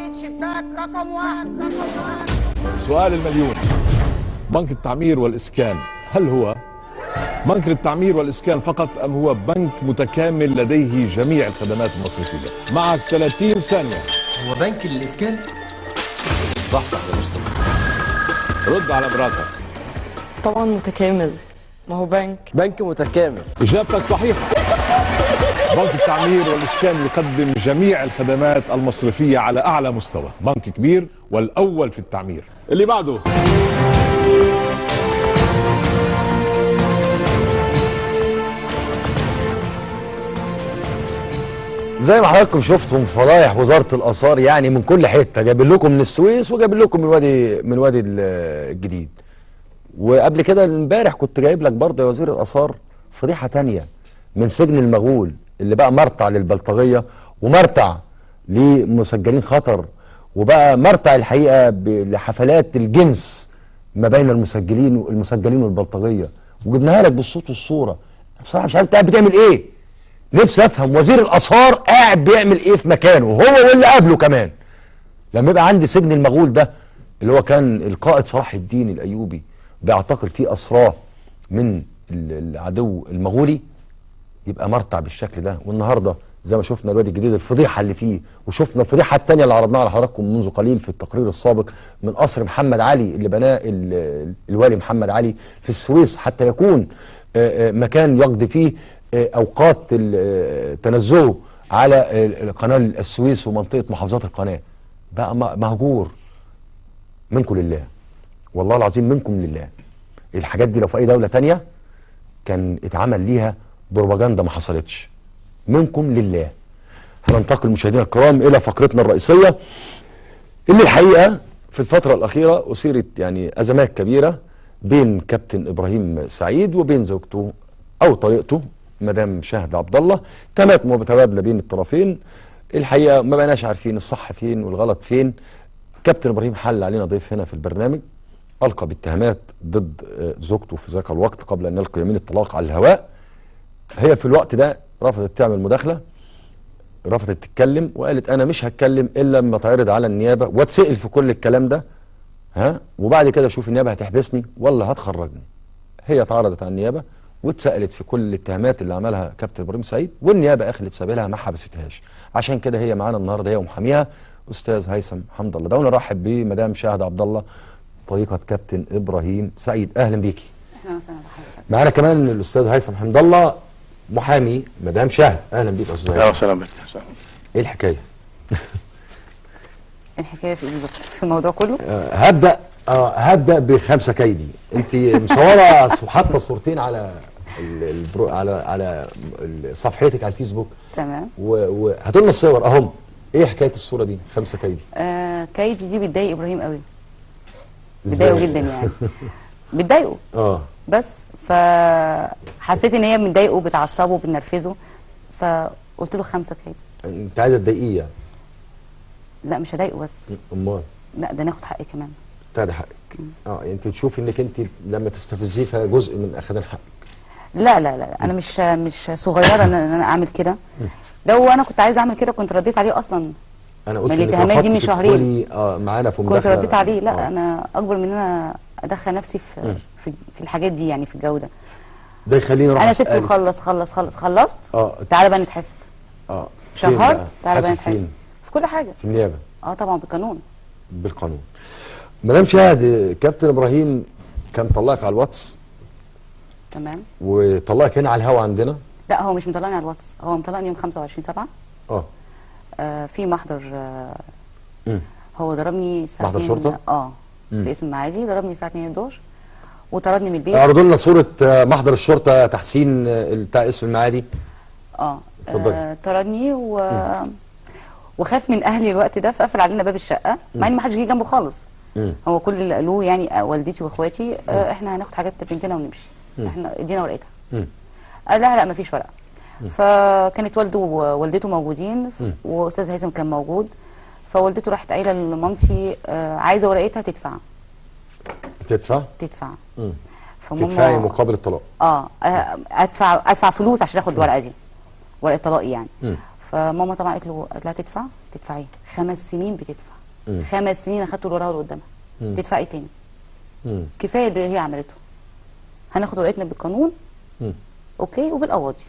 تحديد شباك رقم واحد. سؤال المليون: بنك التعمير والإسكان هل هو بنك للتعمير والإسكان فقط أم هو بنك متكامل لديه جميع الخدمات المصرفية؟ معك 30 ثانية. هو بنك للإسكان؟ صح يا مصطفى، رد على مراتك. طبعا متكامل، ما هو بنك متكامل. إجابتك صحيحة. بنك التعمير والإسكان يقدم جميع الخدمات المصرفية على أعلى مستوى، بنك كبير والأول في التعمير. اللي بعده: زي ما حضراتكم شفتم فضايح وزارة الآثار يعني من كل حتة، جايبين لكم من السويس وجايبين لكم من وادي الجديد. وقبل كده امبارح كنت جايب لك برضه يا وزير الآثار فضيحة تانية من سجن المغول اللي بقى مرتع للبلطجية ومرتع لمسجلين خطر، وبقى مرتع الحقيقة لحفلات الجنس ما بين المسجلين والبلطجية، وجبناها لك بالصوت والصورة. بصراحة مش عارف انت قاعد بتعمل ايه. نفسي افهم وزير الآثار قاعد بيعمل ايه في مكانه هو واللي قبله كمان. لما يبقى عندي سجن المغول ده اللي هو كان القائد صلاح الدين الأيوبي بيعتقل فيه أسراه من العدو المغولي، يبقى مرتع بالشكل ده. والنهارده زي ما شفنا الوادي الجديد الفضيحه اللي فيه، وشفنا الفضيحه الثانيه اللي عرضناها على حضراتكم منذ قليل في التقرير السابق من قصر محمد علي اللي بناه الوالي محمد علي في السويس حتى يكون مكان يقضي فيه اوقات تنزهه على قناه السويس ومنطقه محافظات القناه. بقى مهجور. منكم لله، والله العظيم منكم لله. الحاجات دي لو في اي دوله تانية كان اتعمل ليها بروباجندا ما حصلتش. منكم لله. هننتقل مشاهدينا الكرام الى فقرتنا الرئيسيه اللي الحقيقه في الفتره الاخيره اثيرت يعني ازمات كبيره بين كابتن ابراهيم سعيد وبين زوجته او طريقته مدام شهد عبد الله. تمت متبادله بين الطرفين. الحقيقه ما بقناش عارفين الصح فين والغلط فين. كابتن ابراهيم حل علينا ضيف هنا في البرنامج، القى باتهامات ضد زوجته في ذاك الوقت قبل ان يلقي يمين الطلاق على الهواء. هي في الوقت ده رفضت تعمل مداخله، رفضت تتكلم وقالت انا مش هتكلم الا لما تعرض على النيابه واتسال في كل الكلام ده، وبعد كده اشوف النيابه هتحبسني ولا هتخرجني. هي اتعرضت على النيابه واتسالت في كل الاتهامات اللي عملها كابتن ابراهيم سعيد، والنيابه اخلت سبيلها ما حبستهاش. عشان كده هي معانا النهارده هي ومحاميها استاذ هيثم حمد الله. دعونا نرحب بمدام شهد عبد الله طريقه كابتن ابراهيم سعيد. اهلا بيكي. اهلا وسهلا بحضرتك. معانا كمان الاستاذ هيثم حمد الله محامي مدام شهد. اهلا بيك يا استاذ هيثم. اهلا وسهلا بك. ايه الحكايه؟ الحكايه في ايه بالظبط في الموضوع كله؟ هبدا بخمسه كيدي. انت مصوره حاطه صورتين على على صفحتك على الفيسبوك. تمام. وهاتوا لنا الصور اهم. ايه حكايه الصوره دي؟ خمسه كيدي. كيدي دي بتضايق ابراهيم قوي. بتضايقه جدا يعني. بتضايقه. بس فحسيت ان هي بتضايقه بتعصبه بتنرفزه، فقلت له 5 كيدي. انت عايزه تضايقيه يعني؟ لا مش هضايقه بس. امال؟ لا ده ناخد حقي كمان. ده حقك. يعني انت بتشوفي انك انت لما تستفزيه فجزء من اخذان حقك. لا لا لا انا مش صغيره ان انا اعمل كده. لو انا كنت عايزه اعمل كده كنت رديت عليه اصلا. انا قلت من الاتهامات دي من شهرين معانا في مداخله كنت رديت عليه. لا انا اكبر من ان انا ادخل نفسي في الحاجات دي يعني في الجو ده. ده يخليني اروح انا سبته خلصت. تعالى بقى نتحاسب. شهرت تعالى بقى نتحاسب في كل حاجه في النيابه. طبعا بالقانون. بالقانون. مدام شهد، كابتن ابراهيم كان طلعك على الواتس. تمام. وطلعك هنا على الهوا عندنا. لا هو مش مطلعني على الواتس، هو مطلعني يوم 25/7. في محضر. هو ضربني الساعه 2. محضر شرطه؟ في اسم معادي. ضربني الساعه 2 الظهر وطردني من البيت. اعرضوا لنا صوره محضر الشرطه تحسين بتاع اسم المعادي. اتفضلي. طردني وخاف من اهلي الوقت ده فقفل علينا باب الشقه مع ان ما حدش جه جنبه خالص. هو كل اللي قالوه يعني والدتي واخواتي احنا هناخد حاجات بنتنا ونمشي. احنا ادينا ورقتها. قال لا ما فيش ورقه. فكانت والده ووالدته موجودين واستاذ هيثم كان موجود. فوالدته راحت قايله لمامتي عايزه ورقتها تدفع. تدفع. تدفعي مقابل الطلاق. ادفع فلوس عشان اخد الورقه دي، ورقه طلاقي يعني. فماما طبعا قالت لها تدفع. تدفعي 5 سنين بتدفع. 5 سنين اخدت اللي وراها واللي قدامها، تدفع ايه تاني؟ كفايه اللي هي عملته. هناخد ورقتنا بالقانون اوكي وبالقواضي.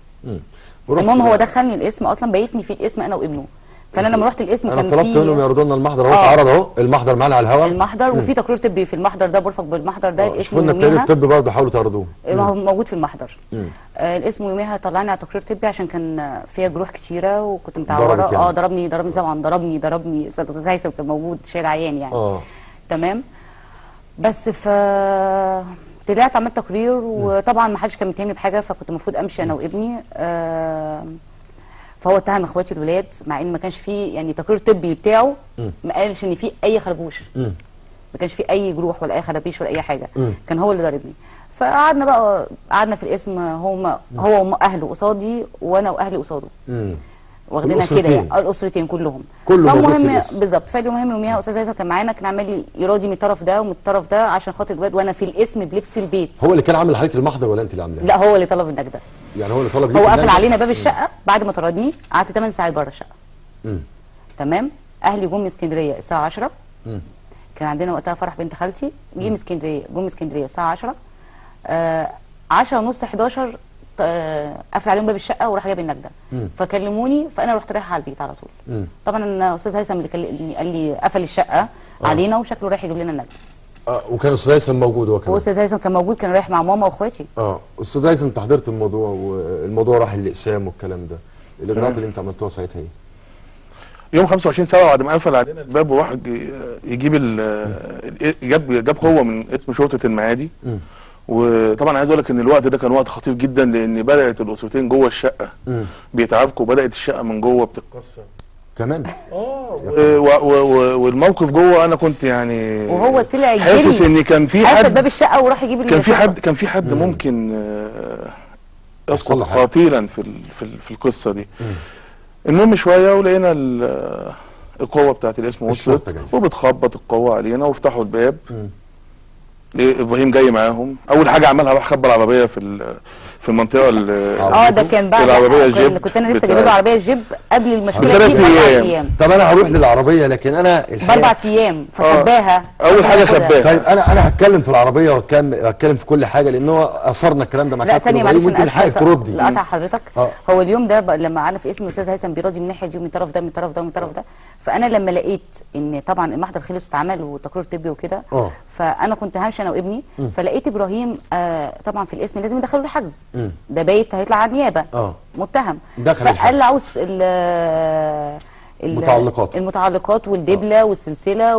المهم هو دخلني الاسم اصلا، بيتني في الاسم انا وابنه. فانا لما رحت الاسم كان في، انا طلبت منهم يعرضوا لنا المحضر اهو، اتعرض اهو المحضر معانا على الهواء، المحضر وفي تقرير طبي في المحضر ده، برفق بالمحضر ده. الاسم شوفوا لنا التقرير الطبي برضه، حاولوا تعرضوه. ما هو موجود في المحضر. الاسم يوميها طلعني على تقرير طبي عشان كان فيها جروح كتيره وكنت متعوره. يعني. ضربني طبعا، ضربني استاذ هيثم كان موجود شايل عيان يعني. تمام. بس طلعت عملت تقرير، وطبعا ما حدش كان متهمني بحاجه، فكنت المفروض امشي انا وابني. فهو اتهم اخواتي الولاد، مع ان ما كانش فيه يعني تقرير طبي بتاعه ما قالش ان في اي خربوش، ما كانش فيه اي جروح ولا اي خرابيش ولا اي حاجه. كان هو اللي ضاربني. قعدنا في الاسم، هو واهله قصادي وانا واهلي قصاده. واخدينها كده يعني الاسرتين كلهم. فالمهم بالظبط. فالمهم يوميها استاذ هيثم كان معانا، كان عمال لي يراضي من الطرف ده ومن الطرف ده عشان خاطر الواد، وانا في الاسم بلبس البيت. هو اللي كان عامل حضرتك المحضر ولا انت اللي عاملاه؟ لا هو اللي طلب النجده. يعني هو اللي طلب. هو قفل علينا باب الشقه بعد ما طردني، قعدت 8 ساعات بره الشقه. تمام. اهلي جم من اسكندريه الساعه 10. كان عندنا وقتها فرح بنت خالتي، جم من اسكندريه الساعه 10. 10 ونص 11 قفل عليهم باب الشقه وراح جاب النجده. فكلموني، فانا رحت رايحه على البيت على طول. طبعا استاذ هيثم اللي كلمني قال لي قفل الشقه علينا وشكله رايح يجيب لنا النجده. وكان استاذ هيثم موجود هو كمان؟ واستاذ هيثم كان موجود، كان رايح مع ماما واخواتي. استاذ هيثم انت حضرت الموضوع، والموضوع راح للاقسام والكلام ده، الاجراءات اللي انت عملتوها ساعتها ايه؟ يوم 25/7 بعد ما قفل علينا الباب، وواحد يجيب جاب قوه من اسم شرطه المعادي. وطبعا عايز اقول لك ان الوقت ده كان وقت خطير جدا، لان بدات الاسرتين جوه الشقه بيتعاركوا، وبدات الشقه من جوه بتتكسر كمان. والموقف جوه انا كنت يعني، وهو طلع يجري حاسس ان كان في حد باب الشقه وراح يجيب كان في حد ممكن يسقط قاتلا في القصه دي. المهم شويه ولقينا القوه بتاعت الاسم وصلت وبتخبط القوه علينا وفتحوا الباب. ابراهيم جاي معاهم، اول حاجه عملها راح خبى العربيه في المنطقه ده كان بعد العربيه الجيب. كنت انا لسه جايب له عربيه الجيب قبل المشكله دي ب4 ايام. طب انا هروح للعربيه، لكن انا الحقيقه ب4 ايام فخباها. اول حاجه خباها. طيب انا هتكلم في العربيه وهتكلم في كل حاجه، لان هو اثرنا الكلام ده مع لا ثانيه معلش انا اسفه تردي. لا قطع حضرتك. هو اليوم ده لما قعدنا في اسم الاستاذ هيثم بيراضي من الناحيه دي ومن الطرف ده من الطرف ده ومن الطرف ده، فانا لما لقيت ان طبعا المحضر خلص واتعمل وتقرير طبي وكده، فانا كنت همشي انا وابني، فلقيت ابراهيم طبعا في الاسم لازم يدخلوا له حجز، ده بايت هيطلع على النيابه متهم. فقال عاوز المتعلقات والدبله والسلسله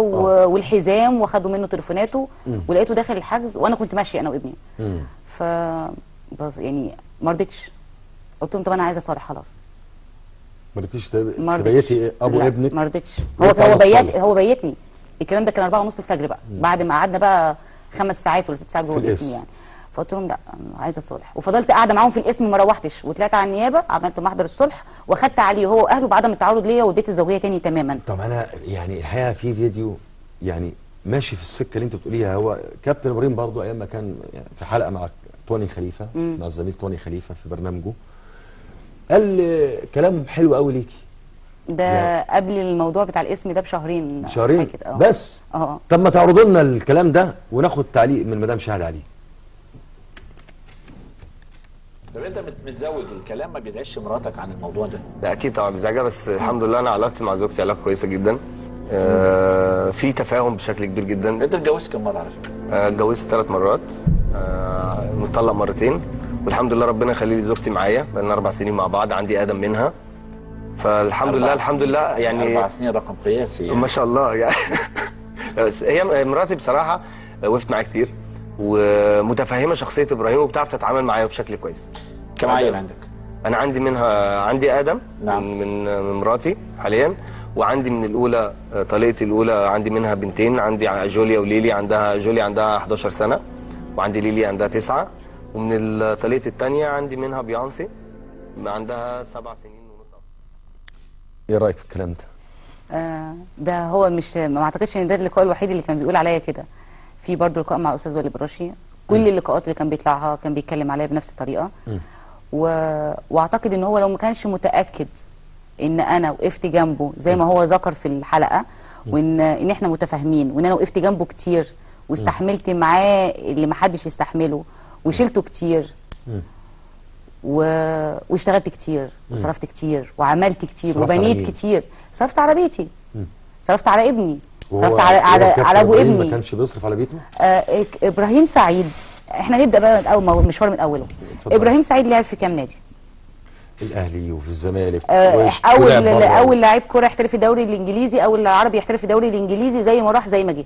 والحزام، واخدوا منه تليفوناته ولقيته داخل الحجز، وانا كنت ماشيه انا وابني. ف يعني ما رضيتش، قلت لهم طب انا عايزه اصالح خلاص. ما رضيتيش تبيتي ابو ابنك؟ ما رضيتش. هو بيتني. الكلام ده كان 4:30 الفجر بقى، بعد ما قعدنا بقى 5 ساعات ولا 6 ساعات جوه الاسم يعني. فقلت لهم لا عايزه اصالح، وفضلت قاعده معاهم في الاسم، ما روحتش، وطلعت على النيابه عملت محضر الصلح، واخدت عليه هو واهله بعدم التعرض ليا والبيت الزوجيه تاني تماما. طب انا يعني الحقيقه في فيديو يعني ماشي في السكه اللي انت بتقوليها. هو كابتن ابراهيم برضو ايام ما كان في حلقه مع توني خليفه، مع الزميل توني خليفه في برنامجه، قال كلام حلو قوي ليكي. ده يعني قبل الموضوع بتاع الاسم ده بشهرين بس. طب ما تعرضوا لنا الكلام ده وناخد تعليق من مدام شهد عليه. طب انت متزوج، الكلام ما بيزعجش مراتك عن الموضوع ده؟ لا اكيد طبعا بيزعجها، بس الحمد لله انا علاقتي مع زوجتي علاقه كويسه جدا. في تفاهم بشكل كبير جدا. انت اتجوزت كم مره على فكره؟ اتجوزت 3 مرات، مطلق مرتين، والحمد لله ربنا يخلي لي زوجتي معايا، بقالنا 4 سنين مع بعض، عندي ادم منها، فالحمد لله الحمد لله يعني 4 سنين رقم قياسي يعني. ما شاء الله يعني. بس هي مراتي بصراحه وقفت معايا كتير، ومتفهمه شخصيه ابراهيم، وبتعرف تتعامل معايا بشكل كويس. كم عيل عندك؟ انا عندي ادم. نعم. من مراتي حاليا، وعندي من الاولى طليقتي الاولى عندي منها بنتين، عندي جوليا وليلي. جوليا عندها 11 سنه، وعندي ليلي عندها 9، ومن طليقتي الثانيه عندي منها بيانسي عندها 7 سنين ونص. ايه رايك في الكلام ده؟ ده هو مش، ما اعتقدش ان ده اللقاء الوحيد اللي كان بيقول عليا كده. في برضه لقاء مع استاذ وائل براشي، كل اللقاءات اللي كان بيطلعها كان بيتكلم عليا بنفس الطريقه. واعتقد ان هو لو ما كانش متاكد ان انا وقفت جنبه زي ما هو ذكر في الحلقه، وان احنا متفاهمين، وان انا وقفت جنبه كتير واستحملت معاه اللي ما حدش يستحمله، وشلته كتير واشتغلت كتير وصرفت كتير وعملت كتير وبنيت كتير. صرفت على بيتي، صرفت على ابني، صرفت على ابو ابني. ما كانش بيصرف على بيته؟ ابراهيم سعيد، احنا نبدا بقى من اول مشوار من اوله. ابراهيم سعيد لعب في كام نادي؟ الاهلي وفي الزمالك. اول لاعب كوره يحترف في الدوري الانجليزي، اول عربي يحترف في الدوري الانجليزي، زي ما راح زي ما جه.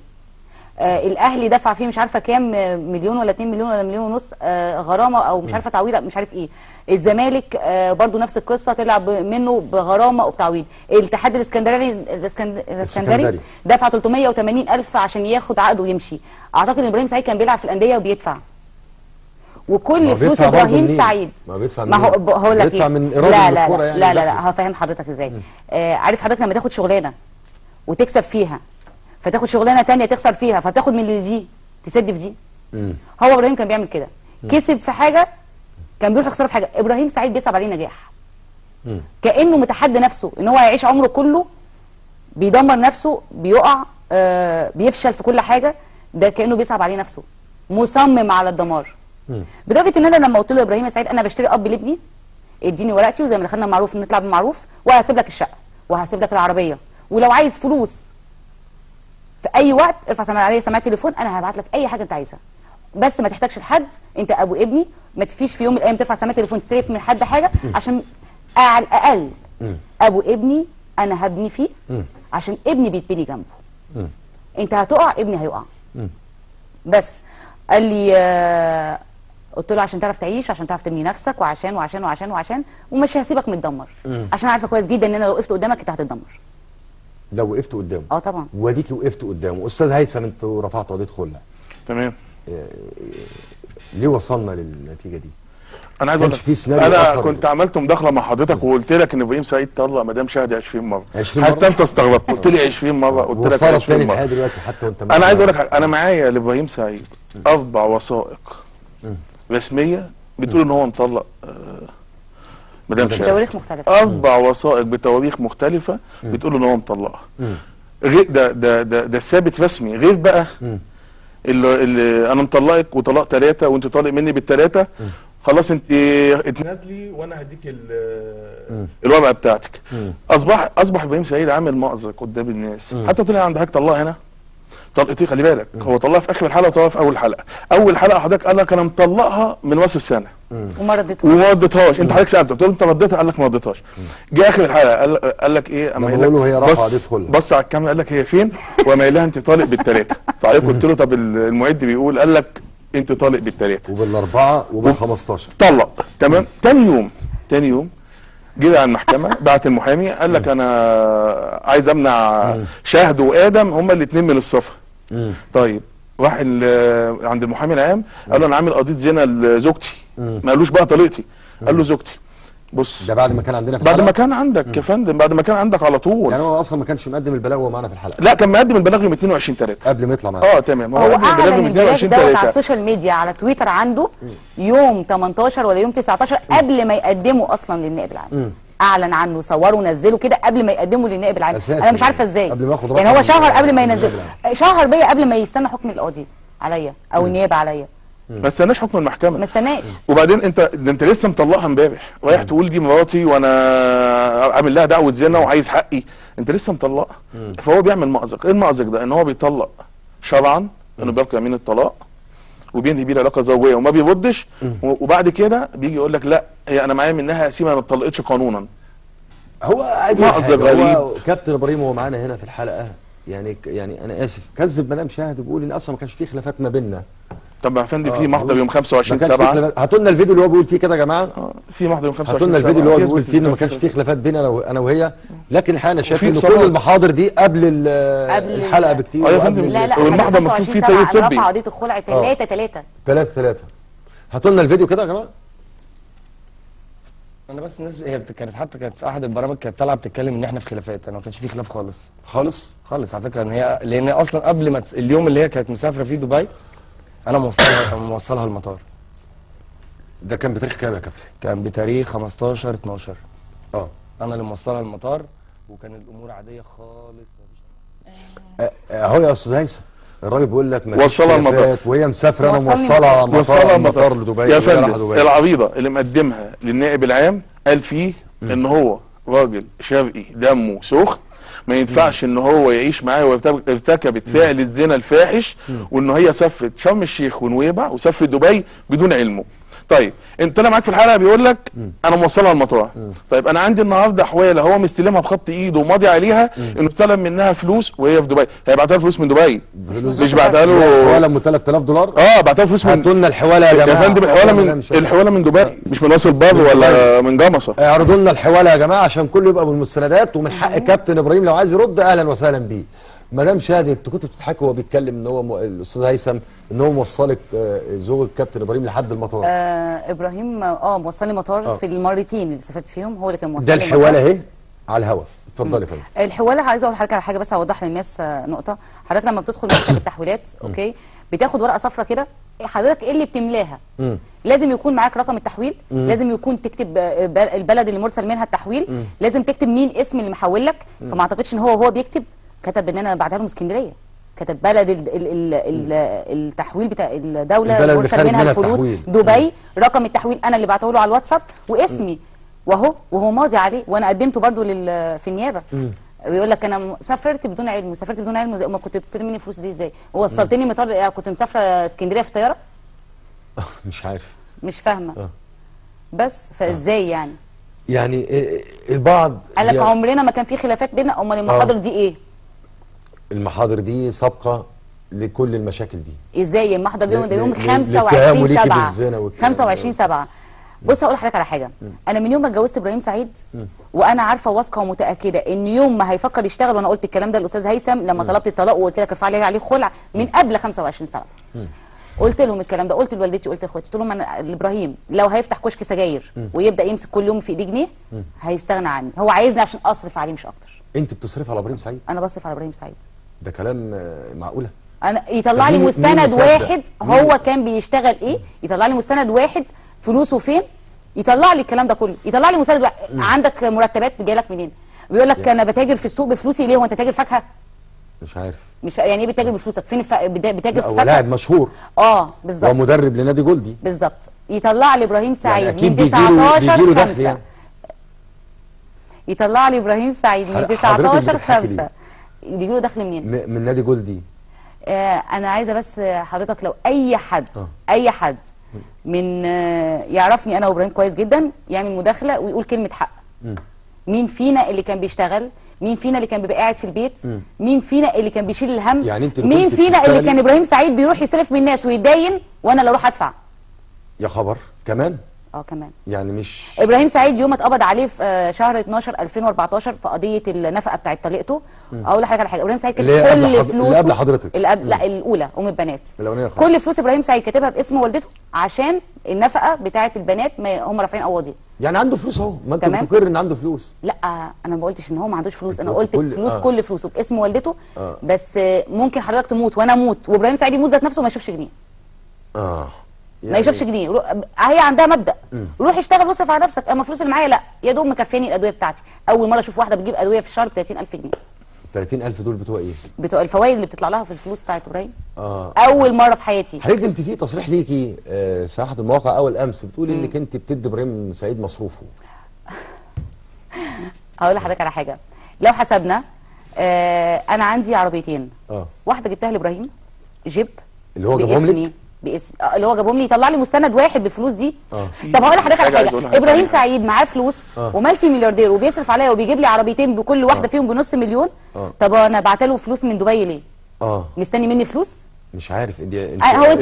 الاهلي دفع فيه مش عارفه كام مليون ولا 2 مليون ولا مليون ونص غرامه، او مش عارفه تعويض مش عارف ايه. الزمالك برضو نفس القصه، طلع منه بغرامه وبتعويض. الاتحاد الاسكندري دفع 380,000 عشان ياخد عقده ويمشي. اعتقد ان ابراهيم سعيد كان بيلعب في الانديه وبيدفع، وكل فلوس ابراهيم سعيد ما هو هقول لك بيدفع من لا الكوره يعني. لا هفهم حضرتك ازاي. عارف حضرتك لما تاخد شغلانه وتكسب فيها، فتاخد شغلانه تانية تخسر فيها، فتاخد من اللي دي تسد في دي. هو ابراهيم كان بيعمل كده، كسب في حاجه كان بيروح يخسر في حاجه. ابراهيم سعيد بيصعب عليه نجاح، كانه متحدي نفسه ان هو هيعيش عمره كله بيدمر نفسه، بيقع، بيفشل في كل حاجه. ده كانه بيصعب عليه نفسه، مصمم على الدمار. لدرجه ان انا لما قلت له يا ابراهيم يا سعيد، انا بشتري اب لابني، اديني ورقتي وزي ما دخلنا معروف نطلع بمعروف، وهسيب لك الشقه وهسيب لك العربيه، ولو عايز فلوس في اي وقت ارفع عليا سماعه تليفون، انا هبعت لك اي حاجه انت عايزها، بس ما تحتاجش لحد. انت ابو ابني، ما تفيش في يوم من الايام ترفع سماعه تليفون تستلف من حد حاجه، عشان على الاقل ابو ابني انا هبني فيه، عشان ابني بيتبني جنبه. انت هتقع ابني هيقع. بس قال لي قلت له عشان تعرف تعيش، عشان تعرف تبني نفسك، وعشان وعشان وعشان وعشان ومش هسيبك متدمر، عشان عارفه كويس جدا ان انا لو وقفت قدامك انت هتتدمر. لو وقفت قدامه؟ طبعا. واديكي وقفت قدامه. استاذ هيثم، انتوا رفعتوا قضيه خلع. تمام. ليه وصلنا للنتيجه دي؟ انا عايز اقول لك، انا كنت عملت مداخله مع حضرتك وقلت لك ان ابراهيم سعيد طلق مدام شهد 20 مره. 20 مرة؟ حتى انت استغربت، قلت لي 20 مره، قلت لك 20 مره. دلوقتي حتى وانت انا عايز اقول لك حاجه، انا معايا لابراهيم سعيد 4 وثائق رسميه بتقول ان هو مطلق مدام شهد. بتواريخ مختلفه. 4 وثائق بتواريخ مختلفه بتقول ان هو مطلقها. غير ده ثابت رسمي، غير بقى اللي انا مطلقك وطلاق 3 وانت طالق مني بال3، خلاص انت اتنازلي وانا هديك الورقه بتاعتك. اصبح ابراهيم سعيد عامل مأزق قدام الناس. حتى طلع عند حضرتك طلقها هنا طلقتين، خلي بالك. هو طلقها في اخر الحلقه وطلقها في اول حلقه. اول حلقه حضرتك قال لك انا مطلقها من راس السنه وما ردتهاش. انت حضرتك سالته، قلت له انت رديتها؟ قال لك ما رديتهاش. جه اخر الحلقه قال لك ايه؟ اما قال له هي رافعه قضيه خلع، بص على الكاميرا قال لك هي فين؟ وما لها انت طالق بال3. فحضرتك قلت له طب المعد بيقول، قال لك انت طالق بال3 وبال4 وبال15. طلق. تمام. تاني يوم جه على المحكمه، بعت المحامي قال لك انا عايز امنع شهد وادم هما الاثنين من السفر. طيب راح عند المحامي العام قال له انا عامل قضيه زنا لزوجتي، ما قالوش بقى طليقتي، قال له زوجتي. بص، ده بعد ما كان عندنا في بعد ما كان عندك يا فندم، بعد ما كان عندك على طول. يعني هو اصلا ما كانش مقدم البلاغ وهو معانا في الحلقه؟ لا، كان مقدم البلاغ يوم 22/3 قبل ما يطلع معانا. تمام. هو اعلن البلاغ دوت على السوشيال ميديا، على تويتر عنده يوم 18 ولا يوم 19 قبل ما يقدموا اصلا للنائب العام. اعلن عنه، صوروا ونزلوا كده قبل ما يقدموا للنائب العام. انا مش عارفه ازاي، قبل ما ياخد يعني هو شهر قبل ما ينزل، شهر بيا قبل ما يستنى حكم القاضي عليا او النيابه عليا. ما استناش حكم المحكمه، ما استناش. وبعدين انت لسه مطلقها امبارح، رايح تقول دي مراتي وانا عامل لها دعوه زنا وعايز حقي، انت لسه مطلقها. فهو بيعمل مأزق. ايه المأزق ده؟ ان هو بيطلق شرعا، انه بيلقي يمين الطلاق وبينهي بيه العلاقه الزوجيه وما بيردش، وبعد كده بيجي يقول لك لا هي انا معايا منها قسيمه ما اتطلقتش قانونا. هو عايز مأزق غريب. هو كابتن ابراهيم وهو معانا هنا في الحلقه يعني انا اسف كذب مدام شاهد وبيقول ان اصلا ما كانش في خلافات ما بيننا. طب يا فندم في محضر يوم 25/7. هاتوا لنا الفيديو اللي هو بيقول فيه كده يا جماعه. في محضر يوم 25/7. هاتوا لنا الفيديو اللي هو بيقول فيه ان ما كانش في خلافات بين انا وهي، لكن الحقيقه انا شايف ان كل المحاضر دي قبل الحلقه بكتير. يا فندم، لا والمحضر مكتوب فيه تاريخ طبي. رفع قضيه الخلع 3/3. هاتوا لنا الفيديو كده يا جماعه. انا بس الناس هي كانت في احد البرامج كانت طالعه بتتكلم ان احنا في خلافات. انا ما كانش في خلاف خالص على فكره. ان هي لان اصلا قبل ما اليوم اللي هي كانت مسافره فيه دبي انا موصلها المطار. ده كان بتاريخ كام يا كابتن؟ كان بتاريخ 15/12. انا اللي موصلها المطار، وكان الامور عاديه خالص، مفيش اهو يا استاذ هيثم الراجل بيقول لك وصلها المطار وهي مسافره، انا وصلها المطار لدبي يا فندم. العريضه اللي مقدمها للنائب العام قال فيه ان هو راجل شرقي دمه سخن، ما ينفعش ان هو يعيش معاه وارتكبت فعل الزنا الفاحش، وان هي سافرت شرم الشيخ ونويبع وسافرت دبي بدون علمه. طيب انت طلع معاك في الحلقه بيقول لك انا موصلها المطار. طيب انا عندي النهارده حواله هو مستلمها بخط ايده وماضي عليها انه استلم منها فلوس وهي في دبي، هيبعتها له فلوس من دبي مش بعتها له حواله ب 3000 دولار. بعتها له فلوس من هاتوا لنا الحواله يا جماعه يا فندم. الحواله من دبي مش من راس البر ولا من جمصه. اعرضوا لنا الحواله يا جماعه عشان كله يبقى بالمستندات، ومن حق كابتن ابراهيم لو عايز يرد اهلا وسهلا بيه. مدام شادي انت كنت بتضحكي وهو بيتكلم ان هو الاستاذ هيثم ان هو موصلك زوج الكابتن ابراهيم لحد المطار. ابراهيم موصلني مطار في المرتين اللي سافرت فيهم، هو اللي كان موصلني. ده الحواله اهي على الهوا. اتفضلي يا فندم. الحواله عايزه اقول لحضرتك على حاجه بس اوضح للناس نقطه. حضرتك لما بتدخل مكتب التحويلات اوكي بتاخد ورقه صفراء كده، حضرتك ايه اللي بتملاها؟ لازم يكون معاك رقم التحويل، لازم يكون تكتب البلد اللي مرسل منها التحويل، لازم تكتب مين اسم اللي محول لك. فما اعتقدش ان هو بيكتب كتب ان انا بعتها له من اسكندريه، كتب بلد التحويل بتاع الدوله اللي مرسل منها الفلوس دبي، رقم التحويل انا اللي بعته له على الواتساب واسمي، وهو ماضي عليه، وانا قدمته برده في النيابه. بيقول لك انا سافرت بدون علم، سافرت بدون علم، ما كنت بتستلم مني الفلوس دي ازاي؟ ووصلتني مطار، كنت مسافره اسكندريه في طياره؟ مش عارف، مش فاهمه. بس فازاي يعني البعض قال لك عمرنا ما كان في خلافات بيننا. امال المحاضر دي ايه؟ المحاضر دي سابقه لكل المشاكل دي. ازاي المحضر ده يوم 25/7 25/7. بص هقول لحضرتك على حاجه. انا من يوم ما اتجوزت ابراهيم سعيد وانا عارفه واثقه ومتاكده ان يوم ما هيفكر يشتغل، وانا قلت الكلام ده للاستاذ هيثم لما طلبت الطلاق وقلت لك ارفع لي عليه خلع من قبل 25/7. قلت لهم الكلام ده، قلت لوالدتي قلت لاخواتي، قلت لهم انا ابراهيم لو هيفتح كشك سجاير ويبدا يمسك كل يوم في ايديه جنيه هيستغنى عني. هو عايزني عشان اصرف عليه مش اكتر. انت بتصرف على ابراهيم سعيد؟ انا بصرف على ابراهيم سعيد. ده كلام معقوله؟ انا يطلع لي مستند واحد هو كان بيشتغل ايه، يطلع لي مستند واحد فلوسه فين، يطلع لي الكلام ده كله، يطلع لي مستند واحد. عندك مرتبات جايه لك منين؟ بيقول لك انا بتاجر في السوق بفلوسي. ليه؟ هو انت تاجر فاكهه؟ مش عارف. مش يعني ايه بتاجر بفلوسك؟ فين بتاجر في فاكهه؟ هو فاكهه. لاعب مشهور. بالظبط. هو مدرب لنادي جولدي. بالظبط. يطلع لي ابراهيم سعيد يعني من 19/5 يطلع لي ابراهيم سعيد من 19/5 بيجي له دخل منين؟ من نادي جولدي. انا عايزه بس حضرتك لو اي حد من يعرفني انا وابراهيم كويس جدا يعمل مداخله ويقول كلمه حق. مين فينا اللي كان بيشتغل؟ مين فينا اللي كان بيبقى قاعد في البيت؟ مين فينا اللي كان بيشيل الهم؟ يعني انت مين فينا اللي كان ابراهيم سعيد بيروح يستلف من الناس ويتداين وانا اللي اروح ادفع؟ يا خبر كمان؟ كمان. يعني مش ابراهيم سعيد يوم اتقبض عليه في شهر 12 2014 في قضيه النفقه بتاعت طليقته. اقول لحضرتك على حاجه، ابراهيم سعيد كاتب كل فلوسه اللي قبل حضرتك لا الاولى ام البنات. الاولانيه كل فلوس ابراهيم سعيد كاتبها باسم والدته عشان النفقه بتاعت البنات ما هم رافعين قواضي. يعني عنده فلوس اهو. ما انت بتقر ان عنده فلوس. لا انا ما قلتش ان هو ما عندوش فلوس، انا قلت فلوس كل فلوسه باسم والدته. بس ممكن حضرتك تموت وانا اموت وابراهيم سعيد يموت ذات نفسه ما يشوفش جنيه. ما يشوفش جنيه. هي عندها مبدا روح اشتغل واصرف على نفسك. اما الفلوس اللي معايا لا يا دوب مكفياني الادويه بتاعتي. اول مره اشوف واحده بتجيب ادويه في الشهر ب 30000 جنيه. 30000 دول بتوع ايه؟ بتوع الفوائد اللي بتطلع لها في الفلوس بتاعت ابراهيم. اول مره في حياتي. حضرتك انت في تصريح ليكي في احد المواقع اول امس بتقولي انك انت بتدي ابراهيم سعيد مصروفه. هقول لحضرتك على حاجه. لو حسبنا انا عندي عربيتين. واحده جبتها لابراهيم جيب اللي هو جابهم لك باسم اللي هو جابهم لي، يطلع لي مستند واحد بالفلوس دي. طب هقول لحضرتك على حاجه. ابراهيم سعيد معاه فلوس ومالتي ملياردير وبيصرف عليا وبيجيب لي عربيتين بكل واحده فيهم بنص مليون. طب انا بعت له فلوس من دبي ليه؟ مستني مني فلوس؟ مش عارف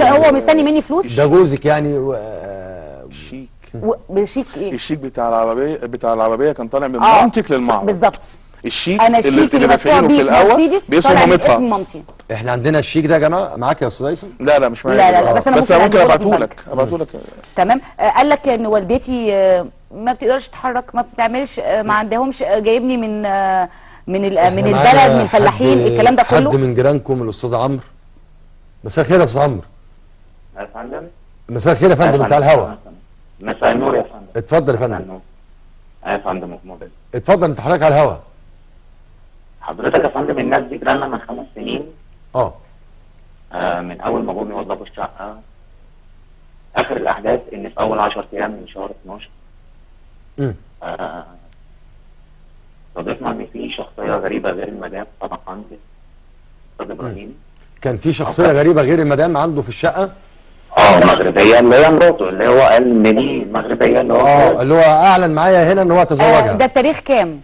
هو مستني مني فلوس. ده جوزك يعني شيك بشيك ايه؟ الشيك بتاع العربيه كان طالع من مامتك للمعرض. بالظبط. الشيك انا الشيك اللي بدفعه في الاول باسم مامتها. اسم مامتي. احنا عندنا الشيك ده يا جماعه معاك يا استاذ هيثم؟ لا مش معايا. لا بس انا ممكن ابعته لك. تمام. قال لك ان والدتي ما بتقدرش تتحرك، ما بتعملش، ما عندهمش، جايبني من البلد من الفلاحين الكلام ده كله. حد من جيرانكم الاستاذ عمرو. مساء الخير يا استاذ عمرو. يا فندم. مساء الخير يا فندم. بتاع الهوا. مساء النور يا فندم. اتفضل يا فندم. يا فندم. اتفضل انت حضرتك على الهوا. حضرتك يا فندم الناس دي جيراننا من 5 سنين. من اول ما جم يوضبوا الشقه. اخر الاحداث ان في اول 10 ايام من شهر 12 صادفنا ان في شخصيه غريبه غير المدام طبعا استاذ ابراهيم. كان في شخصيه غريبه غير المدام عنده في الشقه؟ مغربيه اللي هي مراته، اللي هو قال ان دي مغربيه اللي هو اللي هو اعلن معايا هنا ان هو تزوجها. ده التاريخ كام؟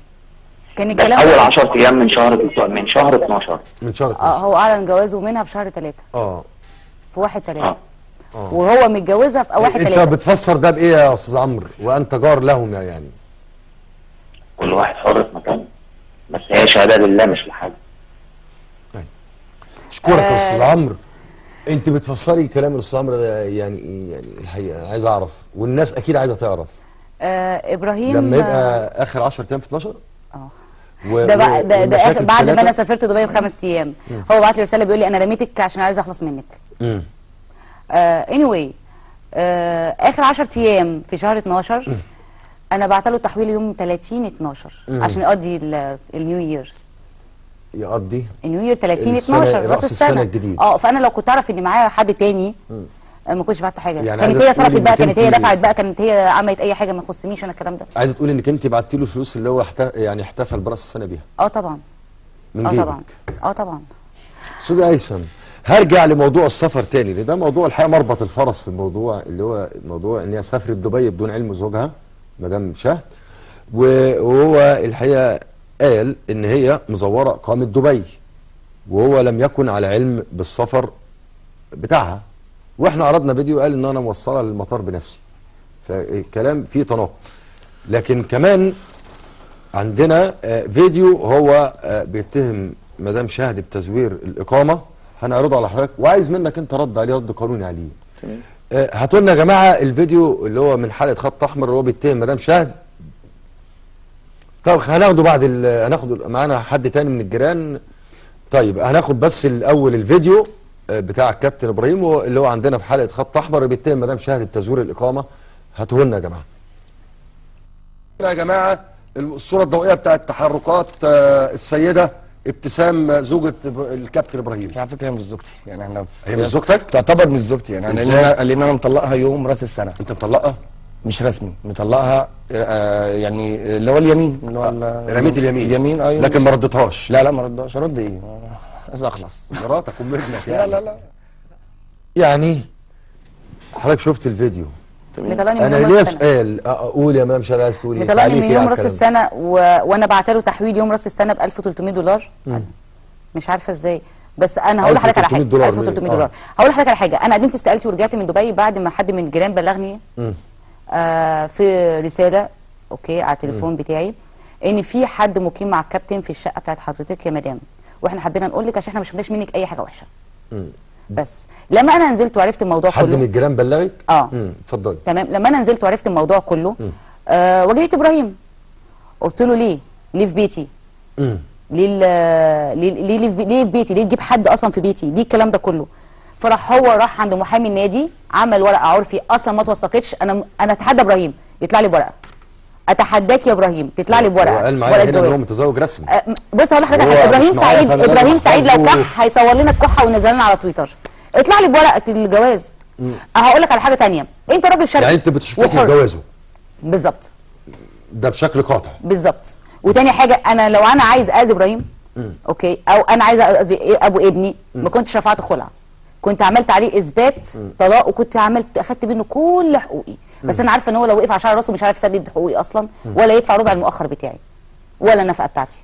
كان الكلام اول 10 ايام من شهر 12. من شهر 12. هو اعلن جوازه منها في شهر 3. في 1/3. وهو متجوزها في 1/3. انت بتفسر ده بايه يا استاذ عمرو وانت جار لهم يعني؟ كل واحد حر في مكانه، بس هي شهاده لله مش لحد. اشكرك يا استاذ عمرو. انت بتفسري كلام الاستاذ عمرو ده يعني ايه؟ يعني الحقيقه انا عايز اعرف والناس اكيد عايزه تعرف. ابراهيم لما يبقى اخر 10 ايام في 12 ده اخر بعد ما انا سافرت دبي ب5 ايام. هو بعت لي رساله بيقول لي انا رميتك عشان عايز اخلص منك. anyway اخر 10 ايام في شهر 12 انا بعت له تحويل يوم 30/12 عشان يقضي النيو يير. يقضي النيو يير 30/12 راس السنه الجديد. فانا لو كنت اعرف ان معايا حد تاني ما كنتش بعت حاجه. يعني كانت هي صرفت بقى، كانت هي دفعت بقى، كانت هي عملت اي حاجه ما يخصنيش انا الكلام ده. عايزه تقولي انك انت بعتي له فلوس اللي هو يعني احتفل براس السنه بيها؟ طبعا. من جيبك؟ طبعا. استاذ هيثم، هرجع لموضوع السفر تاني لان ده موضوع الحقيقه مربط الفرس في الموضوع، اللي هو موضوع ان هي سافرت دبي بدون علم زوجها مدام شهد، وهو الحقيقه قال ان هي مزوره اقامه دبي وهو لم يكن على علم بالسفر بتاعها، واحنا عرضنا فيديو قال ان انا موصلها للمطار بنفسي، فالكلام فيه تناقض. لكن كمان عندنا فيديو هو بيتهم مدام شهد بتزوير الاقامه، هنعرضه على حضرتك وعايز منك انت رد عليه رد قانوني عليه. هاتوا لنا يا جماعه الفيديو اللي هو من حلقه خط احمر اللي هو بيتهم مدام شهد. طب هناخده بعد هناخد معانا حد تاني من الجيران. طيب هناخد بس الاول الفيديو بتاع الكابتن ابراهيم اللي هو عندنا في حلقه خط احمر اللي بيتهم مدام شهد بتزوير الاقامه. هاتوه لنا يا جماعه. يا جماعه الصوره الضوئيه بتاعت تحركات السيده ابتسام زوجة الكابتن ابراهيم. على فكره هي مش زوجتي، يعني احنا هي مش زوجتك؟ تعتبر مش زوجتي يعني قال لي انا مطلقها يوم راس السنه. انت مطلقها؟ مش رسمي، مطلقها يعني اللي هو اليمين، اللي هو رميت اليمين ايوه، لكن ما ردتهاش. لا ما ردهاش. ارد ايه؟ عايز اخلص. مراتك وابنك يعني. لا يعني حضرتك شفت الفيديو؟ مطلقني من انا يوم ليه راس السنه. سؤال قول يا مدام شهد عايز تقولي. مطلقني من يوم راس السنه وانا بعت له تحويل يوم راس السنه ب $1300. مش عارفه ازاي، بس انا هقول لحضرتك على حاجه. $1300. هقول لحضرتك على حاجه. انا قدمت استقالتي ورجعت من دبي بعد ما حد من الجيران بلغني في رساله على التليفون بتاعي ان في حد مقيم مع الكابتن في الشقه بتاعت حضرتك يا مدام، واحنا حبينا نقول لك عشان احنا ما شفناش منك اي حاجه وحشه. بس لما انا نزلت وعرفت الموضوع كله. حد من الجيران بلغك؟ اتفضلي. تمام. لما انا نزلت وعرفت الموضوع كله واجهت ابراهيم، قلت له ليه في بيتي؟ ليه في بيتي؟ ليه تجيب حد اصلا في بيتي؟ ليه الكلام ده كله؟ فراح هو راح عند محامي النادي عمل ورقه عرفي اصلا ما توثقتش. انا اتحدى ابراهيم يطلع لي بورقه. اتحداك يا ابراهيم تطلع لي بورقه. قال معايا هنا ان هو متزوج رسمي. بص هقول لحضرتك حاجه. ابراهيم سعيد لو كح هيصور لنا الكحه وينزلها لنا على تويتر. اطلع لي بورقه الجواز. هقول لك على حاجه ثانيه. انت راجل شرقي يعني انت بتشكك في جوازه بالظبط ده بشكل قاطع بالظبط. وتاني حاجه انا لو انا عايز اذي ابراهيم او انا عايز اذي ابو ابني ما كنتش رفعت خلع، كنت عملت عليه اثبات طلاق وكنت عملت اخدت منه كل حقوقي. بس انا عارفه ان هو لو وقف على شعر راسه مش عارف يسدد حقوقي اصلا ولا يدفع ربع المؤخر بتاعي ولا النفقه بتاعتي.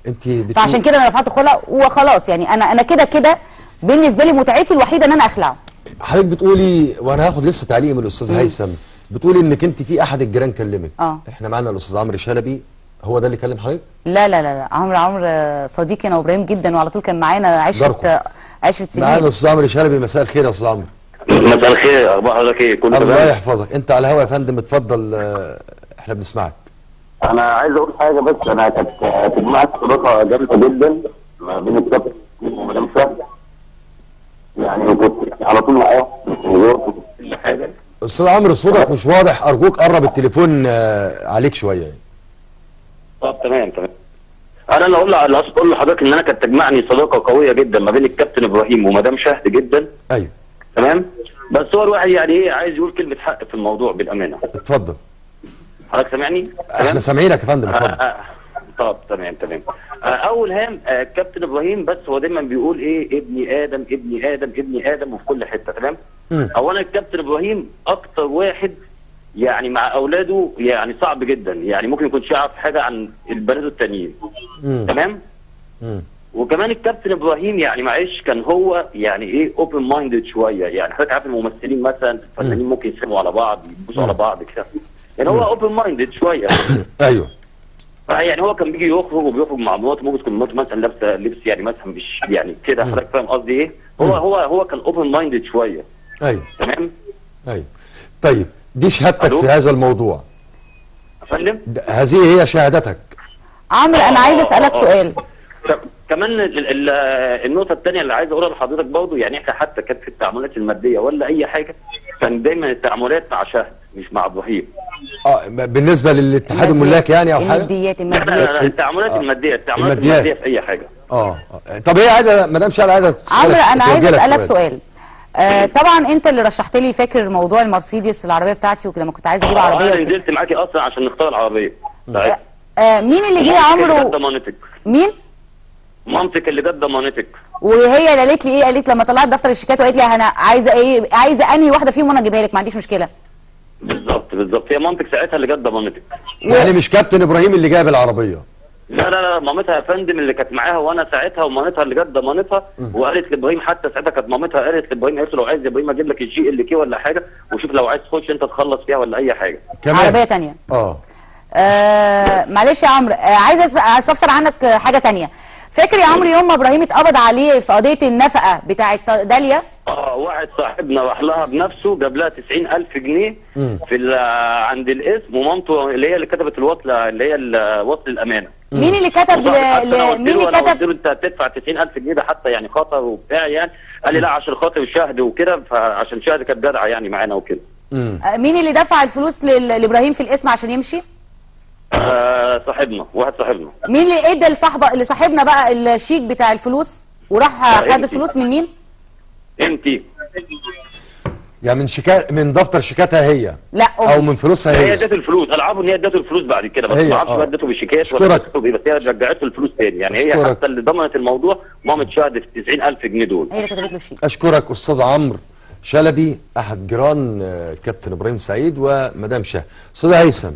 فعشان كده انا رفعت خلع وخلاص. يعني انا كده بالنسبه لي متعتي الوحيده ان انا اخلعه. حضرتك بتقولي وانا هاخد لسه تعليق من الاستاذ هيثم، بتقولي انك انت في احد الجيران كلمك. احنا معانا الاستاذ عمرو شلبي، هو ده اللي كلم حضرتك؟ لا عمرو صديقي انا وابراهيم جدا وعلى طول كان معانا عشرة سنين. معانا الاستاذ عمرو شلبي. مساء الخير يا استاذ عمرو. مساء الخير، اخبار حضرتك ايه؟ كله تمام؟ الله يحفظك. انت على الهوا يا فندم، اتفضل احنا بنسمعك. انا عايز اقول حاجه بس. انا كانت معاك صداقه جامده جدا ما بين الكابتن ومدام شهد، يعني كنت على طول معاهم في كل حاجه. استاذ عمرو صوتك مش واضح، ارجوك قرب التليفون عليك شويه يعني. طب تمام. انا اللي اقول لحضرتك ان انا كانت تجمعني صداقه قويه جدا ما بين الكابتن ابراهيم ومدام شهد جدا. ايوه تمام. بس هو الواحد يعني ايه عايز يقول كلمه حق في الموضوع بالامانه. اتفضل. حضرتك سامعني؟ احنا سامعينك يا فندم، اتفضل. طب تمام. اول هام الكابتن ابراهيم بس هو دايما بيقول ايه ابني ادم ابني ادم ابني ادم وفي كل حته. تمام. اولا الكابتن ابراهيم اكتر واحد يعني مع اولاده يعني صعب جدا، يعني ممكن يكونش يعرف حاجه عن البنات التانيين. تمام. وكمان الكابتن ابراهيم يعني معلش كان هو يعني ايه اوبن مايندد شويه، يعني حضرتك عارف الممثلين مثلا الفنانين ممكن يسلموا على بعض يبوسوا على بعض كده، يعني هو اوبن مايندد شويه. ايوه. يعني هو كان بيجي يخرج وبيخرج مع مراته، ممكن تكون مراته مثلا لابسه لبس يعني مثلا مش يعني كده، حضرتك فاهم قصدي ايه؟ هو كان اوبن مايندد شويه. ايوه. تمام؟ ايوه. طيب دي شهادتك في هذا الموضوع. افندم؟ هذه هي شهادتك. عمرو انا عايز اسالك سؤال. كمان النقطه الثانيه اللي عايز اقولها لحضرتك برضه، يعني احنا حتى كانت في التعاملات الماديه ولا اي حاجه كان دايما التعاملات مع شهد مش مع ابراهيم. بالنسبه للاتحاد الملاك يعني او حاجه؟ الماديات لا التعاملات الماديه، التعاملات الماديه في اي حاجه. طب هي عايزه مدام شهد عايزه عمرو انا عايز اسالك سؤال. طبعا انت اللي رشحت لي فاكر موضوع المرسيدس العربيه بتاعتي ولما كنت عايزه اجيب عربيه انا نزلت معاكي اصلا عشان نختار العربيه. مين اللي جه يا عمرو؟ ضمانتك. مين؟ مامتك اللي جت ضمانتك. وهي اللي قالت لي ايه؟ قالت لما طلعت دفتر الشيكات وقالت لي انا عايزه ايه؟ عايزه انهي واحده فيهم وانا اجيبها لك ما عنديش مشكله. بالظبط هي مامتك ساعتها اللي جت ضمانتك. يعني مش كابتن ابراهيم اللي جايب العربيه؟ لا مامتها يا فندم اللي كانت معاها وانا ساعتها ومامتها اللي جت ضمانتها وقالت لابراهيم، حتى ساعتها كانت مامتها قالت لابراهيم قالت له لو عايز يا ابراهيم اجيب لك الجي ال كي ولا حاجه وشوف لو عايز تخش انت تخلص فيها ولا اي حاجه. كمان عربيه ثانيه. معلش يا عمرو عايز استفسر عنك حاجه ثانيه. فاكر يا عمرو يوم ما ابراهيم اتقبض عليه في قضيه النفقه بتاعه داليا؟ واحد صاحبنا راح لها بنفسه جاب لها 90,000 جنيه في عند الاسم، ومامته اللي هي اللي كتبت الوصله اللي هي وصل الامانه. مين اللي كتب مين اللي كتب؟ قلت له انت هتدفع 90,000 جنيه ده حتى يعني خطر وبتاع يعني، قال لي لا عشان خاطر الشهد وكده، فعشان شهد كانت جدعه يعني معانا وكده. مين اللي دفع الفلوس لابراهيم في الاسم عشان يمشي؟ صاحبنا، واحد صاحبنا. مين اللي ادى لصاحبنا بقى الشيك بتاع الفلوس وراح خد الفلوس من مين؟ انتي. يعني من دفتر شيكاتها هي؟ لا او من فلوسها هي ادته الفلوس، العبوا ان هي ادته الفلوس بعد كده، بس ما اعرفش بقى ادته بالشيكات ولا ادته بايه، بس هي رجعت له الفلوس تاني، يعني هي حتى اللي ضمنت الموضوع مامة شهد في 90,000 جنيه دول هي اللي كتبت له الشيك. اشكرك استاذ عمرو شلبي احد جيران كابتن ابراهيم سعيد ومدام شهد. استاذ هيثم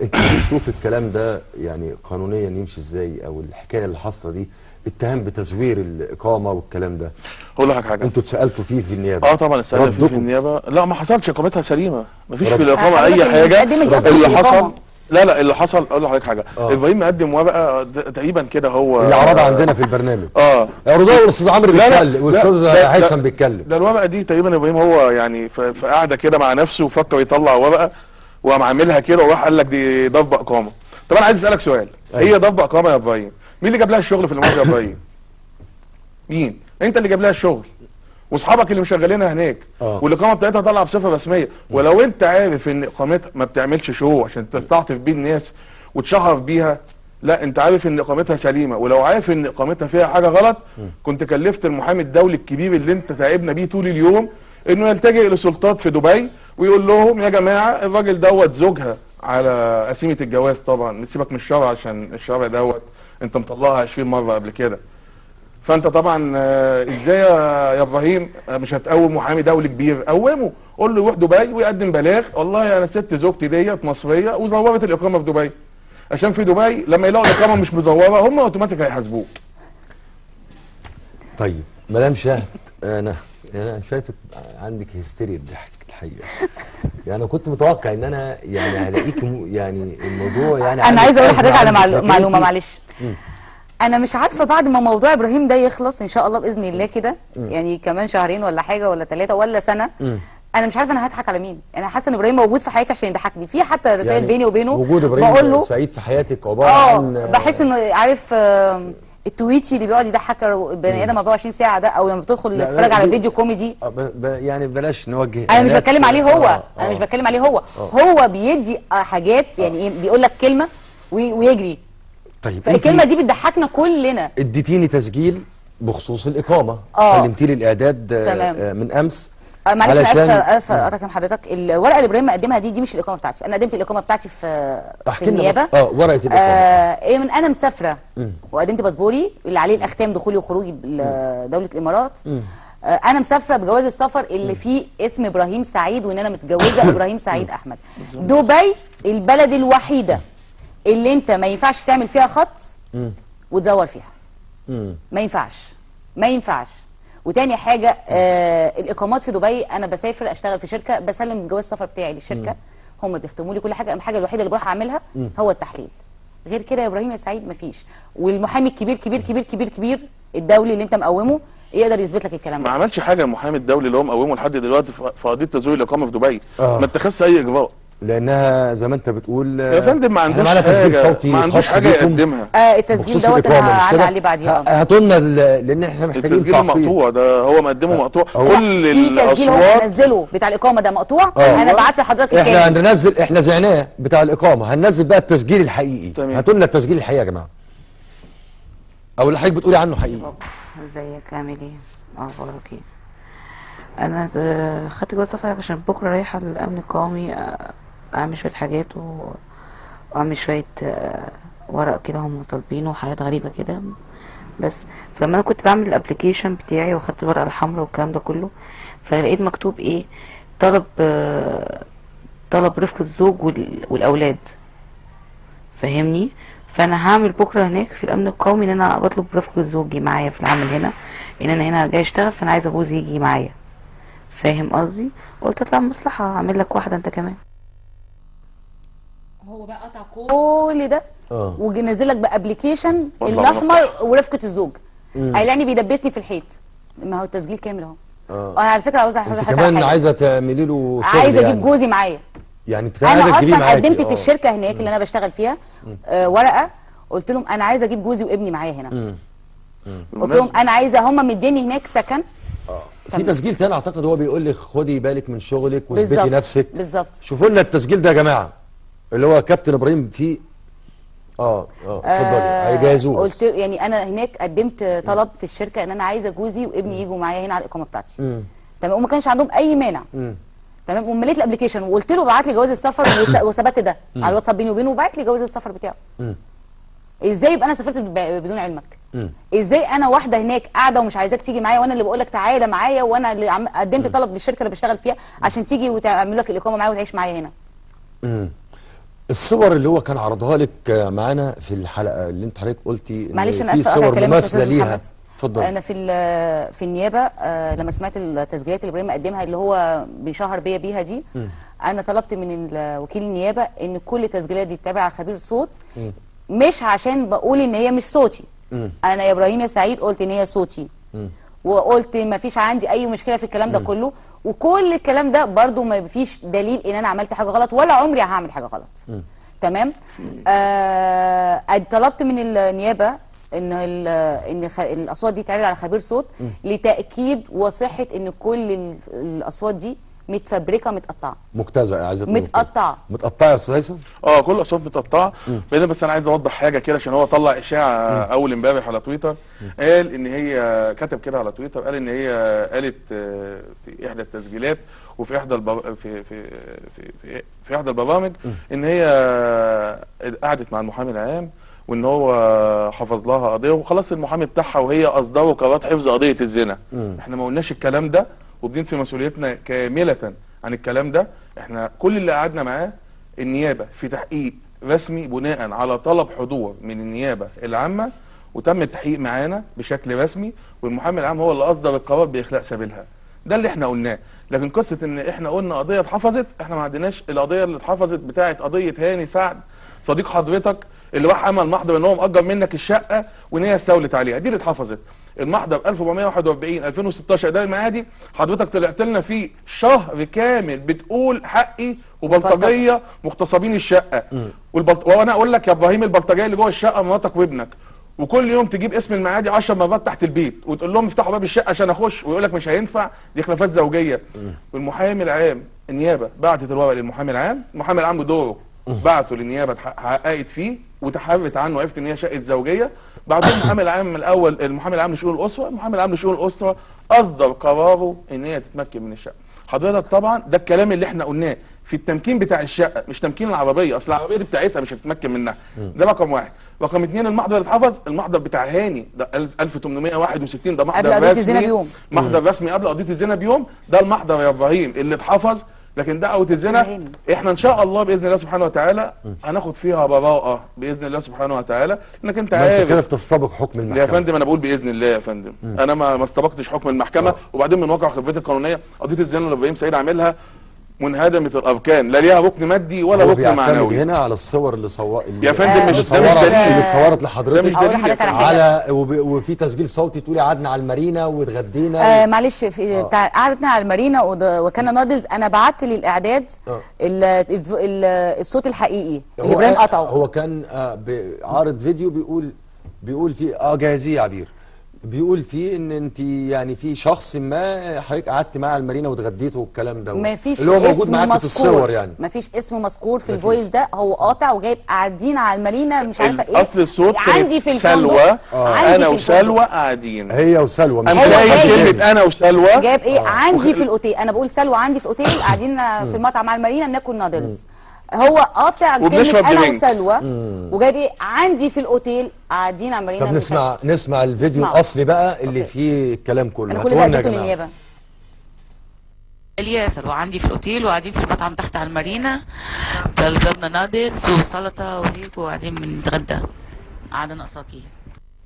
انت بتشوف الكلام ده يعني قانونيا يمشي ازاي، او الحكايه اللي حاصله دي اتهام بتزوير الاقامه والكلام ده؟ هقول لك حاجه، انتوا اتسالتوا فيه في النيابه؟ طبعا اتسالنا فيه في النيابه. لا ما حصلش، اقامتها سليمه، ما فيش في الاقامه اي حاجه. اللي حصل اللي حصل اقول لحضرتك حاجه، ابراهيم مقدم ورقه تقريبا كده هو اللي عرضها عندنا في البرنامج. عرضوها والاستاذ عمرو بيتكلم والاستاذ هيثم بيتكلم. ده الورقه دي تقريبا ابراهيم هو يعني في قاعده كده مع نفسه وفكر يطلع ورقه وقام عاملها كده وراح قال لك دي ضرب اقامه. طب انا عايز اسالك سؤال، هي ضرب اقامه يا ابراهيم، مين اللي جاب لها الشغل في المؤاخذه يا ابراهيم؟ مين؟ انت اللي جاب لها الشغل واصحابك اللي مشغلينها هناك، والاقامه بتاعتها طالعه بصفه رسميه، ولو انت عارف ان اقامتها ما بتعملش شو عشان تستعطف بيه الناس وتشهر بيها، لا انت عارف ان اقامتها سليمه، ولو عارف ان اقامتها فيها حاجه غلط كنت كلفت المحامي الدولي الكبير اللي انت تعبنا بيه طول اليوم انه يلتجئ لسلطات في دبي ويقول لهم يا جماعه الراجل دوت زوجها على قسيمه الجواز، طبعا سيبك من الشرع عشان الشرع دوت انت مطلعها 20 مره قبل كده. فانت طبعا ازاي يا ابراهيم مش هتقوم محامي دولي كبير؟ قومه، قول له يروح دبي ويقدم بلاغ والله انا ست زوجتي ديت مصريه وزورت الاقامه في دبي، عشان في دبي لما يلاقوا الاقامه مش مزوره هم اوتوماتيك هيحاسبوك. طيب مدام شهد، انا شايفك عندك هستيريا الضحك الحقيقه. يعني كنت متوقع ان انا يعني هلاقيك يعني الموضوع يعني انا عايزه اقول لحضرتك على معلومه معلش. انا مش عارفه بعد ما موضوع ابراهيم ده يخلص ان شاء الله باذن الله كده، يعني كمان شهرين ولا حاجه ولا 3 ولا سنه، انا مش عارفه انا هضحك على مين. انا حاسه ان ابراهيم موجود في حياتي عشان يضحكني، في حتى رسائل يعني بيني وبينه وجود ابراهيم سعيد في حياتك عباره عن بحس انه عارف التويتي اللي بيقعد يضحك البني ادم 24 ساعه ده، او لما بتدخل تتفرج على فيديو كوميدي يعني بلاش نوجه. انا مش بتكلم عليه هو، انا مش بتكلم عليه هو، هو بيدي حاجات يعني ايه، بيقول لك كلمه ويجري طيب فالكلمه دي بتضحكنا كلنا. اديتيني تسجيل بخصوص الاقامه، سلمتي لي الاعداد من امس. معلش انا اسفه اقطعك حضرتك. الورقه اللي ابراهيم مقدمها دي مش الاقامه بتاعتي، انا قدمت الاقامه بتاعتي في النيابه. ورقه الاقامه من انا مسافره وقدمت باسبوري اللي عليه الاختام دخولي وخروجي لدوله الامارات. انا مسافره بجواز السفر اللي فيه اسم ابراهيم سعيد وان انا متجوزه ابراهيم سعيد احمد. دبي البلد الوحيده اللي انت ما ينفعش تعمل فيها خط وتزور فيها. ما ينفعش. وتاني حاجه الاقامات في دبي، انا بسافر اشتغل في شركه، بسلم جواز السفر بتاعي للشركه، هم بيختموا لي كل حاجه. الحاجه الوحيده اللي بروح اعملها هو التحليل. غير كده يا ابراهيم يا سعيد مفيش. والمحامي الكبير كبير كبير كبير كبير الدولي اللي انت مقومه يقدر يثبت لك الكلام ده. ما عملش حاجه المحامي الدولي اللي هو مقومه لحد دلوقتي في قضيه تزوير الاقامه في دبي. ما اتخذش اي اجراء لانها زي ما انت بتقول يا فندم ما عندوش حاجه، تسجيل صوتي ما عندوش حاجه يقدمها. التسجيل دوت انا هعلق عليه بعديها. هاتوا لنا لان احنا محتاجين التسجيل المقطوع ده، هو مقدمه مقطوع. كل الاصوات في تسجيل هو منزله بتاع الاقامه ده مقطوع. انا بعت لحضرتك الكامل. احنا هننزل، احنا زعناه بتاع الاقامه، هننزل بقى التسجيل الحقيقي. هاتوا لنا التسجيل الحقيقي يا جماعه، او اللي حضرتك بتقولي عنه حقيقي. ازيك عامل ايه؟ اخبارك ايه؟ انا خدت جواز سفر عشان بكره رايحه الامن القومي اعمل شويه حاجات واعمل شويه ورق كده هم طالبينه وحاجات غريبه كده. بس فلما انا كنت بعمل الابلكيشن بتاعي واخدت الورقه الحمراء والكلام ده كله، فلقيت مكتوب ايه؟ طلب رفقه الزوج والاولاد، فاهمني؟ فانا هعمل بكره هناك في الامن القومي ان انا بطلب رفقه زوجي معايا في العمل هنا، ان انا هنا جاي اشتغل، فانا عايزه جوزي يجي معايا، فاهم قصدي؟ قلت اطلع مصلحه اعمل لك واحده انت كمان. هو بقى قطع كل ده ونزل لك بابلكيشن الاحمر ورفقه الزوج. يعني بيدبسني في الحيط. ما هو التسجيل كامل اهو. انا على فكره عاوزه انت كمان عايزه تعملي له شغل، عايزه اجيب جوزي معايا. يعني انا اصلا قدمت في الشركه هناك اللي انا بشتغل فيها ورقه، قلت لهم انا عايزه اجيب جوزي وابني معايا هنا. قلت لهم انا عايزه، هم مديني هناك سكن. في تسجيل تاني اعتقد هو بيقول لك خدي بالك من شغلك واثبتي نفسك. بالظبط. شوفوا لنا التسجيل ده يا جماعه اللي هو كابتن ابراهيم فيه. اتفضلي هيجهزوه. قلت يعني انا هناك قدمت طلب في الشركه ان انا عايزه جوزي وابني يجوا معايا هنا على الاقامه بتاعتي. تمام. وما كانش عندهم اي مانع. تمام. ومليت الابلكيشن وقلت له ابعت لي جواز السفر وثبت ده على الواتساب بيني وبينه، وبعت لي جواز السفر بتاعه. ازاي يبقى انا سافرت بدون علمك؟ ازاي انا واحده هناك قاعده ومش عايزاك تيجي معايا، وانا اللي بقول لك تعالى معايا، وانا اللي قدمت طلب للشركه اللي بشتغل فيها عشان تيجي وتعمل لك الاقامه معايا وتعيش معايا هنا. الصور اللي هو كان عرضها لك معانا في الحلقه اللي انت حضرتك قلتي معلش انا في اسفه صور مماثله ليها. اتفضل. انا في النيابه لما سمعت التسجيلات اللي ابراهيم مقدمها اللي هو بيشهر بيها دي، انا طلبت من وكيل النيابه ان كل التسجيلات دي تتابع على خبير صوت. مش عشان بقول ان هي مش صوتي. انا يا ابراهيم يا سعيد قلت ان هي صوتي. وقلت ما فيش عندي اي مشكله في الكلام ده كله، وكل الكلام ده برضو ما فيش دليل ان انا عملت حاجه غلط ولا عمري هعمل حاجه غلط. تمام. طلبت من النيابه ان الاصوات دي تعرض على خبير صوت لتاكيد وصحه ان كل الاصوات دي متفبركه متقطعه مجتزأه. عايزه متقطعه يا استاذ هيثم. كل الاصوات متقطعه. بس انا عايز اوضح حاجه كده، عشان هو طلع اشاعه اول امبارح على تويتر. قال ان هي كتب كده على تويتر، قال ان هي قالت في احدى التسجيلات وفي احدى في احدى البرامج ان هي قعدت مع المحامي العام وان هو حفظ لها قضيه وخلاص المحامي بتاعها وهي اصدروا قرارات حفظ قضيه الزنا. احنا ما قلناش الكلام ده، وبدين في مسؤوليتنا كامله عن الكلام ده. احنا كل اللي قعدنا معاه النيابه في تحقيق رسمي بناء على طلب حضور من النيابه العامه، وتم التحقيق معانا بشكل رسمي، والمحامي العام هو اللي اصدر القرار باخلاء سبيلها. ده اللي احنا قلناه. لكن قصه ان احنا قلنا قضيه اتحفظت، احنا ما عندناش. القضيه اللي اتحفظت بتاعه قضيه هاني سعد صديق حضرتك اللي راح عمل محضر ان هو مأجر منك الشقه وان هي استولت عليها، دي اللي اتحفظت. المحضر 1441 2016 ده المعادي، حضرتك طلعت لنا فيه شهر كامل بتقول حقي وبلطجيه مغتصبين الشقه. وانا اقول لك يا ابراهيم البلطجيه اللي جوه الشقه مراتك وابنك، وكل يوم تجيب اسم المعادي 10 مرات تحت البيت وتقول لهم افتحوا باب الشقه عشان اخش، ويقول لك مش هينفع، دي خلافات زوجيه. والمحامي العام النيابه بعتت الورق للمحامي العام، المحامي العام بدوره بعته للنيابه حققت فيه وتحرت عنه، عرفت ان هي شقه زوجيه. بعدين المحامي العام الاول، المحامي العام لشؤون الاسره، المحامي العام لشؤون الاسره اصدر قراره ان هي تتمكن من الشقه. حضرتك طبعا ده الكلام اللي احنا قلناه في التمكين بتاع الشقه، مش تمكين العربيه، اصل العربيه دي بتاعتها مش هتتمكن منها. ده رقم واحد. رقم اثنين، المحضر اللي اتحفظ المحضر بتاع هاني ده 1861، ده محضر قبل قضيه الزنا بيوم. محضر رسمي قبل قضيه الزنا بيوم، ده المحضر يا ابراهيم اللي اتحفظ. لكن دعوه الزنا احنا ان شاء الله باذن الله سبحانه وتعالى هناخد فيها براءه باذن الله سبحانه وتعالى، انك انت عارف. انت كده بتستبق حكم المحكمه يا فندم. انا بقول باذن الله يا فندم. انا ما استبقتش حكم المحكمه. وبعدين من واقع خبرتي القانونيه قضيه الزنا اللي ابراهيم سعيد عاملها منهدمه الاركان، لا ليها ركن مادي ولا ركن معنوي. هنا على الصور اللي يا فندم مش اللي اتصورت لحضرتك على على وفي تسجيل صوتي تقولي قعدنا على المارينا واتغدينا. معلش في بتاع قعدتنا على المارينا وكان نادلز. انا بعت للاعداد الصوت الحقيقي اللي ابراهيم قطعه. هو كان عارض فيديو بيقول فيه جاهزيه عبير، بيقول فيه ان انت يعني في شخص ما حضرتك قعدت معاه على المارينا واتغديتوا والكلام ده، مفيش اللي هو موجود اسم معاك في الصور يعني. مفيش اسم مذكور في الفويس ده، هو قاطع وجايب قاعدين على المارينا مش عارفه ايه. اصل الصوت عندي في سلوى. انا وسلوى قاعدين. هي وسلوى انا شايف كلمه انا وسلوى. جايب ايه عندي في الاوتيل. انا بقول سلوى عندي في الاوتيل قاعدين في المطعم على المارينا بناكل نادلز. هو قاطع كلمه انا وسلوى وجايب ايه عندي في الاوتيل قاعدين على المارينا. طب نسمع الفيديو الاصلي بقى اللي فيه الكلام كله. انا كل ده اديته للنيابه. الياسر وعندي في الاوتيل وقاعدين في المطعم تحت على المارينا، طلبنا نادلز وسلطه وهيك وقاعدين بنتغدى. قاعده ناقصاكي.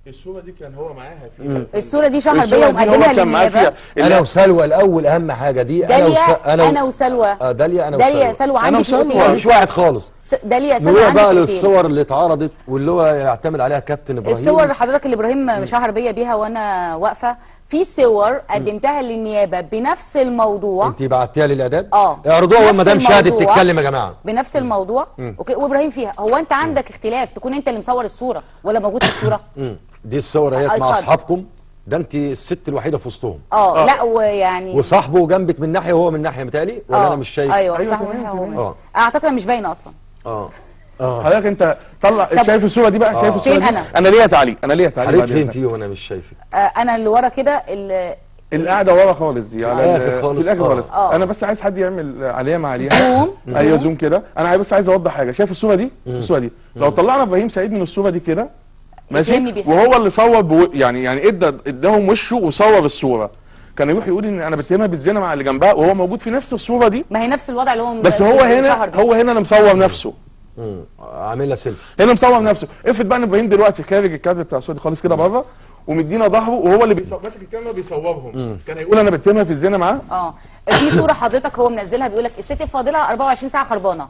الصوره دي كان هو معاها فيها. الصوره دي شهر بيا ومقدمها للنيابه. انا وسلوى الاول اهم حاجه دي. انا وسلوى. داليا سلوى عندي في الاوتيل. مش واحد خالص. داليا سلوى عندي في بقى للصور اللي اتعرضت واللي هو يعتمد عليها كابتن ابراهيم. الصور حضرتك اللي ابراهيم مشهر بيا بيها وانا واقفه في صور قدمتها للنيابه بنفس الموضوع. انت بعتيها للاعداد؟ اعرضوها ومدام شهاده بتتكلم يا جماعه بنفس الموضوع. اوكي. وابراهيم فيها. هو انت عندك اختلاف تكون انت اللي مصور الصوره ولا موجود في الصوره؟ دي الصور اهي مع اصحابكم، ده انت الست الوحيده في وسطهم. لا ويعني وصاحبه جنبك من ناحيه وهو من ناحيه متهيألي ولا انا مش شايف؟ ايوه صاحبه من ناحيه وهو اعتقد مش باينه اصلا. حضرتك انت طلع شايف الصوره دي بقى؟ شايف الصوره دي؟ انا ليا تعليق. حضرتك فين فيه وانا مش شايفك؟ انا اللي ورا كده القاعده ورا خالص دي على في الاخر خالص. انا بس عايز حد يعمل عليها مع عليها زوم. ايوه زوم كده. انا بس عايز اوضح حاجه. شايف الصوره دي؟ الصوره دي لو طلعنا ابراهيم سعيد من الصوره دي كده ماشي، وهو اللي صور يعني اداهم وشه وصور الصوره، كان يروح يقول ان انا بتهمها بالزنا مع اللي جنبها وهو موجود في نفس الصوره دي. ما هي نفس الوضع اللي هو بس هو هنا اللي مصور نفسه. عاملها سيلفي. هنا مصور نفسه. افرض بقى ان ابراهيم دلوقتي خارج الكادر بتاع الصوره دي خالص كده بره ومدينا ظهره وهو اللي ماسك الكاميرا بيصورهم، كان هيقول انا بتهمها في الزنا معاه؟ في صوره حضرتك هو منزلها بيقول لك الست الفاضله 24 ساعه خربانه.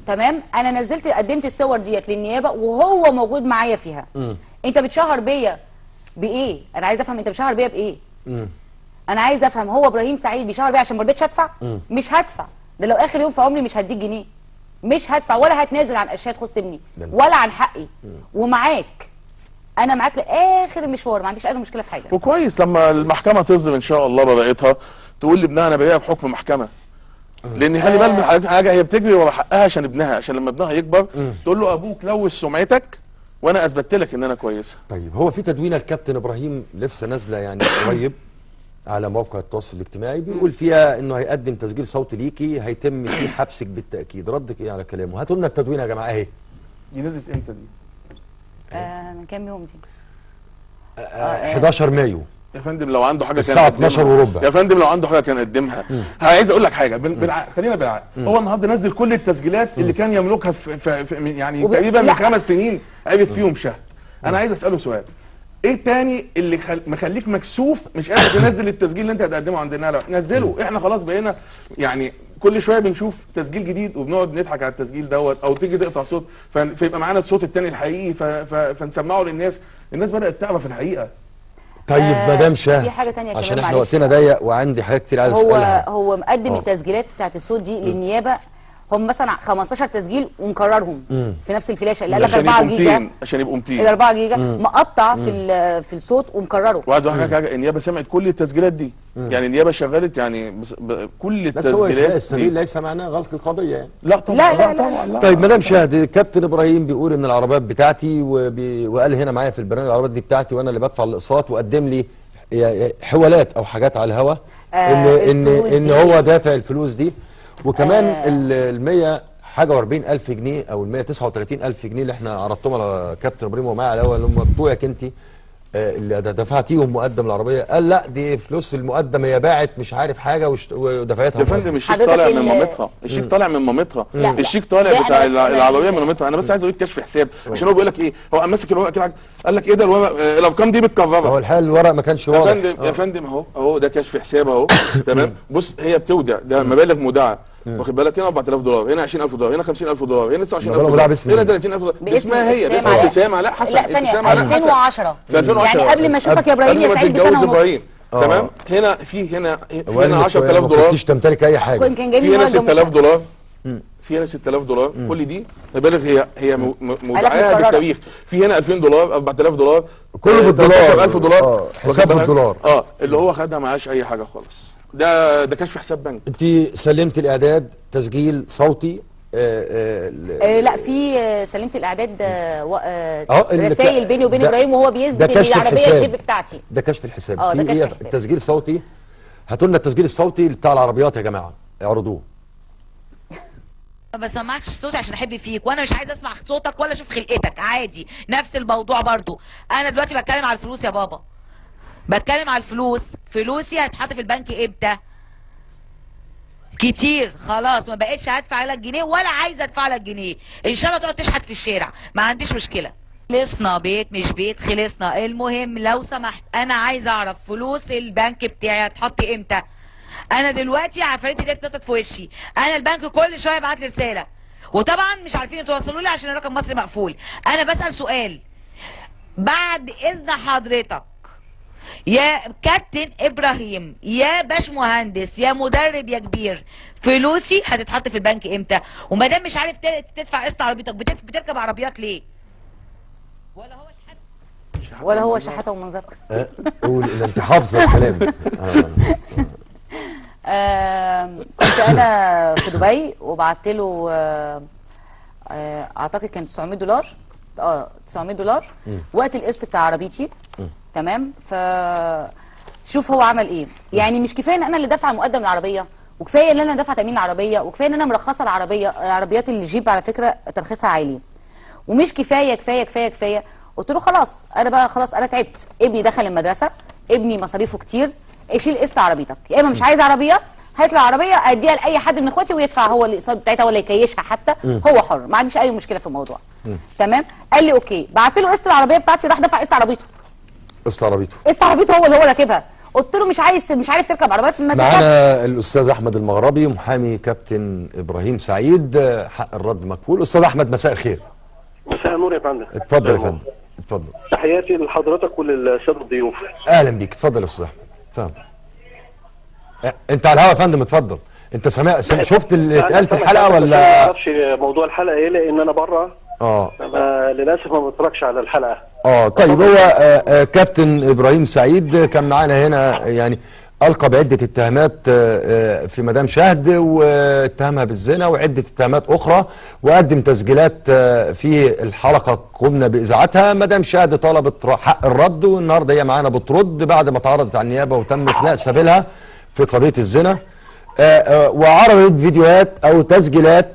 تمام. انا قدمت الصور ديت للنيابه وهو موجود معايا فيها. انت بتشهر بيا بايه؟ انا عايز افهم انت بتشهر بيا بايه؟ انا عايز افهم هو ابراهيم سعيد بيشهر بيا عشان ما رضيتش ادفع؟ مش هدفع. ده لو اخر يوم في عمري مش هديك جنيه. مش هدفع ولا هتنازل عن اشياء تخص ابني ولا عن حقي. ومعاك انا معاك لاخر المشوار، ما عنديش اي مشكله في حاجه. وكويس لما المحكمه تصدر ان شاء الله براءتها تقول لابنها انا بريئه بحكم محكمه. لان خلي بالك من حاجه، هي بتجري ورا حقها عشان ابنها، عشان لما ابنها يكبر تقول له ابوك لوث سمعتك وانا اثبتت لك ان انا كويسه. طيب هو في تدوينه الكابتن ابراهيم لسه نازله يعني قريب على موقع التواصل الاجتماعي بيقول فيها انه هيقدم تسجيل صوتي ليكي هيتم فيه حبسك بالتاكيد. ردك ايه على كلامه؟ هاتوا لنا التدوينه يا جماعه اهي. دي نزلت امتى دي؟ من كام يوم دي؟ 11 مايو يا فندم. لو عنده حاجه كان الساعه 12 وربع يا فندم. لو عنده حاجه كان قدمها. عايز اقول لك حاجه خلينا بالعقل. هو النهارده نزل كل التسجيلات اللي كان يملكها في يعني تقريبا من 5 سنين عرف فيهم شهر. انا عايز اساله سؤال، ايه تاني اللي مخليك مكسوف مش قادر تنزل التسجيل اللي انت هتقدمه عندنا؟ لا نزله. احنا خلاص بقينا يعني كل شويه بنشوف تسجيل جديد وبنقعد نضحك على التسجيل دوت، او تيجي تقطع صوت فيبقى معانا الصوت التاني الحقيقي فنسمعه للناس. الناس بدات تعرف الحقيقه. طيب مدام شاه في حاجه تانية عشان احنا وقتنا ضيق وعندي حاجات كتير عايز اسالها. هو مقدم التسجيلات بتاعت الصوت دي للنيابه. هم مثلا 15 تسجيل ومكررهم في نفس الفلاشه اللي قال لك 4 عشان جيجا يبقوا 200 ال 4 جيجا مقطع في الصوت ومكرره. وعايز اقول لك حاجه، النيابه سمعت كل التسجيلات دي. يعني النيابه شغلت يعني كل التسجيلات. بس هو السبيل ليس معناه غلق القضيه يعني. لا طبعا لا طبعا. لا. طيب مدام شاهد، كابتن ابراهيم بيقول ان العربيات بتاعتي وقال هنا معايا في البرنامج العربيات دي بتاعتي وانا اللي بدفع الاقساط، وقدم لي حوالات او حاجات على الهوا ان هو دافع الفلوس دي، وكمان ال 100 حاجه و40 الف جنيه او ال 139 الف جنيه اللي احنا عرضتهم على كابتن ابراهيم ومعايا على الهوا اللي هم بتوعك انت اللي دفعتيهم مقدم العربيه، قال لا دي فلوس المقدم، هي باعت مش عارف حاجه ودفعتها. يا فندم الشيك طالع من مامتها، الشيك طالع من مامتها، الشيك طالع بتاع العربيه من مامتها. انا بس عايز اقول كشف حساب عشان هو بيقول لك ايه، هو ماسك الورق كده قال لك ايه ده الارقام دي متكرره. هو الحقيقه الورق ما كانش واضح. يا فندم اهو ده كشف حساب اهو تمام. بص هي بتودع ده مبالغ مودعه، واخد بالك، هنا 4000 دولار، هنا 20000 دولار، هنا 50000 دولار، هنا 29000 دولار، هنا 30000 دولار باسمها هي، باسم ابتسام علاء حسن. لا ثانيه 2010 في 2010 يعني قبل ما اشوفك يا ابراهيم يا سعيد بسنه ونص. تمام. هنا في 10000 دولار، ما كنتش تمتلك اي حاجه. في هنا 6000 دولار، في هنا 6000 دولار، كل دي مبالغ هي مودعاها بالتاريخ. في هنا 2000 دولار، 4000 دولار، كله بالدولار، 13000 دولار حساب بالدولار اللي هو خدها معاش اي حاجه خالص. ده كشف حساب بنك. انت سلمت الاعداد تسجيل صوتي؟ لا في سلمت الاعداد رسائل بيني وبين ابراهيم وهو بيثبت ان العربيه الجيب بتاعتي. ده كشف الحساب. ده كشف الحساب. التسجيل صوتي، هاتوا لنا التسجيل الصوتي بتاع العربيات يا جماعه، اعرضوه. ما بسمعكش صوتي عشان احب فيك، وانا مش عايز اسمع صوتك ولا اشوف خلقتك، عادي نفس الموضوع برضو. انا دلوقتي بتكلم على الفلوس يا بابا، بتكلم على الفلوس. فلوسي هتحط في البنك امتى؟ كتير خلاص، ما بقتش هدفع لك جنيه ولا عايزه ادفع لك جنيه. ان شاء الله تقعد تشحت في الشارع ما عنديش مشكله. خلصنا بيت مش بيت، خلصنا. المهم لو سمحت انا عايزه اعرف فلوس البنك بتاعي هتحط امتى. انا دلوقتي عفاريتي دي اتنطت في وشي، انا البنك كل شويه يبعت لي رساله وطبعا مش عارفين يتواصلوا لي عشان الرقم مصري مقفول. انا بسال سؤال بعد اذن حضرتك يا كابتن ابراهيم يا باش مهندس يا مدرب يا كبير، فلوسي هتتحط في البنك امتى؟ وما دام مش عارف تدفع قسط عربيتك بتركب عربيات ليه؟ ولا هو شحاته ومنظر. قول انت حافظه الكلام. كنت انا في دبي وبعت له اعتقد كان 900 دولار 900 دولار وقت القسط بتاع عربيتي. تمام. شوف هو عمل ايه. يعني مش كفايه ان انا اللي دافعه مقدم العربيه، وكفايه ان انا دافعه تامين العربيه، وكفايه ان انا مرخصه العربيات اللي جيب على فكره ترخيصها عالي، ومش كفايه كفايه كفايه كفايه. قلت له خلاص انا بقى خلاص انا تعبت، ابني دخل المدرسه، ابني مصاريفه كتير، شيل قسط عربيتك، يا اما مش عايز عربيات هات لي عربيه اديها لاي حد من اخواتي ويدفع هو الاقساط بتاعتها ولا يكيشها حتى، هو حر، ما عنديش اي مشكله في الموضوع. تمام. قال لي اوكي. بعت له قسط العربيه بتاعتي، راح دفع قسط عربيته. قسط عربيته هو اللي هو راكبها. قلت له مش عارف تركب عربيات ما تركبش. معانا الاستاذ احمد المغربي محامي كابتن ابراهيم سعيد، حق الرد مكفول. استاذ احمد مساء الخير. مساء النور يا فندم. اتفضل يا فندم، اتفضل. تحياتي لحضرتك وللساده الضيوف. اهلا بيك، اتفضل يا استاذ احمد. اتفضل. انت على الهوا يا فندم، اتفضل. انت شفت اللي اتقال في الحلقه ولا؟ ما اعرفش موضوع الحلقه ايه لان انا بره. للاسف ما بتفرجش على الحلقه. طيب هو كابتن ابراهيم سعيد كان معانا هنا، يعني القى بعده اتهامات في مدام شهد، واتهمها بالزنا وعده اتهامات اخرى، وقدم تسجيلات في الحلقه قمنا باذاعتها. مدام شهد طلبت حق الرد، والنهارده هي معانا بترد بعد ما تعرضت على النيابه وتم اخلاء سبيلها في قضيه الزنا، وعرضت فيديوهات او تسجيلات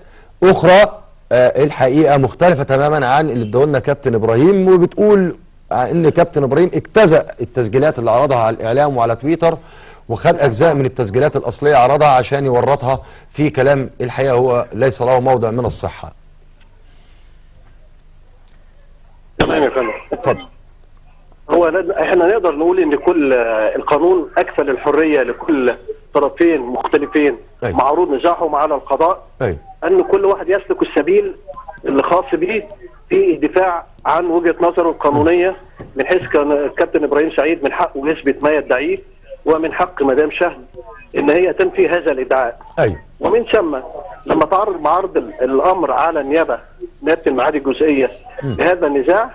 اخرى الحقيقه مختلفه تماما عن اللي اداهولنا كابتن ابراهيم، وبتقول ان كابتن ابراهيم اجتزأ التسجيلات اللي عرضها على الاعلام وعلى تويتر، وخد اجزاء من التسجيلات الاصليه عرضها عشان يورطها في كلام الحقيقه هو ليس له موضع من الصحه. تمام يا فندم. اتفضل. هو احنا نقدر نقول ان كل القانون اكفل الحريه لكل طرفين مختلفين معروض نزاعهم على القضاء، ان كل واحد يسلك السبيل اللي خاص به في الدفاع عن وجهه نظره القانونيه، من حيث كان كابتن ابراهيم سعيد من حقه يثبت ما يدعيه، ومن حق مدام شهد ان هي تنفي هذا الادعاء. ومن ثم لما تعرض معارض الامر على النيابه نيابه المعادي الجزئيه لهذا النزاع،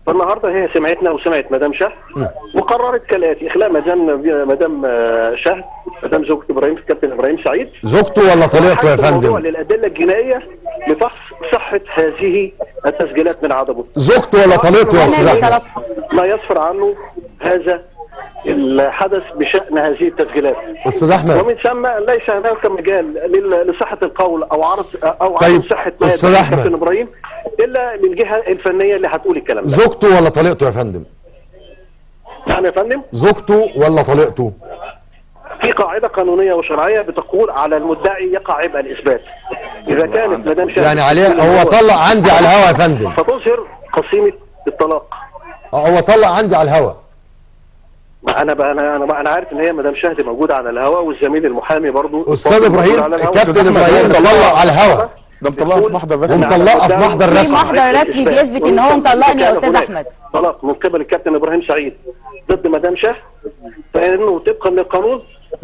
فالنهارده هي سمعتنا وسمعت مدام شهد وقررت كالاتي: اخلاء مدام شهد، مدام زوجة ابراهيم الكابتن ابراهيم سعيد. زوجته ولا طليقته يا فندم؟ للادله الجنائيه لفحص صحه هذه التسجيلات من عدمه. زوجته ولا طليقته يا استاذ احمد؟ لا يسفر عنه هذا الحدث بشأن هذه التسجيلات. استاذ احمد، ومن ثم ليس هناك مجال لصحة القول او عرض طيب صحة استاذ احمد كابتن ابراهيم الا للجهة الفنية اللي هتقول الكلام ده. زوجته ولا طليقته يا فندم؟ نعم يا فندم؟ زوجته ولا طليقته؟ في قاعدة قانونية وشرعية بتقول على المدعي يقع عبء الإثبات. إذا كانت مدام شهد يعني عليه هو طلق عندي على الهوا يا فندم، فتظهر قسيمة الطلاق. هو طلق عندي على الهوا. انا عارف ان هي مدام شهد موجوده على الهواء، والزميل المحامي برضو استاذ ابراهيم الكابتن ابراهيم طلق على الهواء. ده مطلقها في محضر رسمي. ومطلقها في محضر رسمي. في محضر رسمي بيثبت ان هو مطلقني يا استاذ احمد. طلاق من قبل الكابتن ابراهيم سعيد ضد مدام شهد، فانه طبقا للقانون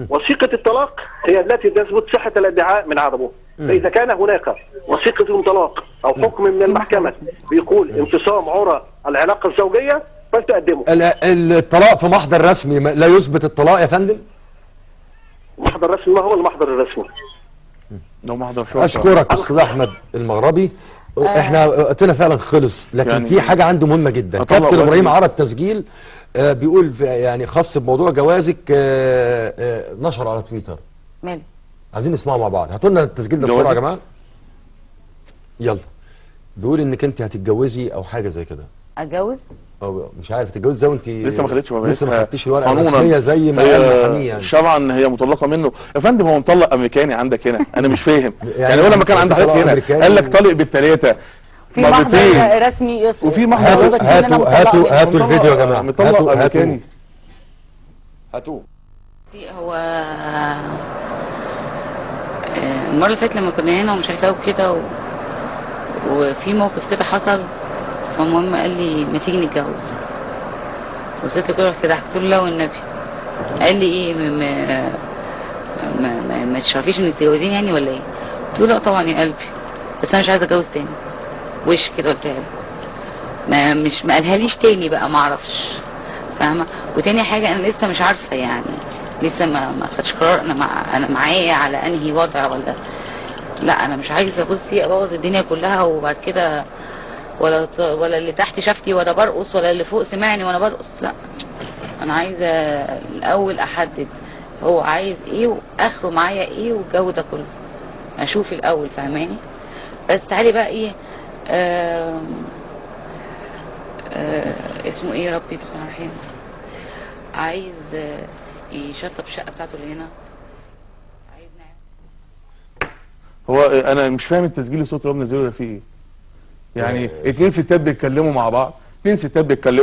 وثيقه الطلاق هي التي تثبت صحه الادعاء من عدمه. فاذا كان هناك وثيقه طلاق او حكم من المحكمه بيقول انفصام عرى العلاقه الزوجيه فلتقدمه. الطلاق في محضر رسمي لا يثبت الطلاق يا فندم؟ محضر رسمي، ما هو المحضر الرسمي؟ ده محضر شرطه. اشكرك استاذ احمد المغربي. احنا وقتنا فعلا خلص، لكن يعني في حاجه عنده مهمه جدا. كابتن ابراهيم عرض تسجيل بيقول يعني خاص بموضوع جوازك، نشر على تويتر. ماله؟ عايزين نسمعه مع بعض. هاتوا لنا التسجيل ده بسرعه يا جماعه. يلا. بيقول انك انت هتتجوزي او حاجه زي كده. اتجوز؟ مش عارف تتجوز ازاي وانت لسه ما خدتش لسه ما خدتيش الورقه الرسميه زي ما قال المحامي. يعني شرعا هي مطلقه منه يا فندم. هو مطلق امريكاني عندك هنا، انا مش فاهم. يعني هو لما كان عند حضرتك هنا قال لك طالق بالثلاثه في محضر رسمي وفي محضر رسمي. هاتوا الفيديو يا جماعه. مطلق امريكاني. هاتوه. هو المره اللي فاتت لما كنا هنا ومش عارفه وكده وفي موقف كده حصل، فالمهم قال لي ما تيجي نتجوز. وصلت له كده رحت ضحكت له لا والنبي. قال لي ايه ما تشرفيش انك تتجوزيني يعني ولا ايه؟ قلت له لا طبعا يا قلبي، بس انا مش عايزه اتجوز تاني. وش كده قلتها له. ما قالهاليش تاني بقى، ما اعرفش فاهمه. وتاني حاجه انا لسه مش عارفه، يعني لسه ما خدتش قرار انا معايا على انهي وضع ولا لا. انا مش عايزه بصي ابوظ الدنيا كلها وبعد كده ولا اللي تحت شافتي وانا برقص ولا اللي فوق سمعني وانا برقص. لا، انا عايزه الاول احدد هو عايز ايه واخره معايا ايه والجو ده كله اشوف الاول، فاهماني؟ بس تعالي بقى ايه اسمه ايه يا ربي، بسم الله الرحمن الرحيم. عايز يشطب الشقه بتاعته اللي هنا. هو انا مش فاهم التسجيل الصوت اللي هو منزله ده فيه ايه. يعني اتنين ستات بيتكلموا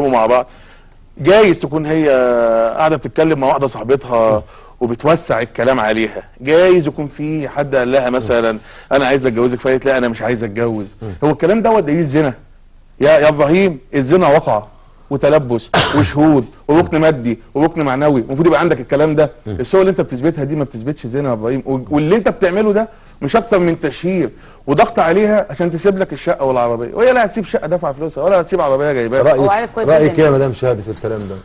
مع بعض، جايز تكون هي قاعده بتتكلم مع واحده صاحبتها وبتوسع الكلام عليها، جايز يكون في حد قال لها مثلا انا عايز اتجوزك، فقالت لا انا مش عايز اتجوز. هو الكلام دوت دليل زنا يا ابراهيم؟ الزنا وقع وتلبس وشهود وركن مادي وركن معنوي، المفروض يبقى عندك الكلام ده. الصور اللي انت بتثبتها دي ما بتثبتش زنا يا ابراهيم، واللي انت بتعمله ده مش اكتر من تشهير وضغط عليها عشان تسيب لك الشقه والعربيه، وهي لا هتسيب شقه دافعه فلوسها ولا هتسيب عربيه جايباها. رايك ايه يا مدام شهد في الكلام ده؟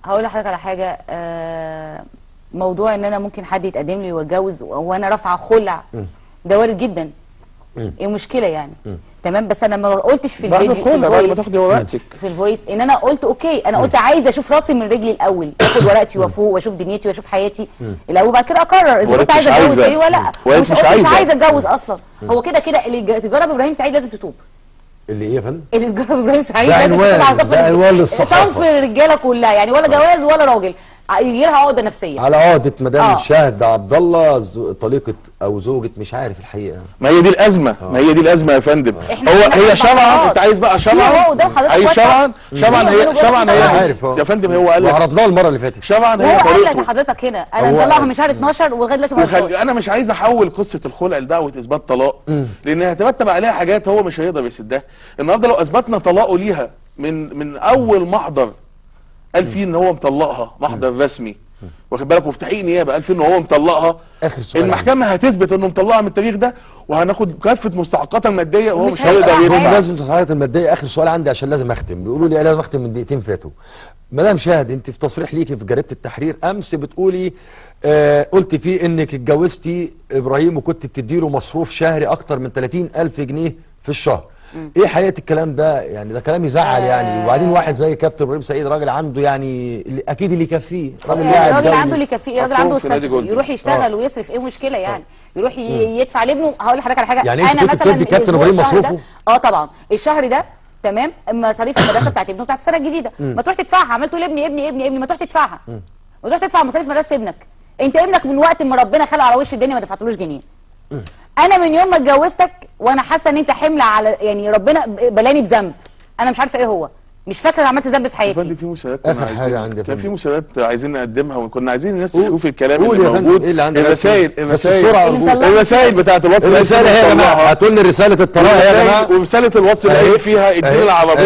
هقول لحضرتك على حاجه. موضوع ان انا ممكن حد يتقدم لي واتجوز وانا رافعه خلع، ده وارد جدا. ايه المشكله يعني؟ تمام. بس انا ما قلتش في الفيديو في الفويس ان انا قلت اوكي، انا قلت عايزه اشوف راسي من رجلي الاول، اخد ورقتي وافوق واشوف دنيتي واشوف حياتي الاول، وبعد كده اقرر اذا كنت عايزه اتجوز ايه ولا لا. مش عايزه اتجوز اصلا. هو كده اللي تجرب ابراهيم سعيد لازم تتوب. اللي ايه يا فندم؟ اللي تجرب ابراهيم سعيد لازم تتوب. ده عنوان للصحافه. صنف الرجاله كلها يعني، ولا جواز ولا راجل يجي لها عقده نفسيه. على عقده مدام شهد عبد الله طليقه او زوجة مش عارف الحقيقه. ما هي دي الازمه، ما هي دي الازمه يا فندم. هي شرعا انت عايز بقى شرعا، اي شرعا هي عارف يا فندم. هو قال لك عرضناه المره اللي فاتت شرعا هي قال لك لحضرتك هنا انا مطلعها من شهر 12 ولغايه دلوقتي انا مش عايز احول قصه الخلع لدعوه اثبات طلاق، لان هترتب عليها حاجات هو مش هيقدر يسدها. النهارده لو اثبتنا طلاقه ليها من اول محضر قال فيه ان هو مطلقها، محضر رسمي واخد بالك، وفي تحقيق نيابه قال فيه ان هو مطلقها. اخر سؤال المحكمه هتثبت انه مطلقها من التاريخ ده، وهناخد كافه مستحقاتها الماديه وهو مش هيقدر يدفع. بمناسبه المستحقات الماديه، اخر سؤال عندي عشان لازم اختم. بيقولوا لي لازم اختم من دقيقتين فاتوا. مدام شاهد، انت في تصريح ليكي في جريده التحرير امس بتقولي قلت فيه انك اتجوزتي ابراهيم وكنت بتديله مصروف شهري اكتر من 30,000 جنيه في الشهر. ايه حقيقه الكلام ده؟ يعني ده كلام يزعل يعني. وبعدين واحد زي كابتن ابراهيم سعيد راجل عنده يعني اكيد اللي يكفيه، راجل عنده اللي يكفيه، راجل عنده الساتر يروح يشتغل ويصرف، ايه مشكله يعني؟ يروح يدفع لابنه. هقول لحضرتك على حاجه، يعني انا مثلا بتدي كابتن ابراهيم مصروفه؟ طبعا الشهر ده تمام، مصاريف المدرسه بتاعت ابنه بتاعت السنه الجديده ما تروح تدفعها. عملته لابني ابني ما تروح تدفعها، ما تروح تدفع مصاريف مدرسه ابنك. انت ابنك من وقت ما ربنا خلقه على وش الدنيا ما دفعتلوش جنيه. انا من يوم ما اتجوزتك وانا حاسه ان انت حمل على، يعني ربنا بلاني بذنب انا مش عارفه ايه هو، مش فاكره عملت ذنب في حياتي. يا في مسلسلات اخر حاجه عندي، كان في مسلسلات عايزين نقدمها وكنا عايزين الناس تشوف الكلام اللي موجود. الرسائل بتاعت الواتس، الرساله هي يا جماعه، هاتوا لنا رساله الطلاق يا جماعه، ورساله الواتس اللي فيها اديني العربيه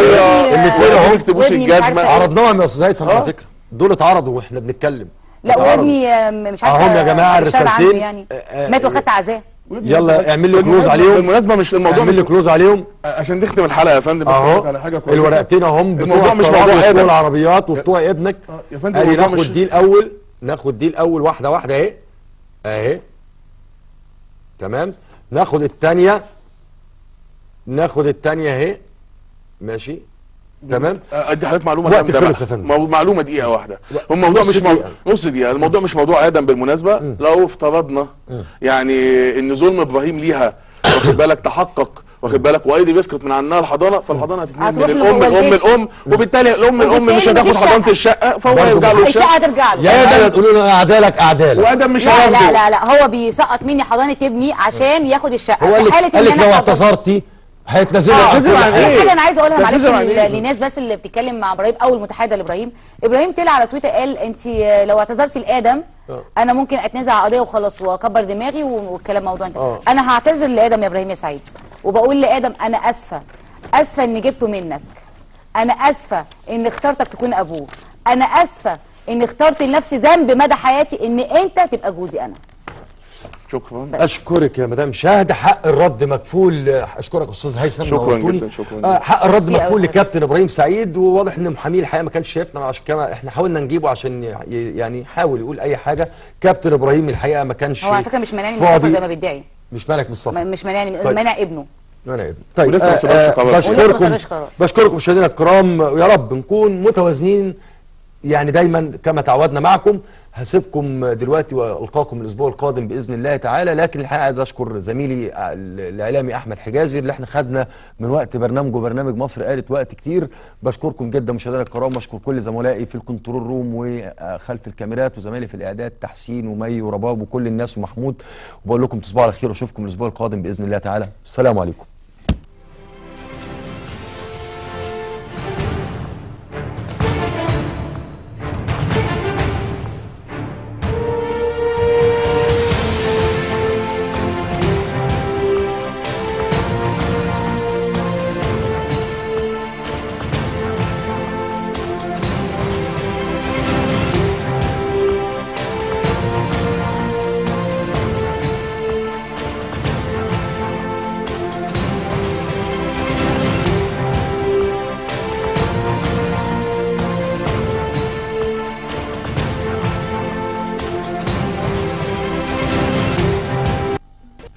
الاثنين اهو، ما تكتبوش الجزمه. عرضناهم يا استاذ هيثم على فكره، دول اتعرضوا واحنا بنتكلم. لا وابني مش عارفه اهم يا جماعه الرسالتين يعني مات واخدت عزاه. يلا اعمل لي كلوز عليهم. بالمناسبه مش الموضوع، اعمل لي كلوز عليهم عشان نختم الحلقه يا فندم. اهو على حاجه كويسه، الورقتين اهم، الموضوع مش موضوع ادم العربيات وبتوع ابنك. يا فندم ادي ناخد دي الاول، ناخد دي الاول واحده واحده اهي تمام. ناخد الثانيه اهي ماشي تمام. ادي حضرتك معلومه وقت خلص يا فندم. معلومه دقيقه واحده. الموضوع مش نص دقيقه. الموضوع مش موضوع ادم بالمناسبه. لو افترضنا يعني ان ظلم ابراهيم ليها واخد بالك تحقق، واخد بالك، وايدي بيسقط من عنها الحضانه، فالحضانه هتتنقل من الام وبالتالي الام مش هتاخد حضانه الشقه، فهو يرجع له الشقه هترجع له. يا ادم تقولوا له اعدالك وادم مش هياخده. لا هو بيسقط مني حضانه ابني عشان ياخد الشقه. هو في حاله ان انا لو اعتذرتي هيتنزلوا على حاجه انا عايزه اقولها معلش للناس بس اللي بتتكلم مع ابراهيم او المتحده لابراهيم. ابراهيم طلع على تويتر قال انت لو اعتذرتي لادم انا ممكن اتنازع قضيه وخلاص واكبر دماغي والكلام موضوع انت. انا هعتذر لادم يا ابراهيم يا سعيد، وبقول لادم انا اسفه ان جبته منك، انا اسفه ان اخترتك تكون ابوه، انا اسفه ان اخترت لنفسي ذنب مدى حياتي ان انت تبقى جوزي انا. شكرا. اشكرك يا مدام شاهد، حق الرد مكفول. اشكرك استاذ هيثم، شكرا جدا. شكرا. حق الرد مكفول لكابتن ابراهيم سعيد، وواضح ان محامي الحقيقه ما كانش شايفنا، عشان كده احنا حاولنا نجيبه عشان يعني يحاول يقول اي حاجه. كابتن ابراهيم الحقيقه ما كانش، هو على فكره مش مانعني من السفر زي ما بيدعي، مش مانعك من السفر، مش مانعني. طيب. مانع ابنه. طيب بشكركم مشاهدينا الكرام، ويا رب نكون متوازنين يعني دايما كما تعودنا معكم. هسيبكم دلوقتي والقاكم الاسبوع القادم باذن الله تعالى، لكن الحقيقه عايز اشكر زميلي الاعلامي احمد حجازي اللي احنا خدنا من وقت برنامج مصر قالت وقت كتير. بشكركم جدا مشاهدينا الكرام، بشكر كل زملائي في الكنترول روم وخلف الكاميرات، وزمايلي في الاعداد تحسين ومي ورباب وكل الناس ومحمود، وبقول لكم تصبحوا على خير واشوفكم الاسبوع القادم باذن الله تعالى. السلام عليكم.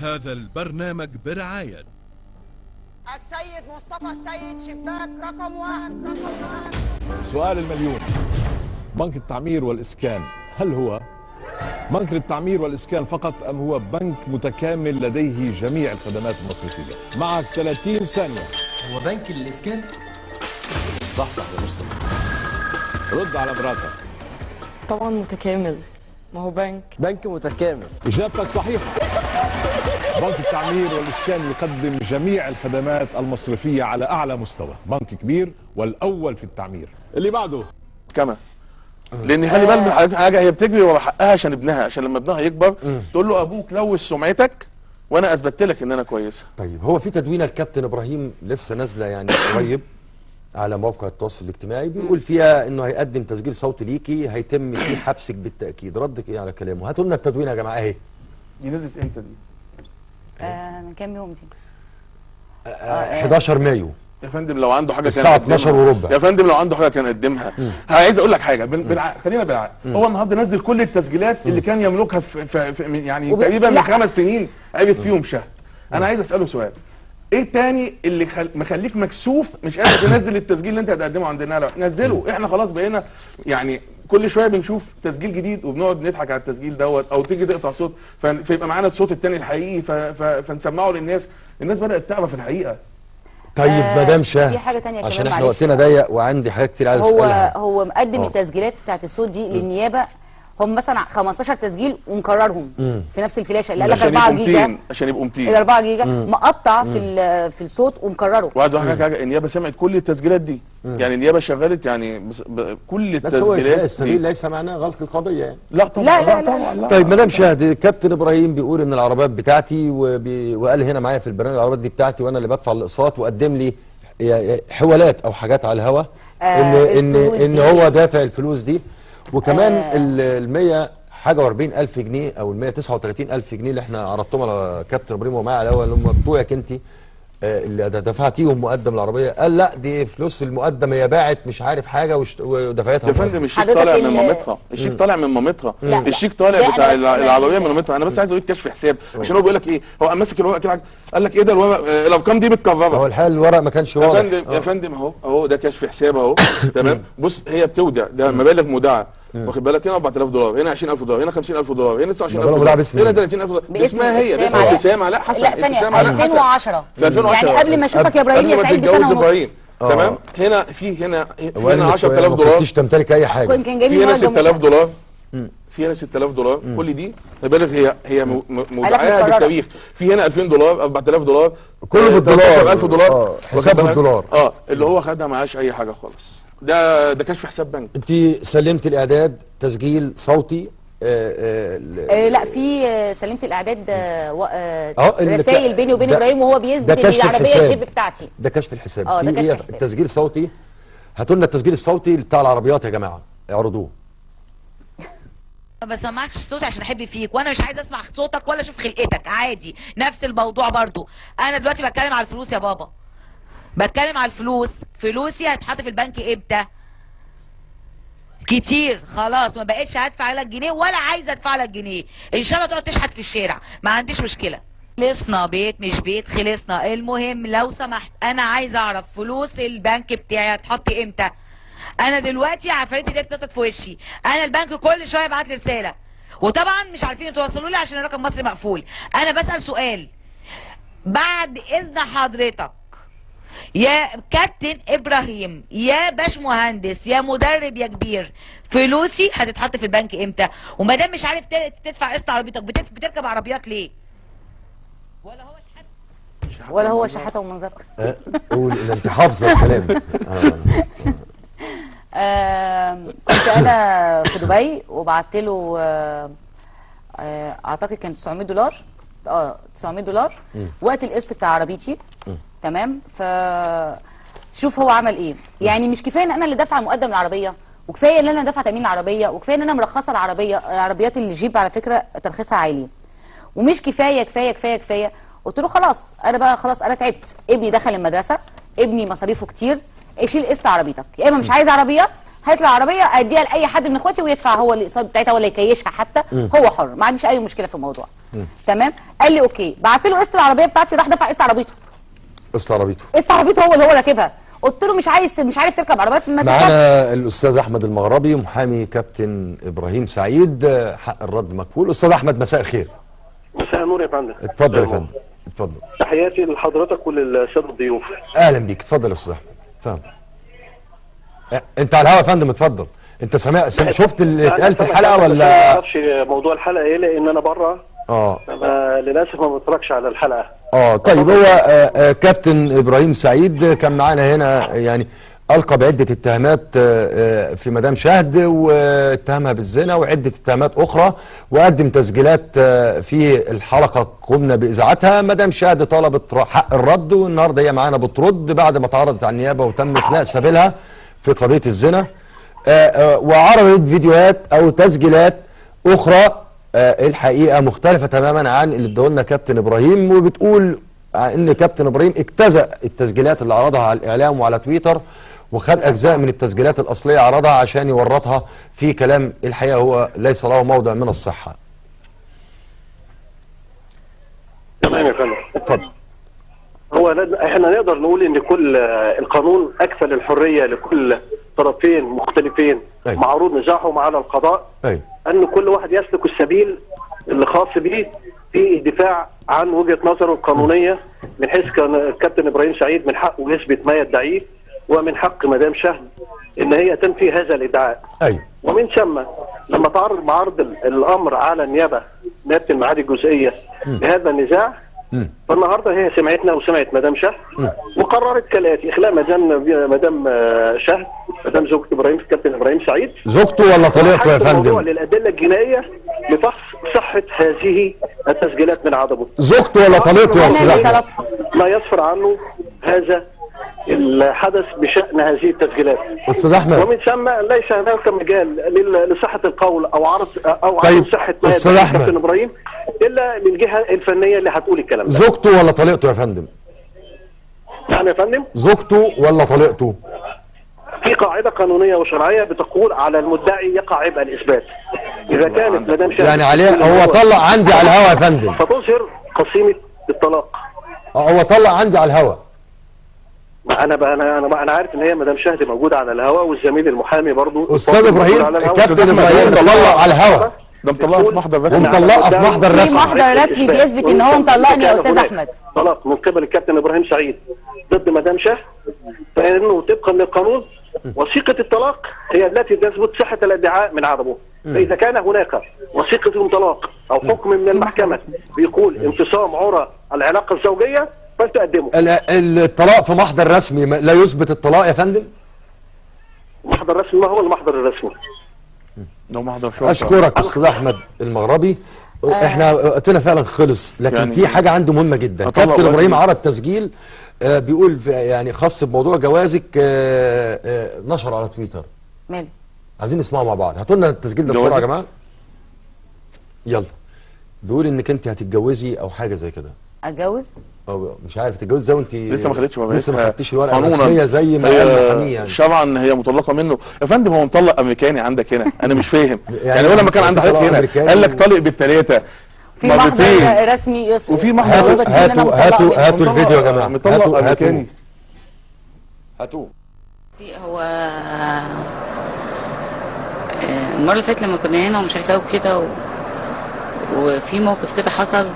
هذا البرنامج برعاية السيد مصطفى السيد، شباك رقم 1. سؤال المليون: بنك التعمير والإسكان هل هو بنك للتعمير والإسكان فقط أم هو بنك متكامل لديه جميع الخدمات المصرفية؟ معك 30 ثانية. هو بنك للإسكان؟ صح يا مصطفى، رد على مراتك. طبعا متكامل، ما هو بنك متكامل. إجابتك صحيحة. بنك التعمير والإسكان يقدم جميع الخدمات المصرفية على أعلى مستوى، بنك كبير والأول في التعمير. اللي بعده كما لان خلي بالك من حاجه، هي بتجري ورا حقها عشان ابنها، عشان لما ابنها يكبر تقول له ابوك لوث سمعتك وانا اثبتت لك ان انا كويسه. طيب هو في تدوينه الكابتن ابراهيم لسه نازله يعني قريب، على موقع التواصل الاجتماعي بيقول فيها انه هيقدم تسجيل صوتي ليكي هيتم فيه حبسك بالتاكيد. ردك ايه على كلامه؟ هاتوا لنا التدوين يا جماعه اهي. دي نزلت امتى دي؟ من كام يوم دي؟ 11 مايو يا فندم. لو عنده حاجه الساعه 12 وربع. يا فندم لو عنده حاجه كان قدمها. عايز اقول لك حاجه خلينا بالعقل. هو النهارده نزل كل التسجيلات اللي كان يملكها في يعني تقريبا من 5 سنين عبت فيهم شهر. انا عايز اساله سؤال، ايه تاني اللي مخليك مكسوف مش قادر تنزل التسجيل اللي انت هتقدمه عندنا؟ لا نزله، احنا خلاص بقينا يعني كل شويه بنشوف تسجيل جديد وبنقعد نضحك على التسجيل دوت، او تيجي تقطع صوت فيبقى معانا الصوت التاني الحقيقي فنسمعه للناس. الناس بدات تعرف الحقيقه. طيب مدام شاه، في حاجه تانية عشان كمان احنا وقتنا ضيق وعندي حاجات كتير عايز اسالها. هو مقدم التسجيلات بتاعت الصوت دي للنيابه، هم مثلا 15 تسجيل ومكررهم في نفس الفلاشه اللي قال لك 4 جيجا عشان يبقوا 200 ال 4 جيجا مقطع في الصوت ومكرره. وعايز اقول لك حاجه، النيابه سمعت كل التسجيلات دي. يعني النيابه شغلت يعني كل التسجيلات. بس هو السبيل ليس معناه غلط القضيه يعني. لا طبعا لا طبعا لا. طيب مدام شاهد، كابتن ابراهيم بيقول ان العربيات بتاعتي وقال هنا معايا في البرنامج العربيات دي بتاعتي وانا اللي بدفع الاقساط، وقدم لي حوالات او حاجات على الهوا ان هو دافع الفلوس دي، وكمان ال 100 حاجه و40 الف جنيه او ال 139 الف جنيه اللي احنا عرضتهم على كابتن ابراهيم ومعايا على الهوا اللي هم بتوعك انت اللي دفعتيهم مقدم العربيه. قال لا دي فلوس المقدم، هي باعت مش عارف حاجه ودفعتها. يا فندم الشيك طالع من مامتها، الشيك طالع من مامتها، الشيك طالع بتاع العربيه من مامتها. انا بس عايز اقول كشف حساب عشان هو بيقول لك ايه، هو ماسك الورق كده قال لك ايه ده الارقام دي متكرره. هو الحقيقه الورق ما كانش واضح. يا فندم اهو ده كشف حساب اهو. تمام. بص هي بتودع ده مبالغ مودعه، واخد بالك؟ هنا 4000 دولار، هنا 20000 دولار، هنا 50000 دولار، هنا 29000 دولار، هنا 30000 دولار. باسمها هي، باسم ابتسامه. لا حسن، لا ثانيه 2010 في 2010 يعني قبل ما اشوفك يا ابراهيم يا سعيد بسنه ونص. تمام. هنا في هنا 10000 دولار. ما كنتش تمتلك اي حاجه. في هنا 6000 دولار، في هنا 6000 دولار. كل دي مبالغ هي مودعاها بالتاريخ. في هنا 2000 دولار، 4000 دولار، كله بالدولار، 13000 دولار حساب بالدولار. اللي هو خدها معاش اي حاجه خالص. ده كشف حساب بنك. انت سلمت الاعداد تسجيل صوتي؟ لا في سلمت الاعداد رسائل بيني وبين ابراهيم وهو بيثبت العربيه الجيب بتاعتي. ده كشف الحساب. ده في كشف تسجيل صوتي. هاتوا لنا التسجيل الصوتي بتاع العربيات يا جماعه، اعرضوه. ما بسمعكش صوتي عشان احب فيك، وانا مش عايز اسمع صوتك ولا اشوف خلقتك، عادي نفس الموضوع برضو. انا دلوقتي بتكلم على الفلوس يا بابا، بتكلم على الفلوس. فلوسي هتحط في البنك امتى؟ كتير خلاص، ما بقتش هدفع لك جنيه ولا عايزه ادفع لك جنيه. ان شاء الله تقعد تشحت في الشارع ما عنديش مشكله. خلصنا بيت مش بيت خلصنا. المهم لو سمحت انا عايزه اعرف فلوس البنك بتاعي هتحط امتى. انا دلوقتي عفاريتي دي اتنطت في وشي، انا البنك كل شويه يبعت لي رساله وطبعا مش عارفين يتواصلوا لي عشان الرقم مصري مقفول. انا بسال سؤال بعد اذن حضرتك يا كابتن ابراهيم يا باشمهندس يا مدرب يا كبير، فلوسي هتتحط في البنك امتى؟ وما دام مش عارف تدفع قسط عربيتك بتركب عربيات ليه؟ ولا هو شحاته ومنظر. قول ان انت حافظه الكلام. كنت انا في دبي وبعت له اعتقد كان 900 دولار 900 دولار وقت القسط بتاع عربيتي. تمام. شوف هو عمل ايه. يعني مش كفايه ان انا اللي دافعه مقدم العربيه، وكفايه ان انا دافعه تامين العربيه، وكفايه ان انا مرخصه العربيات اللي جيب على فكره ترخيصها عالي، ومش كفايه كفايه كفايه كفايه. قلت له خلاص انا بقى خلاص انا تعبت، ابني دخل المدرسه، ابني مصاريفه كتير، اشيل قسط عربيتك. يا اما مش عايز عربيات هات لي عربيه اديها لاي حد من اخواتي ويدفع هو الاقساط بتاعتها ولا يكيشها حتى، هو حر، ما عنديش اي مشكله في الموضوع. تمام. قال لي اوكي. بعت له قسط العربيه بتاعتي، راح دفع قسط عربيته. قسط عربيته هو اللي هو راكبها. قلت له مش عارف تركب عربيات ما تركبش. معانا الاستاذ احمد المغربي محامي كابتن ابراهيم سعيد، حق الرد مكفول. استاذ احمد مساء الخير. مساء النور يا فندم. اتفضل يا فندم، اتفضل. تحياتي لحضرتك وللساده الضيوف. اهلا بيك، اتفضل يا استاذ احمد. اتفضل. انت على الهوا يا فندم، اتفضل. انت شفت اللي اتقال في الحلقه ولا؟ ما اعرفش موضوع الحلقه ايه لان انا بره. للاسف ما بتفرجش على الحلقه. طيب هو كابتن ابراهيم سعيد كان معانا هنا، يعني ألقى بعدة اتهامات في مدام شهد، واتهمها بالزنا وعدة اتهامات أخرى، وقدم تسجيلات في الحلقة قمنا بإذاعتها. مدام شهد طلبت حق الرد، والنهارده هي معانا بترد بعد ما تعرضت على النيابة وتم إخلاء سبيلها في قضية الزنا، وعرضت فيديوهات أو تسجيلات أخرى الحقيقة مختلفة تماما عن اللي اداهولنا كابتن إبراهيم، وبتقول ان كابتن ابراهيم اجتزأ التسجيلات اللي عرضها على الاعلام وعلى تويتر، وخد اجزاء من التسجيلات الاصليه عرضها عشان يورطها في كلام الحقيقه هو ليس له موضع من الصحه. تمام يا فندم. اتفضل. هو احنا نقدر نقول ان كل القانون اكفل الحريه لكل طرفين مختلفين معروض نزاعهم على القضاء، ان كل واحد يسلك السبيل اللي خاص به في الدفاع عن وجهة نظره القانونية، من حيث كان الكابتن إبراهيم سعيد من حقه يثبت ما يدعيه، ومن حق مدام شهد إن هي تنفي هذا الادعاء. ومن ثم لما تعرض معارض الأمر على نيابة المعادي الجزئية لهذا النزاع، فالنهارده هي سمعتنا وسمعت مدام شهد وقررت كالآتي: إخلاء مدام شهد، مدام زوجة إبراهيم الكابتن إبراهيم سعيد، زوجته ولا طليقته يا فندم؟ للأدلة الجنائية لفحص صحة هذه التسجيلات من عدمه. زوجته ولا طليقته يا أستاذ أحمد؟ لا يسفر عنه هذا الحدث بشأن هذه التسجيلات. أستاذ أحمد، ومن ثم ليس هناك مجال لصحة القول أو عرض صحة ما أستاذ أحمد كابتن إبراهيم إلا للجهة الفنية اللي هتقول الكلام ده. زوجته ولا طليقته يا فندم؟ نعم يا فندم؟ زوجته ولا طليقته؟ في قاعدة قانونية وشرعية بتقول على المدعي يقع عبء الإثبات. إذا كانت مدام شهد يعني عليه هو طلع عندي على الهوا يا فندم، فتظهر قسيمة الطلاق. هو طلع عندي على الهوا. انا عارف ان هي مدام شهد موجوده على الهوا، والزميل المحامي برضو استاذ ابراهيم الكابتن ابراهيم طلع على الهوا، ده مطلقها في محضر رسمي، ومطلقها في محضر رسمي، في محضر رسمي بيثبت ان هو مطلقني يا استاذ احمد. طلاق من قبل الكابتن ابراهيم سعيد ضد مدام شهد، فانه طبقا للقانون وثيقه الطلاق هي التي تثبت صحه الادعاء من عدمه. فاذا كان هناك وثيقه طلاق او حكم من المحكمه بيقول انفصام عرى العلاقه الزوجيه فلتقدمه. الطلاق في محضر رسمي لا يثبت الطلاق يا فندم؟ محضر رسمي، ما هو المحضر الرسمي؟ لو محضر شرطه. اشكرك استاذ احمد المغربي. احنا وقتنا فعلا خلص، لكن يعني في حاجه عنده مهمه جدا. كابتن ابراهيم عرض تسجيل بيقول يعني خاص بموضوع جوازك، نشر على تويتر. ماله؟ عايزين نسمعه مع بعض. هاتوا لنا التسجيل ده بسرعه يا جماعه. يلا. بيقول انك انت هتتجوزي او حاجه زي كده. اتجوز؟ مش عارف تتجوز ازاي وانت لسه ما خدتش لسه ما خدتيش الورقه الرسميه زي ما قال المحامي. يعني شرعا هي مطلقه منه يا فندم. هو مطلق امريكاني عندك هنا، انا مش فاهم يعني هو لما كان عند حضرتك هنا قال لك طالق بالثلاثه في محضر رسمي يصل، وفي محضر رسمي. هاتوا الفيديو يا جماعه. مطلق امريكاني. هاتوه. هو المره اللي فاتت لما كنا هنا ومش عارفه وكده وفي موقف كده حصل،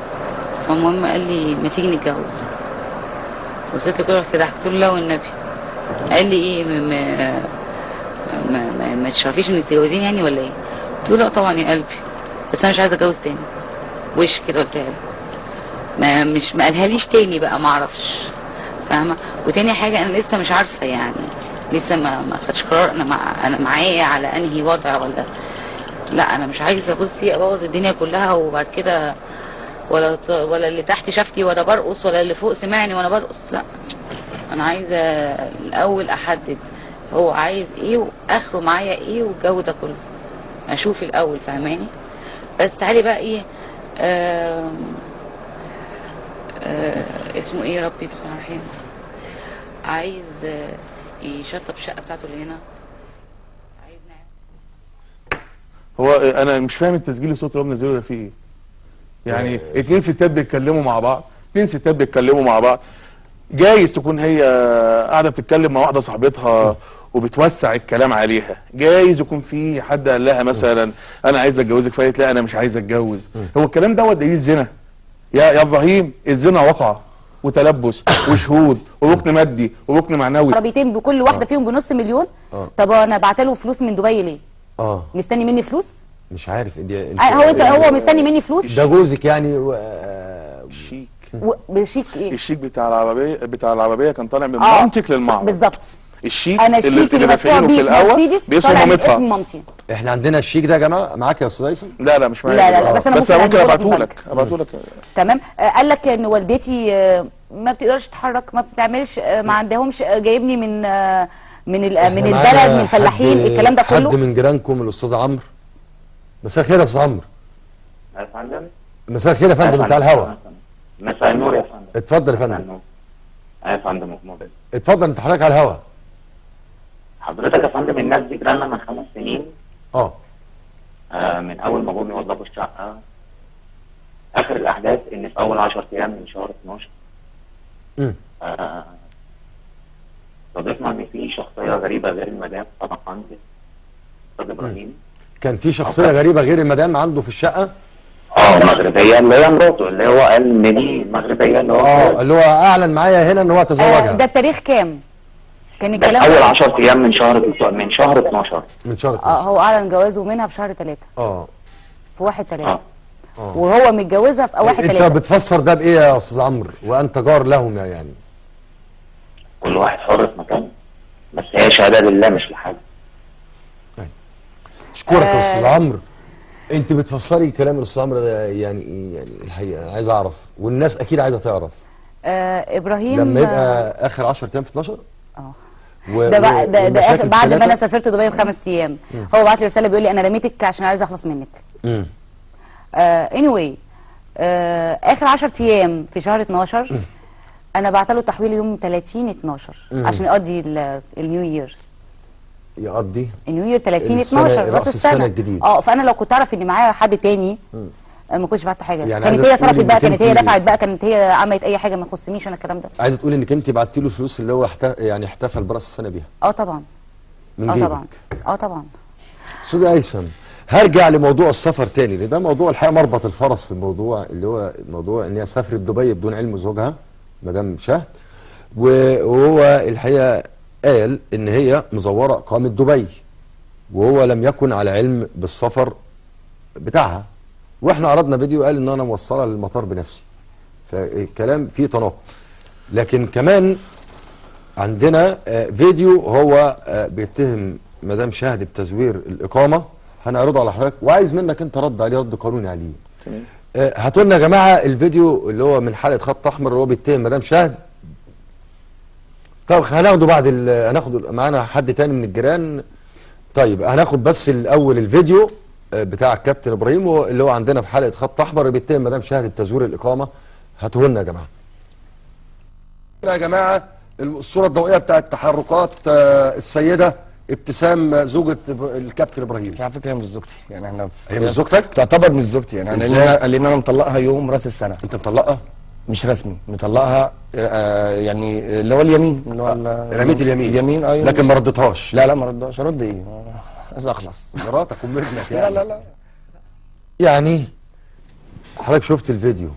فالمهم قال لي ما تيجي نتجوز. وصلت له كده رحت ضحكت له لا والنبي. قال لي ايه ما تشرفيش انك تتجوزيني يعني ولا ايه؟ قلت له لا طبعا يا قلبي، بس انا مش عايزه اتجوز تاني. وش كده قلتها له. ما قالهاليش تاني بقى، ما اعرفش، فاهمه؟ وتاني حاجه انا لسه مش عارفه، يعني لسه ما خدتش قرار انا معايا على انهي وضع ولا لا. انا مش عايزه بصي ابوظ الدنيا كلها وبعد كده ولا اللي تحت شافتي وانا برقص ولا اللي فوق سمعني وانا برقص. لا، انا عايزه الاول احدد هو عايز ايه واخره معايا ايه والجو ده كله اشوف الاول، فاهماني؟ بس تعالي بقى ايه اسمه ايه يا ربي، بسم الله الرحمن الرحيم. عايز يشطب الشقه بتاعته اللي هنا. هو انا مش فاهم التسجيل الصوت اللي هو منزله ده فيه ايه؟ يعني اتنين ستات بيتكلموا مع بعض، جايز تكون هي قاعده بتتكلم مع واحده صاحبتها وبتوسع الكلام عليها، جايز يكون في حد قال لها مثلا انا عايز اتجوزك، فقالت لا انا مش عايز اتجوز. هو الكلام دوت دليل زنا يا ابراهيم؟ الزنا وقع وتلبس وشهود وركن مادي وركن معنوي. عربيتين بكل واحده فيهم بنص مليون. طب انا بعت له فلوس من دبي ليه؟ مستني مني فلوس؟ مش عارف هو مستني مني فلوس؟ ده جوزك يعني؟ الشيك بشيك ايه؟ الشيك بتاع العربيه كان طالع من منطق للمعرض بالظبط. الشيك انا الشيك اللي مدفوع دافعينه بيه في الاول مرسيدس باسم طالع من مامتها. اسم مامتي. احنا عندنا الشيك ده يا جماعه معاك يا استاذ هيثم؟ لا مش معايا. لا بس انا ممكن ابعته لك تمام. قال لك ان والدتي ما بتقدرش تتحرك، ما بتعملش، ما عندهمش، جايبني من البلد، من الفلاحين، الكلام ده كله. حد من جيرانكم الاستاذ عمرو. مساء الخير يا استاذ عمرو. يا فندم. مساء الخير يا فندم، انت على الهوا. مساء النور يا فندم. اتفضل يا فندم. يا فندم مقبل. اتفضل، انت حضرتك على الهوا. حضرتك يا فندم الناس دي جيراننا من 5 سنين. من اول ما جم يوظفوا الشقه. اخر الاحداث ان في اول 10 ايام من شهر 12 صادفنا ان في شخصيه غريبه غير المدام طبعا عند استاذ ابراهيم. كان في شخصيه غريبه غير المدام عنده في الشقه؟ مغربيه اللي هي مراته، اللي هو قال ان دي مغربيه اللي هو اللي هو اعلن معايا هنا ان هو تزوجها. ده التاريخ كام؟ كان الكلام اول 10 ايام من شهر 12. من شهر 12. هو اعلن جوازه منها في شهر 3. في 1/3. وهو متجوزها في 1/3. انت بتفسر ده بايه يا استاذ عمرو وانت جار لهم يعني؟ كل واحد حر في مكانه، بس هي شهاده لله مش لحد. اشكرك يا استاذ عمرو. انت بتفسري كلام الاستاذ عمرو ده يعني ايه؟ يعني الحقيقه انا عايز اعرف، والناس اكيد عايزه تعرف. ابراهيم لما يبقى اخر 10 ايام في 12 ده اخر بعد ما انا سافرت دبي ب5 ايام. هو بعت لي رساله بيقول لي انا رميتك عشان عايز اخلص منك. anyway اخر 10 ايام في شهر 12 انا بعت له تحويل يوم 30/12 عشان يقضي النيو يير. يقضي النيو يير 30/12 راس السنه الجديد. فانا لو كنت اعرف ان معايا حد تاني ما كنتش بعت حاجه. يعني كانت هي صرفت بقى، كانت هي دفعت بقى، كانت هي عملت اي حاجه، ما يخصنيش انا الكلام ده. عايزه تقولي انك انت بعتي له الفلوس اللي هو يعني احتفل براس السنه بيها؟ طبعا. من جيبك؟ طبعا. استاذ هيثم، هرجع لموضوع السفر تاني، لان ده موضوع الحقيقه مربط الفرس في الموضوع، اللي هو موضوع ان هي سافرت دبي بدون علم زوجها مدام شهد، وهو الحقيقه قال ان هي مزوره اقامه دبي، وهو لم يكن على علم بالسفر بتاعها، واحنا عرضنا فيديو قال ان انا موصلها للمطار بنفسي. فالكلام فيه تناقض. لكن كمان عندنا فيديو هو بيتهم مدام شهد بتزوير الاقامه، هنعرضه على حضرتك وعايز منك انت رد عليه، رد قانوني عليه. تمام. هاتوا لنا يا جماعه الفيديو اللي هو من حلقه خط احمر اللي هو بيتهم مدام شهد. طب هناخده بعد هناخده معانا حد تاني من الجيران. طيب هناخد بس الاول الفيديو بتاع الكابتن ابراهيم اللي هو عندنا في حلقه خط احمر اللي بيتهم مدام شهد بتزوير الاقامه. هاتوه لنا يا جماعه. يا جماعه الصوره الضوئيه بتاعت تحركات السيده ابتسام زوجة الكابتن ابراهيم. على فكره هي مش زوجتي، يعني احنا هي مش زوجتك؟ تعتبر مش زوجتي، يعني قال لي ان انا مطلقها يوم راس السنه. انت مطلقها؟ مش رسمي، مطلقها يعني اللي هو اليمين، اللي هو رميت اليمين. ايوه، لكن ما ردتهاش. لا ما ردهاش. ارد ايه؟ عايز اخلص. مراتك ام ابنك يعني. لا يعني حضرتك شفت الفيديو؟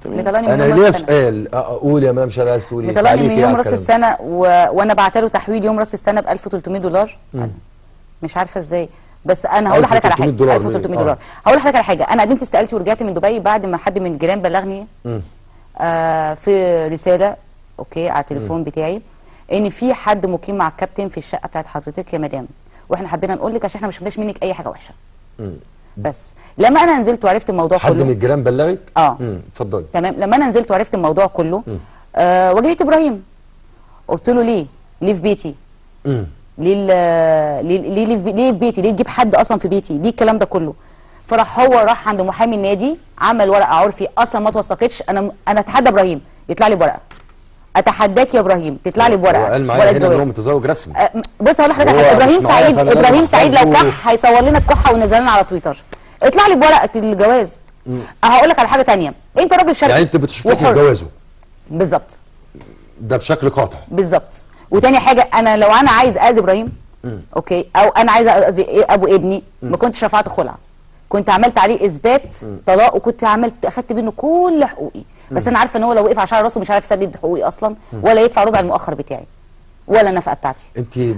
مطلعني من انا يوم ليه راس السنه. سؤال اقول يا مدام شهد، عايز تقولي مطلعني من يوم راس السنه وانا بعت له تحويل يوم راس السنه ب $1300. مش عارفه ازاي، بس انا هقول لحضرتك على حاجه. $1300. هقول لحضرتك على حاجه. انا قدمت استقالتي ورجعت من دبي بعد ما حد من الجيران بلغني في رساله على التليفون بتاعي ان في حد مقيم مع الكابتن في الشقه بتاعت حضرتك يا مدام، واحنا حبينا نقول لك عشان احنا ما شفناش منك اي حاجه وحشه. بس لما انا نزلت وعرفت الموضوع كله. حد من الجيران بلغك؟ اتفضلي. تمام. لما انا نزلت وعرفت الموضوع كله واجهت ابراهيم، قلت له ليه في بيتي؟ ليه في بيتي؟ ليه تجيب حد اصلا في بيتي؟ ليه الكلام ده كله؟ هو راح عند محامي النادي عمل ورقه عرفي اصلا ما توثقتش. انا اتحدى ابراهيم يطلع لي بورقه. اتحداك يا ابراهيم تطلع لي بورقه. قال معايا هنا ان هو متزوج رسمي. بص هقول لحضرتك حاجه. ابراهيم سعيد لو كح هيصور لنا الكحه وينزلها لنا على تويتر. اطلع لي بورقه الجواز. هقول لك على حاجه ثانيه. انت راجل شرعي يعني انت بتشككي في جوازه؟ بالظبط. ده بشكل قاطع. بالظبط. وتاني حاجه، انا لو انا عايز اذي ابراهيم او انا عايز اذي ابو ابني ما كنتش رفعت خلع، كنت عملت عليه اثبات طلاق وكنت اخدت منه كل حقوقي. بس انا عارفه ان هو لو وقف على شعر راسه مش عارف يسدد حقوقي اصلا ولا يدفع ربع المؤخر بتاعي ولا النفقه بتاعتي.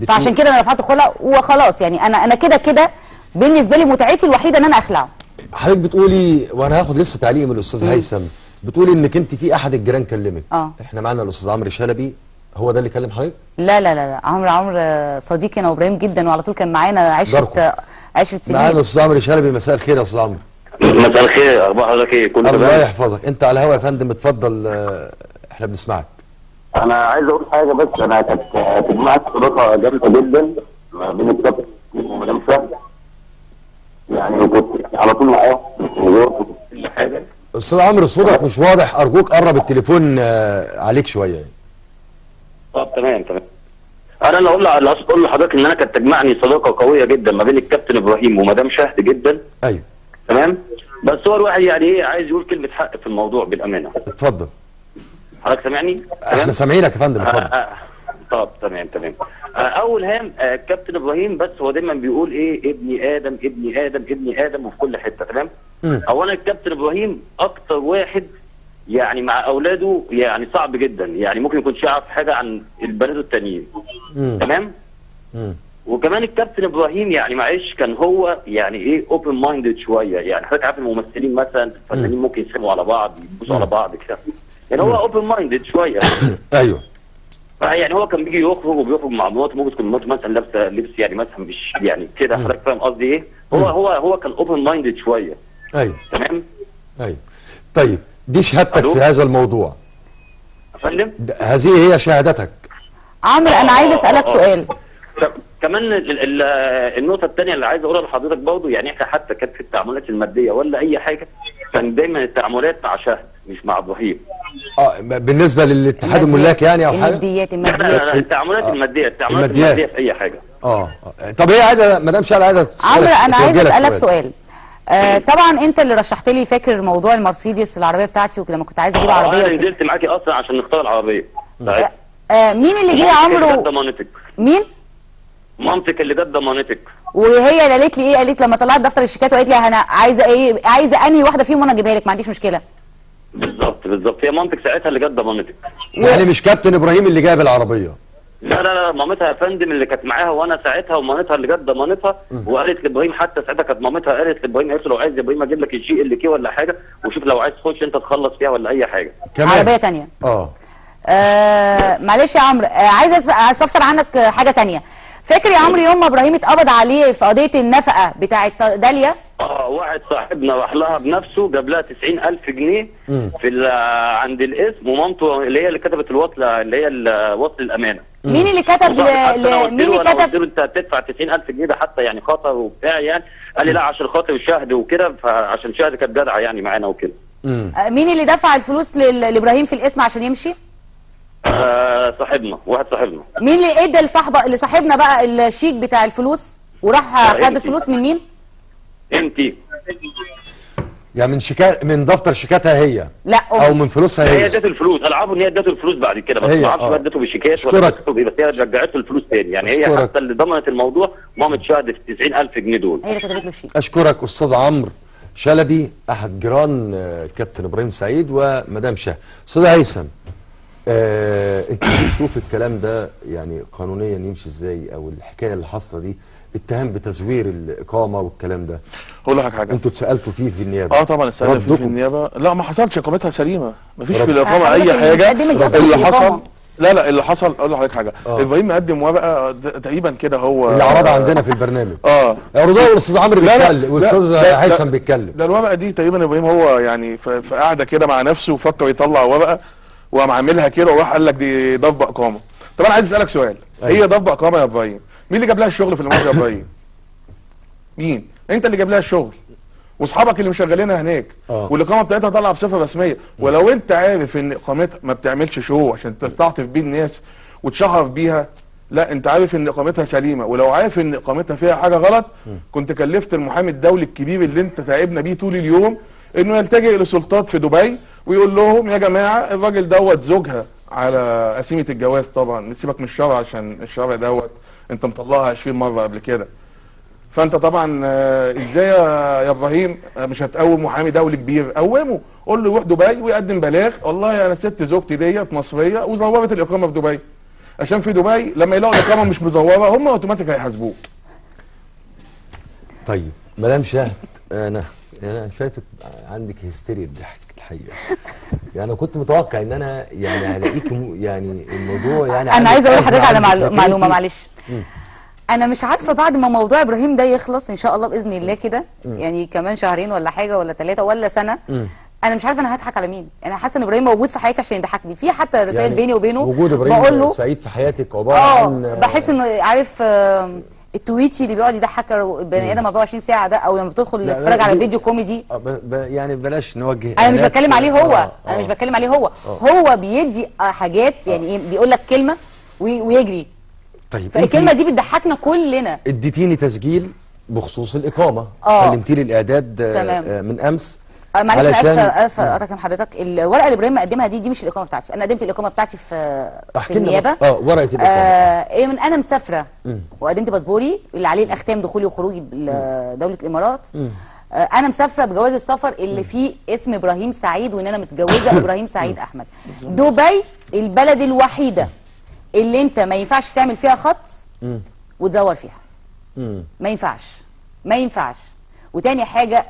فعشان كده انا رفعت خلع وخلاص. يعني انا كده بالنسبه لي متعتي الوحيده ان انا اخلعه. حضرتك بتقولي، وانا هاخد لسه تعليق من الاستاذ هيثم، بتقولي انك انت في احد الجيران كلمك. اه احنا معانا الاستاذ عمرو شلبي هو ده اللي كلم حضرتك؟ لا لا لا عمرو صديقي انا وابراهيم جدا، وعلى طول كان معانا عشره سنين. معانا الاستاذ عمرو شلبي. مساء الخير يا استاذ عمرو. مساء الخير، اخبار حضرتك ايه؟ كله تمام؟ الله يحفظك. انت على الهوا يا فندم، اتفضل احنا بنسمعك. انا عايز اقول حاجه بس. انا كانت تجمعت صداقه جامده جدا ما بين الكابتن ومدام شهد، يعني كنت على طول معاهم في كل حاجه. استاذ عمرو صوتك مش واضح، ارجوك قرب التليفون عليك شويه يعني. طب تمام. انا اللي اقول لحضرتك ان انا كانت تجمعني صداقه قويه جدا ما بين الكابتن ابراهيم ومدام شهد جدا. ايوه تمام. بس هو الواحد يعني ايه عايز يقول كلمه حق في الموضوع بالامانه. اتفضل. حضرتك سامعني؟ احنا سامعينك يا فندم، اتفضل. طب تمام. اول هام كابتن ابراهيم بس هو دايما بيقول ايه ابني ادم ابني ادم ابني ادم وفي كل حته. تمام. اولا الكابتن ابراهيم اكتر واحد يعني مع اولاده يعني صعب جدا، يعني ممكن يكونش يعرف حاجه عن البنات التانيين. تمام. وكمان الكابتن ابراهيم يعني معلش كان هو يعني ايه اوبن مايندد شويه، يعني حضرتك عارف الممثلين مثلا الفنانين ممكن يسلموا على بعض يبصوا على بعض كده، يعني هو اوبن مايندد شويه. ايوه. يعني هو كان بيجي يخرج وبيخرج مع مراته، ممكن تكون مراته مثلا لابسه لبس يعني مثلا مش يعني كده، حضرتك فاهم قصدي ايه؟ هو كان اوبن مايندد شويه. ايوه تمام. ايوه. طيب دي شهادتك في هذا الموضوع يا فندم؟ هذه هي شهادتك. عمرو انا عايز اسالك سؤال. كمان النقطه الثانيه اللي عايز اقولها لحضرتك برضه، يعني احنا حتى كانت في التعاملات الماديه ولا اي حاجه كان دايما التعاملات مع شهد مش مع ابراهيم. بالنسبه للاتحاد الملاك يعني او حاجه؟ الماديات لا التعاملات الماديه، التعاملات الماديه في اي حاجه. طب هي عايزه مدام شهد عايزه تسالك. عمرو انا عايز اسالك سؤال. طبعا انت اللي رشحت لي، فاكر موضوع المرسيدس العربيه بتاعتي وكده، لما كنت عايز اجيب عربيه انا نزلت معاكي اصلا عشان نختار العربيه. مين اللي جه يا عمرو؟ ضمانتك. مين؟ مامتك اللي جت ضمانتك. وهي اللي قالت لي ايه؟ قالت لما طلعت دفتر الشيكات وقالت لي انا عايزه ايه، عايزه انهي واحده فيهم وانا اجيبها لك، ما عنديش مشكله. بالظبط هي مامتك ساعتها اللي جت ضمانتك. يعني مش كابتن ابراهيم اللي جاب العربيه؟ لا مامتها يا فندم اللي كانت معاها وانا ساعتها، ومامتها اللي جت ضمانتها وقالت لابراهيم، حتى ساعتها كانت مامتها قالت لابراهيم، قالت له لو عايز يا ابراهيم اجيب لك الجي ال كي ولا حاجه، وشوف لو عايز تخش انت تخلص فيها ولا اي حاجه. كمان عربيه ثانيه. معلش يا عمرو، عايز استفسر عنك حاجه ثانيه. فاكر يا عمرو يوم ما ابراهيم اتقبض عليه في قضيه النفقه بتاعت داليا؟ واحد صاحبنا راح لها بنفسه جاب لها 90,000 جنيه في عند الاسم، ومامته اللي هي اللي كتبت الوصله اللي هي وصل الامانه. مين اللي كتب مين اللي كتب؟ قلت له انت هتدفع 90,000 جنيه ده حتى يعني خطر وبتاع يعني، قال لي لا عشان خاطر الشهد وكده، فعشان شهد كانت جدعه يعني معانا وكده. مين اللي دفع الفلوس لابراهيم في الاسم عشان يمشي؟ واحد صاحبنا. مين اللي ادى لصاحبنا بقى الشيك بتاع الفلوس وراح خد الفلوس من مين؟ انتي. يعني من دفتر شيكاتها هي؟ لا او من فلوسها هي ادته الفلوس، العبوا ان هي ادته الفلوس بعد كده، بس ما اعرفش بقى ادته بالشيكات ولا ادته بايه، بس هي رجعت له الفلوس تاني، يعني هي حتى اللي ضمنت الموضوع مامة شهد في 90,000 جنيه دول. هي اللي كتبت له الشيك. اشكرك استاذ عمرو شلبي احد جيران كابتن ابراهيم سعيد ومدام شهد. استاذ هيثم، انت بتشوف الكلام ده يعني قانونيا يمشي ازاي، او الحكايه اللي حاصله دي اتهام بتزوير الاقامه والكلام ده؟ هقول لك حاجه، انتوا اتسالتوا فيه في النيابه؟ طبعا اتسالنا فيه في النيابه. لا ما حصلش، اقامتها سليمه، ما فيش في الاقامه اي حاجه. اللي حصل اللي حصل اقول لحضرتك حاجه، ابراهيم مقدم موافقه تقريبا كده، هو اللي عرضها عندنا في البرنامج. عرضوها والاستاذ عمرو بيتكلم والاستاذ هيثم بيتكلم. ده الورقه دي تقريبا ابراهيم هو يعني في قاعده كده مع نفسه وفكر يطلع ورقه وقام عاملها كده وراح قال لك دي ضرب اقامه. طب انا عايز اسالك سؤال، هي ضرب اقامه يا ابراهيم، مين اللي جاب لها الشغل في المنطقه يا ابراهيم؟ مين؟ انت اللي جاب لها الشغل واصحابك اللي مشغلينها هناك، والاقامه بتاعتها طالعه بصفه رسميه، ولو انت عارف ان اقامتها ما بتعملش شو عشان تستعطف بيه الناس وتشهر بيها، لا انت عارف ان اقامتها سليمه، ولو عارف ان اقامتها فيها حاجه غلط كنت كلفت المحامي الدولي الكبير اللي انت تعبنا بيه طول اليوم انه يلتجئ لسلطات في دبي ويقول لهم يا جماعه الراجل دوت زوجها على قسيمه الجواز، طبعا سيبك من الشرع عشان الشرع دوت انت مطلعها 20 مره قبل كده. فانت طبعا ازاي يا ابراهيم مش هتقوم محامي دولي كبير؟ قومه، قول له يروح دبي ويقدم بلاغ، والله انا ست زوجتي ديت مصريه وزورت الاقامه في دبي، عشان في دبي لما يلاقوا الاقامه مش مزوره هم اوتوماتيك هيحاسبوك. طيب مدام شهد، انا شايفك عندك هستيريا الضحك الحقيقه. يعني كنت متوقع ان انا يعني هلاقيك يعني الموضوع يعني انا عايزه اقول لحضرتك على معلومه انت... معلش. انا مش عارفه بعد ما موضوع ابراهيم ده يخلص ان شاء الله باذن الله كده، يعني كمان شهرين ولا حاجه ولا 3 ولا سنه، انا مش عارفه انا هضحك على مين. انا حاسه ان ابراهيم موجود في حياتي عشان يضحكني. في حتى رسائل يعني بيني وبينه وجود ابراهيم سعيد في حياتك عباره عن بحس انه عارف التويتي اللي بيقعد يضحك البني ادم 24 ساعه ده، او لما بتدخل تتفرج على فيديو كوميدي يعني بلاش نوجه. انا مش بتكلم عليه هو، انا مش بتكلم عليه هو. هو بيدي حاجات يعني ايه، بيقول لك كلمه ويجري. طيب فالكلمه دي بتضحكنا كلنا. اديتيني تسجيل بخصوص الاقامه، سلمتي لي الاعداد من امس. معلش انا اسفه اقطع كلام حضرتك. الورقه اللي ابراهيم مقدمها دي مش الاقامه بتاعتي، انا قدمت الاقامه بتاعتي في النيابه. ورقه الاقامه من انا مسافره وقدمت باسبوري اللي عليه الاختام دخولي وخروجي لدوله الامارات. انا مسافره بجواز السفر اللي فيه اسم ابراهيم سعيد وان انا متجوزه ابراهيم سعيد احمد. دبي البلد الوحيده اللي انت ما ينفعش تعمل فيها خط وتزور فيها. ما ينفعش. وتاني حاجه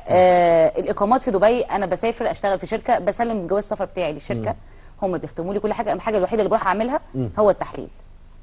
الاقامات في دبي، انا بسافر اشتغل في شركه، بسلم جواز السفر بتاعي للشركه، هم بيختموا لي كل حاجه. الحاجه الوحيده اللي بروح اعملها هو التحليل.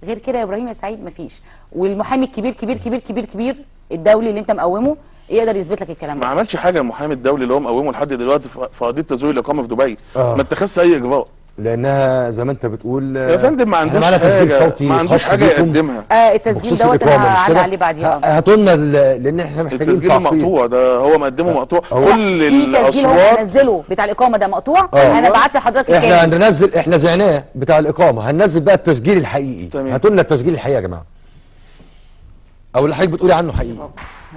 غير كده يا ابراهيم يا سعيد مفيش. والمحامي الكبير كبير كبير كبير كبير الدولي اللي انت مقومه يقدر يثبت لك الكلام ده. ما عملش حاجه المحامي الدولي اللي هو مقومه لحد دلوقتي في قضيه تزوير الاقامه في دبي. ما اتخذش اي اجراء لانها زي ما انت بتقول يا فندم ما عندوش حاجه، تسجيل صوتي، ما عندوش حاجه يقدمها. التسجيل دوت انا هعلق عليه بعديها. هاتوا لنا لان احنا محتاجين التسجيل المقطوع ده، هو مقدمه مقطوع. كل الاصوات في تسجيل هو منزله بتاع الاقامه ده مقطوع. انا بعت لحضرتك الكامل. احنا هننزل، احنا زعناه بتاع الاقامه، هننزل بقى التسجيل الحقيقي. هاتوا لنا التسجيل الحقيقي يا جماعه، او اللي حضرتك بتقولي عنه حقيقي.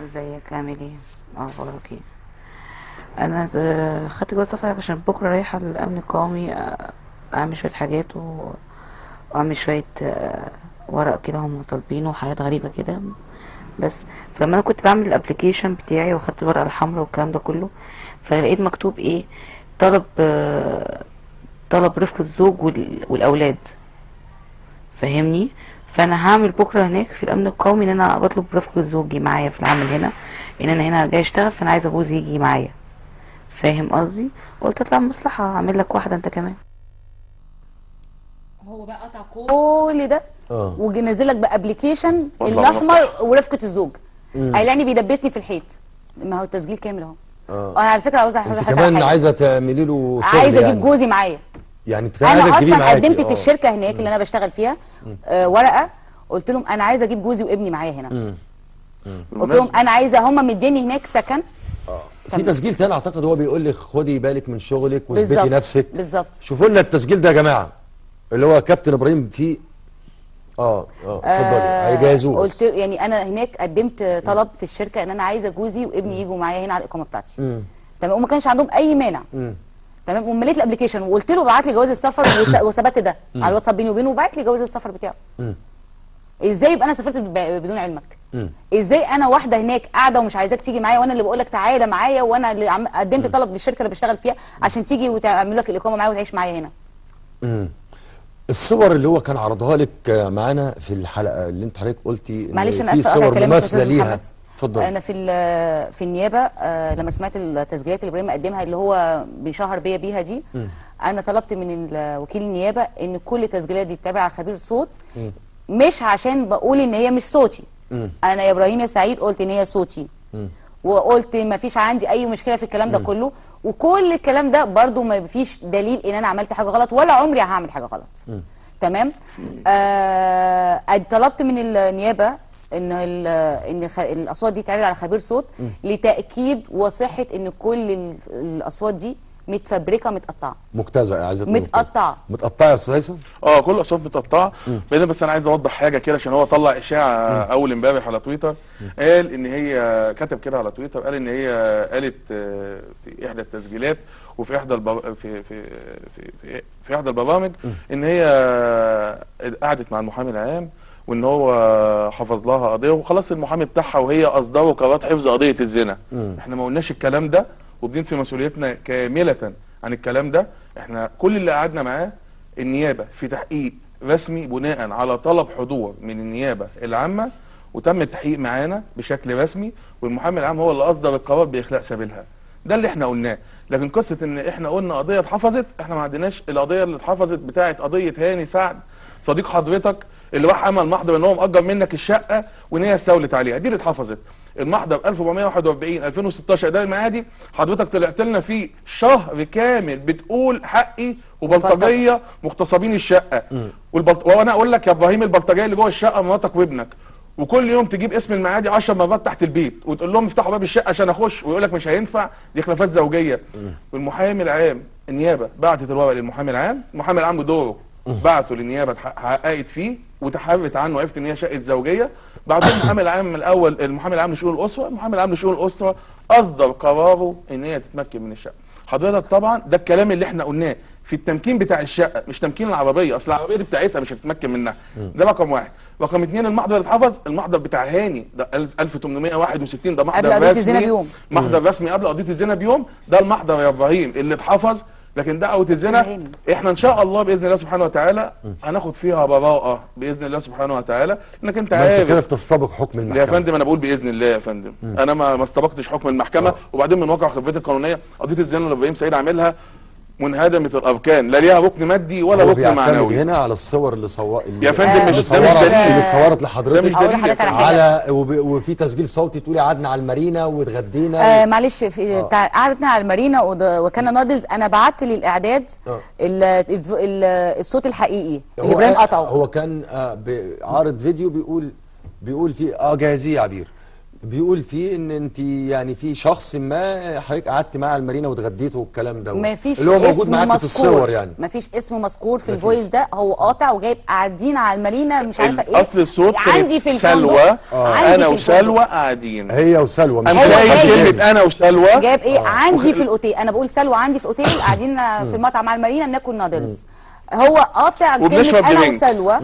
ازيك عامل ايه؟ اخبارك ايه؟ انا خدت جواز سفر عشان بكره رايحه الامن القومي اعمل شويه حاجات واعمل شويه ورق كده هم طالبينه وحاجات غريبه كده. بس فلما انا كنت بعمل الابلكيشن بتاعي واخدت الورقه الحمراء والكلام ده كله، فلقيت مكتوب ايه، طلب رفقه الزوج والاولاد، فاهمني؟ فانا هعمل بكره هناك في الامن القومي ان انا بطلب رفقه زوجي معايا في العمل هنا، ان انا هنا جاي اشتغل، فانا عايزه جوزي يجي معايا، فاهم قصدي؟ قلت اطلع مصلحه اعمل لك واحده انت كمان. هو بقى قطع كل ده ونزل لك بابلكيشن الاحمر ورفقه الزوج. قايلاني بيدبسني في الحيط. ما هو التسجيل كامل اهو. انا على فكره عاوزه احكي لك حاجه. كمان عايزه تعملي له شغل، عايزه اجيب جوزي معايا. يعني انا اصلا قدمت في الشركه هناك اللي انا بشتغل فيها ورقه، قلت لهم انا عايزه اجيب جوزي وابني معايا هنا. قلت لهم انا عايزه، هم مديني هناك سكن. في تسجيل تاني اعتقد هو بيقول لك خدي بالك من شغلك واثبتي نفسك. بالظبط. شوفوا لنا التسجيل ده يا جماعه اللي هو كابتن ابراهيم فيه. اتفضلي هيجهزوه. قلت يعني انا هناك قدمت طلب في الشركه ان انا عايزه جوزي وابني يجوا معايا هنا على الاقامه بتاعتي. تمام. وما كانش عندهم اي مانع. تمام. ومليت الابلكيشن وقلت له بعت لي جواز السفر وثبت ده على الواتساب بيني وبينه، وبعت لي جواز السفر بتاعه. ازاي يبقى انا سافرت بدون علمك؟ ازاي انا واحده هناك قاعده ومش عايزاك تيجي معايا، وانا اللي بقول لك تعالى معايا، وانا اللي قدمت طلب للشركه اللي بشتغل فيها عشان تيجي وتعمل لك الاقامه معايا وتعيش معايا هنا. الصور اللي هو كان عرضها لك معانا في الحلقه اللي انت حضرتك قلتي معلش انا في صور مماثله ليها. اتفضل. انا في النيابه لما سمعت التسجيلات اللي ابراهيم قدمها اللي هو بيشهر بيها دي، انا طلبت من وكيل النيابه ان كل التسجيلات دي تتابع على خبير صوت، مش عشان بقول ان هي مش صوتي. انا يا ابراهيم يا سعيد قلت ان هي صوتي، وقلت ما فيش عندي اي مشكله في الكلام ده كله، وكل الكلام ده برضو ما فيش دليل ان انا عملت حاجه غلط ولا عمري هعمل حاجه غلط. تمام. طلبت من النيابه ان الاصوات دي تعرض على خبير صوت لتاكيد وصحه ان كل الاصوات دي متفبركه متقطعه مجتزأه. عايزه متقطعه يا استاذ هيثم. كل الاصوات متقطعه. بس انا عايز اوضح حاجه كده، عشان هو طلع اشاعه اول امبارح على تويتر، قال ان هي كتب كده على تويتر، قال ان هي قالت في احدى التسجيلات وفي احدى في احدى البرامج ان هي قعدت مع المحامي العام وان هو حفظ لها قضيه وخلاص المحامي بتاعها وهي اصدروا قرارات حفظ قضيه الزنا. احنا ما قلناش الكلام ده، وبدين في مسؤوليتنا كامله عن الكلام ده. احنا كل اللي قعدنا معاه النيابه في تحقيق رسمي بناء على طلب حضور من النيابه العامه، وتم التحقيق معانا بشكل رسمي، والمحامي العام هو اللي اصدر القرار باخلاء سبيلها. ده اللي احنا قلناه. لكن قصه ان احنا قلنا قضيه اتحفظت، احنا ما عندناش القضيه اللي اتحفظت بتاعه قضيه هاني سعد صديق حضرتك اللي راح عمل محضر ان هو مأجر منك الشقه وان هي استولت عليها، دي اللي اتحفظت. المحضر 1441 2016 ده المعادي، حضرتك طلعت لنا فيه شهر كامل بتقول حقي وبلطجيه مغتصبين الشقه. وانا اقول لك يا ابراهيم البلطجيه اللي جوه الشقه مراتك وابنك، وكل يوم تجيب اسم المعادي 10 مرات تحت البيت وتقول لهم افتحوا باب الشقه عشان اخش، ويقول لك مش هينفع دي خلافات زوجيه. والمحامي العام النيابه بعتت الورق للمحامي العام، المحامي العام بدوره بعته للنيابه حققت فيه وتحرت عنه وعرفت ان هي شقه زوجيه. بعدين المحامي العام الاول، المحامي العام لشؤون الاسره، المحامي العام لشؤون الاسره اصدر قراره ان هي تتمكن من الشقه. حضرتك طبعا ده الكلام اللي احنا قلناه في التمكين بتاع الشقه، مش تمكين العربيه، اصل العربيه دي بتاعتها مش هتتمكن منها. ده رقم واحد. رقم اثنين المحضر اللي اتحفظ، المحضر بتاع هاني ده 1861 ده محضر رسمي، محضر رسمي قبل قضيه الزنا بيوم، ده المحضر يا ابراهيم اللي اتحفظ. لكن دعوه الزنا احنا ان شاء الله باذن الله سبحانه وتعالى هناخد فيها براءه باذن الله سبحانه وتعالى، لانك انت عارف كده بتستبق حكم المحكمه يا فندم. انا بقول باذن الله يا فندم، انا ما استبقتش حكم المحكمه. وبعدين من واقع خبرتي القانونيه قضيه الزنا اللي ابراهيم سعيد عاملها منهدمه الاركان، لا ليها ركن مادي ولا ركن معنوي. هنا على الصور اللي يا فندم مش ده اللي اتصورت لحضرتك على وفي تسجيل صوتي تقولي قعدنا على المارينا واتغدينا. معلش في قعدتنا على المارينا وكان نادلز. انا بعت للاعداد الصوت الحقيقي اللي ابراهيم قطعه. هو كان عارض فيديو بيقول فيه جاهزيه يا عبير، بيقول فيه ان انت يعني في شخص ما حضرتك قعدت معاه على المارينا واتغديتوا والكلام ده، مفيش اللي هو موجود معاك في الصور يعني. مفيش اسم مذكور في الفويس ده، هو قاطع وجايب قاعدين على المارينا مش عارفه ايه. اصل الصوت عندي في سلوى انا وسلوى قاعدين، هي وسلوى انا شايف كلمه انا وسلوى جايب ايه عندي في الاوتيل. انا بقول سلوى عندي في الاوتيل قاعدين في المطعم على المارينا بناكل نادلز. هو قاطع كلمه انا وسلوى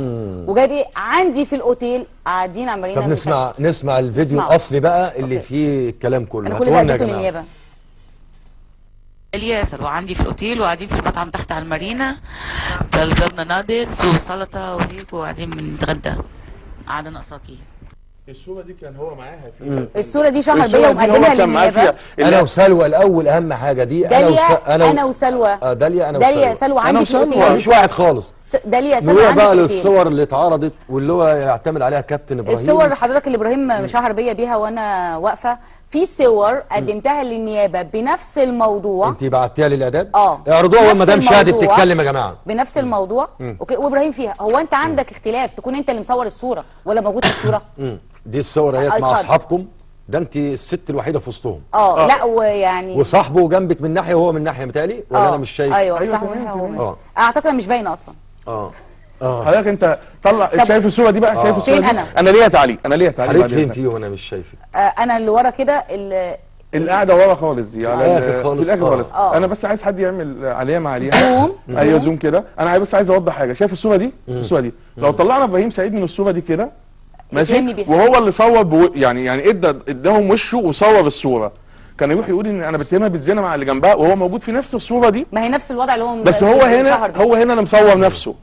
وجايب ايه عندي في الاوتيل قاعدين على المارينا. طب نسمع الفيديو الاصلي بقى اللي فيه الكلام كله. انا كل ده اديته للنيابه. الياسر وعندي في الاوتيل وقاعدين في المطعم تحت على المارينا، طلبنا نادلز وسلطه وهيك وقاعدين بنتغدى، قاعده ناقصاكي. الصوره دي كان هو معاها فيها. الصوره دي شهر بيا ومقدمها للنيابه. انا وسلوى الاول اهم حاجه دي. انا وسلوى داليا سلوى عندي في الاوتيل، مش واحد خالص. داليا سلوى عندي بقى للصور اللي اتعرضت واللي هو يعتمد عليها كابتن ابراهيم. الصور حضرتك اللي ابراهيم شهر بيا بيها وانا واقفه في صور قدمتها للنيابه بنفس الموضوع. انت بعتيها للاعداد؟ اعرضوها والمدام شادي بتتكلم يا جماعه بنفس الموضوع. اوكي وابراهيم فيها. هو انت عندك اختلاف تكون انت اللي مصور الصوره ولا موجود في الصوره؟ دي الصور اهيت مع اصحابكم، ده انت الست الوحيده في وسطهم. لا ويعني وصاحبه جنبك من ناحيه وهو من ناحيه متهيألي ولا انا مش شايف؟ ايوه صاحبه من ناحيه وهو اعتقد مش باينه اصلا. حضرتك انت طلع شايف الصوره دي بقى؟ شايف الصوره دي؟ انا ليا تعليق، حضرتك فين فيه وانا مش شايفك؟ انا اللي ورا كده اللي قاعده ورا خالص دي على في الاخر خالص. انا بس عايز حد يعمل عليها مع عليها ايوه زوم كده. انا بس عايز اوضح حاجه. شايف الصوره دي؟ الصوره دي لو طلعنا ابراهيم سعيد من الصوره دي كده ماشي، وهو اللي صور يعني اداهم وشه وصور الصوره، كان يروح يقول ان انا بتهمها بالزنا مع اللي جنبها وهو موجود في نفس الصوره دي. ما هي نفس الوضع اللي هو بس هو هنا اللي مصور نفسه،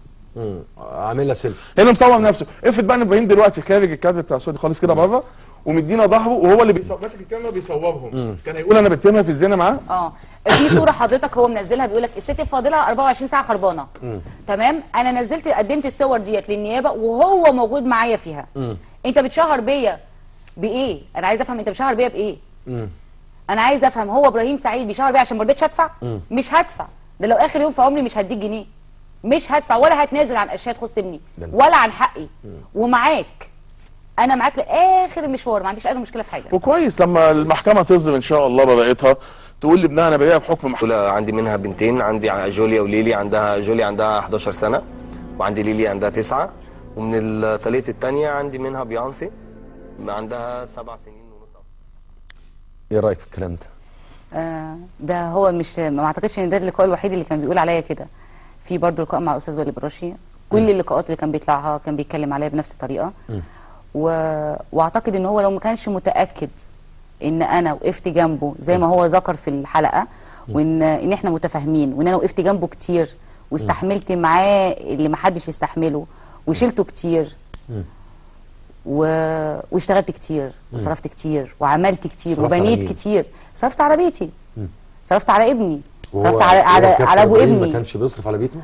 عاملها سيلفي، هنا مصور نفسه. افرض بقى ان ابراهيم دلوقتي خارج الكادر بتاع الصوره دي خالص كده بره ومدينا ظهره وهو اللي ماسك الكاميرا بيصورهم، كان هيقول انا بتهمها في الزنا معاه. في صوره حضرتك هو منزلها بيقول لك الست الفاضله 24 ساعه خربانه. تمام. انا قدمت الصور ديت للنيابه وهو موجود معايا فيها. انت بتشهر بيا بايه؟ انا عايز افهم انت بتشهر بيا بايه؟ انا عايز افهم هو ابراهيم سعيد بيشهر بيا عشان ما رضيتش ادفع؟ مش هدفع. ده لو اخر يوم في عمري مش هديك جنيه، مش هدفع ولا هتنازل عن اشياء تخص ابني ولا عن حقي. ومعاك انا معاك لاخر المشوار، ما عنديش اي مشكله في حاجه. وكويس لما المحكمه تصدر ان شاء الله براءتها تقول لابنها انا بريئه بحكم محكمه. عندي منها بنتين، عندي جوليا وليلي. جوليا عندها 11 سنه وعندي ليلي عندها 9، ومن الطليقه الثانيه عندي منها بيانسي عندها 7 سنين ونص. ايه رايك في الكلام ده؟ ده هو مش ما اعتقدش ان ده اللقاء الوحيد اللي كان بيقول عليا كده. في برضه لقاء مع استاذ ولي براشي، كل اللقاءات اللي كان بيطلعها كان بيتكلم عليا بنفس الطريقه. واعتقد ان هو لو ما كانش متاكد ان انا وقفت جنبه زي ما هو ذكر في الحلقه، وان احنا متفاهمين، وان انا وقفت جنبه كتير واستحملت معاه اللي ما حدش يستحمله وشلته كتير واشتغلت كتير وصرفت كتير وعملت كتير وبنيت كتير، صرفت على بيتي صرفت على ابني، وهو- صرفت على وهو كابتن ابو إبراهيم ابني. ما كانش بيصرف على بيته؟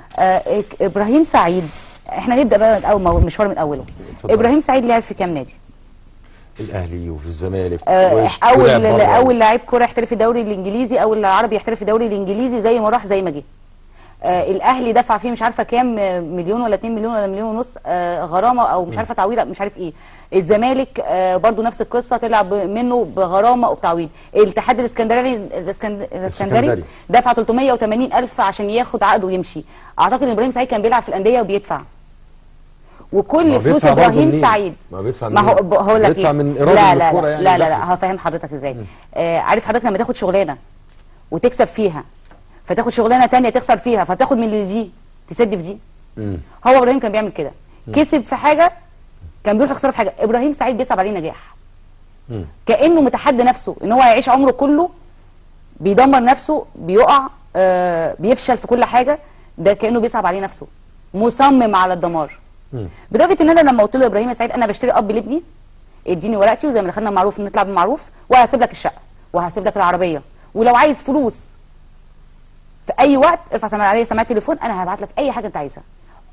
ابراهيم سعيد، احنا نبدا بقى من اول مشوار من اوله. اتفضل. ابراهيم سعيد لعب في كام نادي؟ الاهلي وفي الزمالك اول لاعب كوره يحترف في الدوري الانجليزي، اول عربي يحترف في الدوري الانجليزي، زي ما راح زي ما جه. الاهلي دفع فيه مش عارفه كام مليون ولا 2 مليون ولا مليون ونص غرامه او مش عارفه تعويض مش عارف ايه. الزمالك برضو نفس القصه، طلع منه بغرامه وبتعويض. الاتحاد الاسكندري دفع 380,000 عشان ياخد عقده ويمشي. اعتقد ان ابراهيم سعيد كان بيلعب في الانديه وبيدفع، وكل فلوس ابراهيم سعيد ما هو هقول لك بيدفع من لا ايراد الكوره يعني. لا هفهم حضرتك ازاي. عارف حضرتك لما تاخد شغلانه وتكسب فيها، فتاخد شغلانه ثانيه تخسر فيها، فتاخد من اللي دي تسد في دي. هو ابراهيم كان بيعمل كده، كسب في حاجه كان بيروح يخسر في حاجه. ابراهيم سعيد بيصعب عليه نجاح، كانه متحدى نفسه ان هو هيعيش عمره كله بيدمر نفسه، بيقع، بيفشل في كل حاجه. ده كانه بيصعب عليه نفسه، مصمم على الدمار. بدرجه ان انا لما قلت له ابراهيم سعيد انا بشتري اب لابني، اديني ورقتي وزي ما دخلنا معروف نطلع بمعروف، وهسيب لك الشقه وهسيب لك العربيه، ولو عايز فلوس في اي وقت ارفع عليا سماعه تليفون، انا هبعت لك اي حاجه انت عايزها،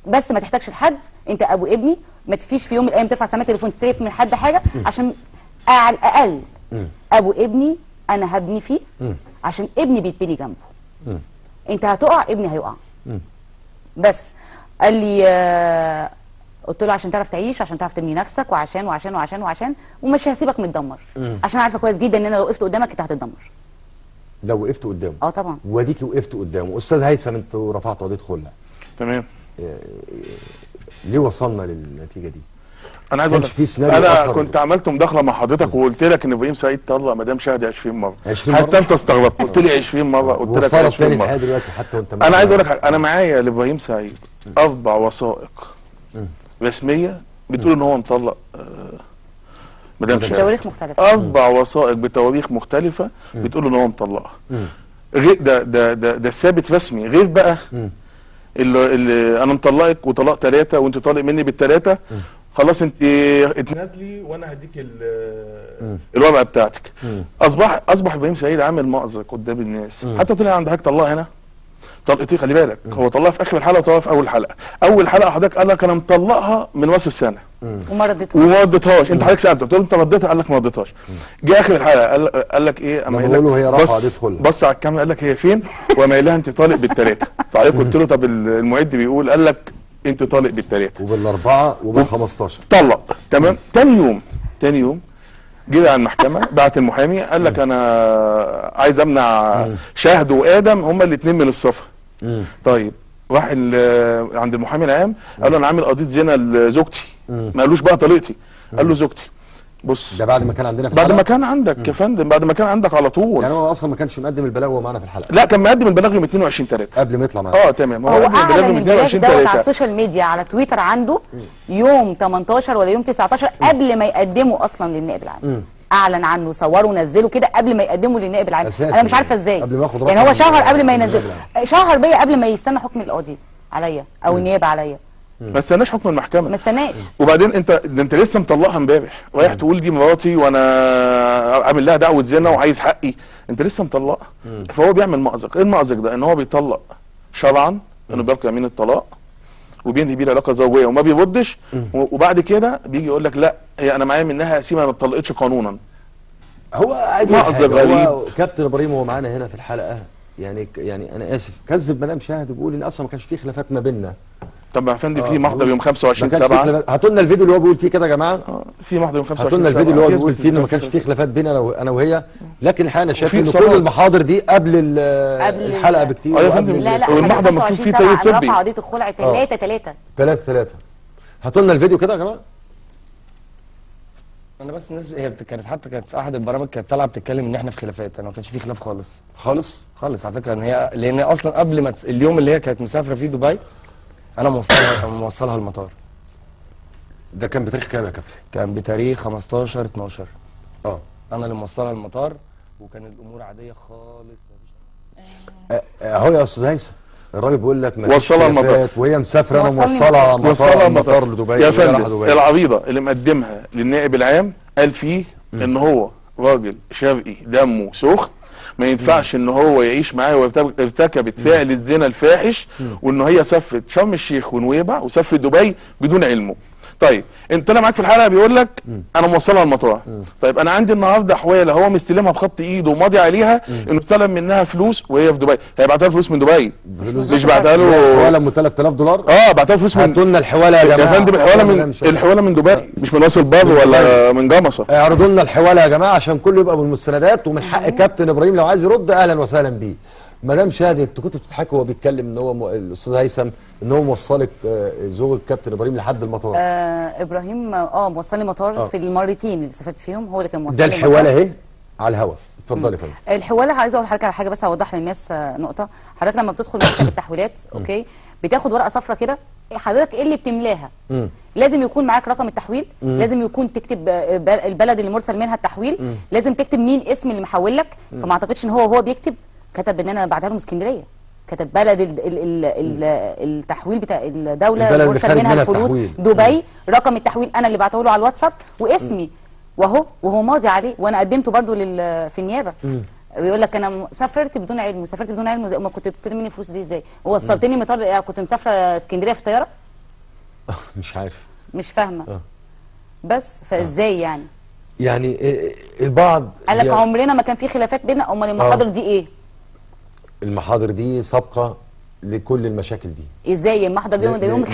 بس ما تحتاجش لحد. انت ابو ابني، ما تفيش في يوم من الايام ترفع سماعه تليفون تستلف من حد حاجه، عشان على الاقل ابو ابني انا هبني فيه عشان ابني بيتبني جنبه. انت هتقع ابني هيقع. بس قال لي قلت له عشان تعرف تعيش، عشان تعرف تبني نفسك، وعشان وعشان وعشان وعشان ومش هسيبك متدمر، عشان عارفه كويس جدا ان انا لو وقفت قدامك انت هتتدمر. لو وقفت قدامه؟ طبعا. واديكي وقفت قدامه. استاذ هيثم، انتوا رفعتوا قضيه خلع. تمام. ليه وصلنا للنتيجه دي؟ انا عايز اقول لك انا كنت عملت مداخله مع حضرتك وقلت لك ان ابراهيم سعيد طلق مدام شهدي 20 مره. 20 حتى انت استغربت، قلت لي 20 مره، قلت لك 20 مره. دلوقتي حتى وانت انا عايز اقول لك انا معايا لابراهيم سعيد 4 وثائق رسميه بتقول ان هو مطلق مدام شهدي. بتواريخ مختلفه. 4 وثائق بتواريخ مختلفه بتقول ان هو مطلقها. غير ده ثابت رسمي، غير بقى اللي انا مطلقك وطلاق 3 وانت طالق مني بال3، خلاص انت اتنازلي وانا هديك الورقه بتاعتك. اصبح ابراهيم سعيد عامل مأزق قدام الناس. حتى طلع عند حضرتك طلقها هنا طلقتين، خلي بالك هو طلقها في اخر الحلقه وطلقها في اول حلقه. اول حلقه حضرتك قال لك انا مطلقها من راس السنه وما ردتهاش. انت حضرتك سالته قلت له انت رديتها، قال لك ما رديتهاش. جه اخر الحلقه قال لك ايه؟ اما بقول له هي رافعه قضيه خلع، بص على الكاميرا قال لك هي فين؟ وما قال لها انت طالق بال3. فحضرتك قلت له طب المعد بيقول، قال لك انت طالق بال3 وبال4 وبال15. طلق. تمام. تاني يوم جه على المحكمه، بعت المحامي قال لك انا عايز امنع شهد وادم هما الاثنين من السفر. طيب راح عند المحامي العام قال له انا عامل قضيه زنا لزوجتي، ما قالوش بقى طليقتي، قال له زوجتي. بص ده بعد ما كان عندنا في بعد ما كان عندك يا فندم، بعد ما كان عندك على طول. يعني هو اصلا ما كانش مقدم البلاغ وهو معانا في الحلقه؟ لا كان مقدم البلاغ يوم 22/3 قبل ما يطلع معانا. تمام. هو اعلن البلاغ دوت على السوشيال ميديا على تويتر عنده يوم 18 ولا يوم 19 قبل ما يقدمه اصلا للنائب العام. اعلن عنه، صوره ونزله كده قبل ما يقدمه للنائب العام. انا مش عارفه ازاي قبل ما ياخد يعني هو شهر قبل ما ينزله، شهر بيا قبل ما يستنى حكم القاضي عليا او النيابه عليا. ما استناش حكم المحكمه، ما استناش. وبعدين انت لسه مطلقها امبارح، رايح تقول دي مراتي وانا عامل لها دعوه زنا وعايز حقي، انت لسه مطلقها. فهو بيعمل مأزق. ايه المأزق ده؟ ان هو بيطلق شرعا، انه بيلقي يمين الطلاق وبينهي بيه العلاقه الزوجيه وما بيردش، وبعد كده بيجي يقول لك لا هي انا معايا منها قسيمه ما اتطلقتش قانونا. هو عايز مأزق غريب. هو كابتن ابراهيم وهو معانا هنا في الحلقه يعني انا اسف كذب مدام شاهد وبيقول ان اصلا ما كانش في خلافات ما بيننا. طب يا فندم في محضر يوم 25/7. هاتوا لنا الفيديو اللي هو بيقول فيه كده يا جماعه. في محضر يوم 25/7. هاتوا لنا الفيديو اللي هو بيقول فيه ان ما كانش في خلافات بيننا انا وهي، لكن الحقيقه انا شايف ان كل المحاضر دي قبل الحلقه بكتير. يا فندم لا والمحضر مكتوب فيه تقرير طبي. رفع قضيه الخلع 3. هاتوا لنا الفيديو كده يا جماعه. انا بس الناس هي كانت في احد البرامج كانت طالعه بتتكلم ان احنا في خلافات، انا ما كانش في خلاف خالص على فكره. ان هي لان اصلا قبل ما اليوم اللي هي كانت مسافره فيه دبي انا موصلها المطار. ده كان بتاريخ كام يا كابتن؟ كان بتاريخ 15/12. انا اللي موصلها المطار وكان الامور عاديه خالص. اهو يا استاذ هيثم الراجل بيقول لك وصلها المطار وهي مسافره، انا موصلها المطار لدبي. يا فندم العريضه اللي مقدمها للنائب العام قال فيه ان هو راجل شرقي دمه سخن ما ينفعش ان هو يعيش معايا وارتكبت فعل الزنا الفاحش، وان هي سافرت شرم الشيخ ونويبع وسافرت دبي بدون علمه. طيب انت انا معاك في الحلقه بيقول لك انا موصلها المطار. طيب انا عندي النهارده حواله هو مستلمها بخط ايده وماضي عليها انه استلم منها فلوس وهي في دبي، هيبعتها له فلوس من دبي مش بعتها له حواله ب 3000 دولار. بعتها له فلوس من هاتوا لنا الحواله يا جماعه يا فندم. الحواله من دبي مش من راس البر ولا من جمصه. اعرضوا لنا الحواله يا جماعه عشان كله يبقى بالمستندات، ومن حق كابتن ابراهيم لو عايز يرد اهلا وسهلا بيه. مدام شادي انت كنت بتضحكي وهو بيتكلم ان هو الاستاذ هيثم ان هو موصلك زوج الكابتن ابراهيم لحد المطار. ابراهيم موصلني مطار في المرتين اللي سافرت فيهم، هو اللي كان موصلني. ده الحواله اهي على الهواء. اتفضلي يا فندم. الحواله عايزه اقول لحضرتك على حاجه بس اوضح للناس نقطه. حضرتك لما بتدخل مكتب التحويلات اوكي بتاخد ورقه صفراء كده، حضرتك ايه اللي بتملاها؟ لازم يكون معاك رقم التحويل، لازم يكون تكتب البلد اللي مرسل منها التحويل، لازم تكتب مين اسم اللي محول لك. فما اعتقدش ان هو بيكتب كتب ان انا بعتها له من اسكندريه، كتب بلد التحويل بتاع الدوله اللي مرسل منها الفلوس دبي، رقم التحويل انا اللي بعته له على الواتساب واسمي وهو ماضي عليه، وانا قدمته برده في النيابه. بيقول لك انا سافرت بدون علم، سافرت بدون علم. ما كنت بتستلم مني الفلوس دي ازاي؟ وصلتني مطار، كنت مسافره اسكندريه في طياره؟ مش عارف، مش فاهمه. بس فازاي يعني البعض قال لك عمرنا ما كان في خلافات بيننا. امال المحاضر دي ايه؟ المحاضر دي سابقه لكل المشاكل دي. ازاي المحضر ده يوم 25/7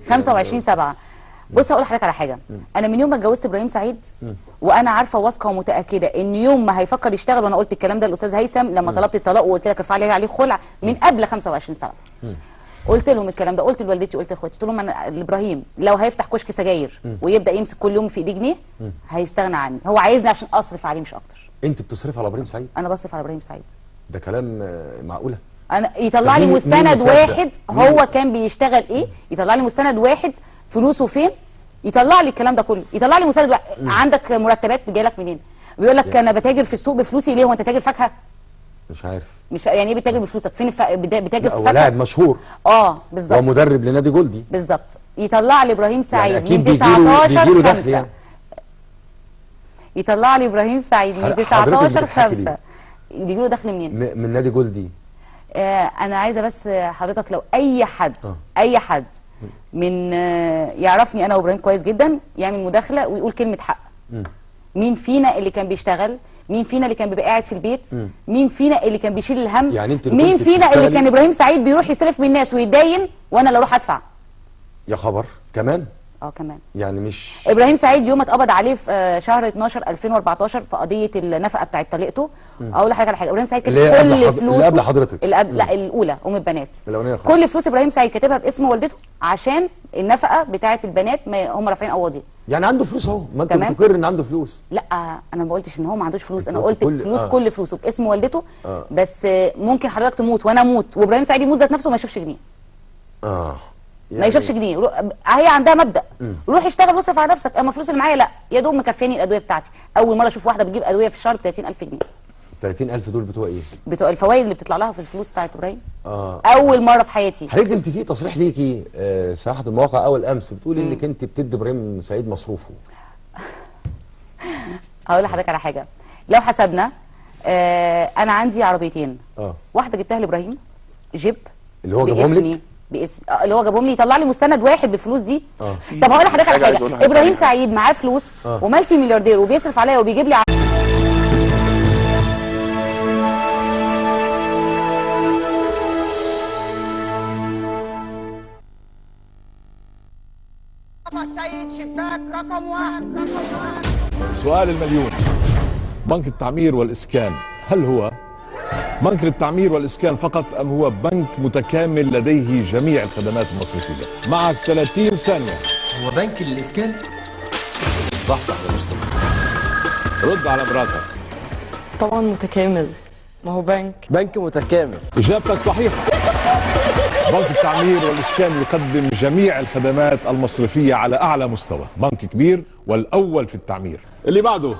25/7. بص هقول لحضرتك على حاجه. انا من يوم ما اتجوزت ابراهيم سعيد وانا عارفه واثقه ومتاكده ان يوم ما هيفكر يشتغل، وانا قلت الكلام ده للاستاذ هيثم لما طلبت الطلاق وقلت لك ارفع لي عليه خلع من قبل 25/7. قلت لهم الكلام ده، قلت لوالدتي قلت لاخواتي، قلت لهم انا ابراهيم لو هيفتح كشك سجاير ويبدا يمسك كل يوم في ايديه جنيه هيستغنى عني. هو عايزني عشان اصرف عليه مش اكتر. انت بتصرفي على ابراهيم سعيد؟ انا بصرف على ابراهيم سعيد. ده كلام معقوله؟ انا يطلع لي مستند واحد هو كان بيشتغل ايه، يطلع لي مستند واحد فلوسه فين، يطلع لي الكلام ده كله، يطلع لي مستند واحد. عندك مرتبات جايلك منين؟ بيقول لك انا بتاجر في السوق بفلوسي. ليه؟ هو انت تاجر فاكهه؟ مش عارف. مش يعني ايه بتاجر بفلوسك؟ فين بتاجر في فاكهه؟ هو لاعب مشهور. بالظبط. هو مدرب لنادي جولدي. بالظبط. يطلع لي ابراهيم سعيد يعني من 19/5 يعني. يطلع لي ابراهيم سعيد من 19/5 بيجي له دخل منين؟ من نادي جولدي. انا عايزه بس حضرتك لو اي حد من يعرفني انا وابراهيم كويس جدا يعمل مداخله ويقول كلمه حق. مين فينا اللي كان بيشتغل؟ مين فينا اللي كان بيبقى قاعد في البيت؟ مين فينا اللي كان بيشيل الهم؟ يعني انت مين فينا اللي كان ابراهيم سعيد بيروح يستلف من الناس ويتداين وانا اللي اروح ادفع؟ يا خبر كمان؟ كمان. يعني مش ابراهيم سعيد يوم اتقبض عليه في شهر 12 2014 في قضيه النفقه بتاعت طليقته. اقول لحضرتك على حاجه، ابراهيم سعيد كان كل فلوسه اللي قبل حضرتك لا الاولى ام البنات. كل فلوس ابراهيم سعيد كاتبها باسم والدته عشان النفقه بتاعت البنات هم رافعين قواضي. يعني عنده فلوس اهو. ما انت بتقر ان عنده فلوس. لا انا ما قلتش ان هو ما عندوش فلوس، انا قلت كل فلوسه باسم والدته. بس ممكن حضرتك تموت وانا اموت وابراهيم سعيد يموت ذات نفسه وما يشوفش جنيه. ما يشوفش جنيه. هي عندها مبدا روح اشتغل واصرف على نفسك. اما الفلوس اللي معايا لا يا دوب مكفياني الادويه بتاعتي. اول مره اشوف واحده بتجيب ادويه في الشهر ب 30000 جنيه. 30000 دول بتوع ايه؟ بتوع الفوائد اللي بتطلع لها في الفلوس بتاعت ابراهيم. اول مره في حياتي. حضرتك انت في تصريح ليكي في احد المواقع اول امس بتقولي انك انت بتدي ابراهيم سعيد مصروفه. هقول لحضرتك على حاجه. لو حسبنا انا عندي عربيتين. واحده جبتها لابراهيم جيب اللي هو جابهم لك باسم اللي هو جابهم لي، يطلع لي مستند واحد بالفلوس دي. طب هقول لحضرتك على حاجه. ابراهيم سعيد معاه فلوس ومالتي ملياردير وبيصرف عليا وبيجيب لي السيد شباك رقم 1. سؤال المليون. بنك التعمير والإسكان هل هو بنك للتعمير والإسكان فقط أم هو بنك متكامل لديه جميع الخدمات المصرفية؟ معك 30 ثانية. هو بنك للإسكان؟ صح يا مصطفى. رد على مراتك. طبعا متكامل، ما هو بنك متكامل. إجابتك صحيحة. بنك التعمير والإسكان يقدم جميع الخدمات المصرفية على أعلى مستوى، بنك كبير والأول في التعمير. اللي بعده.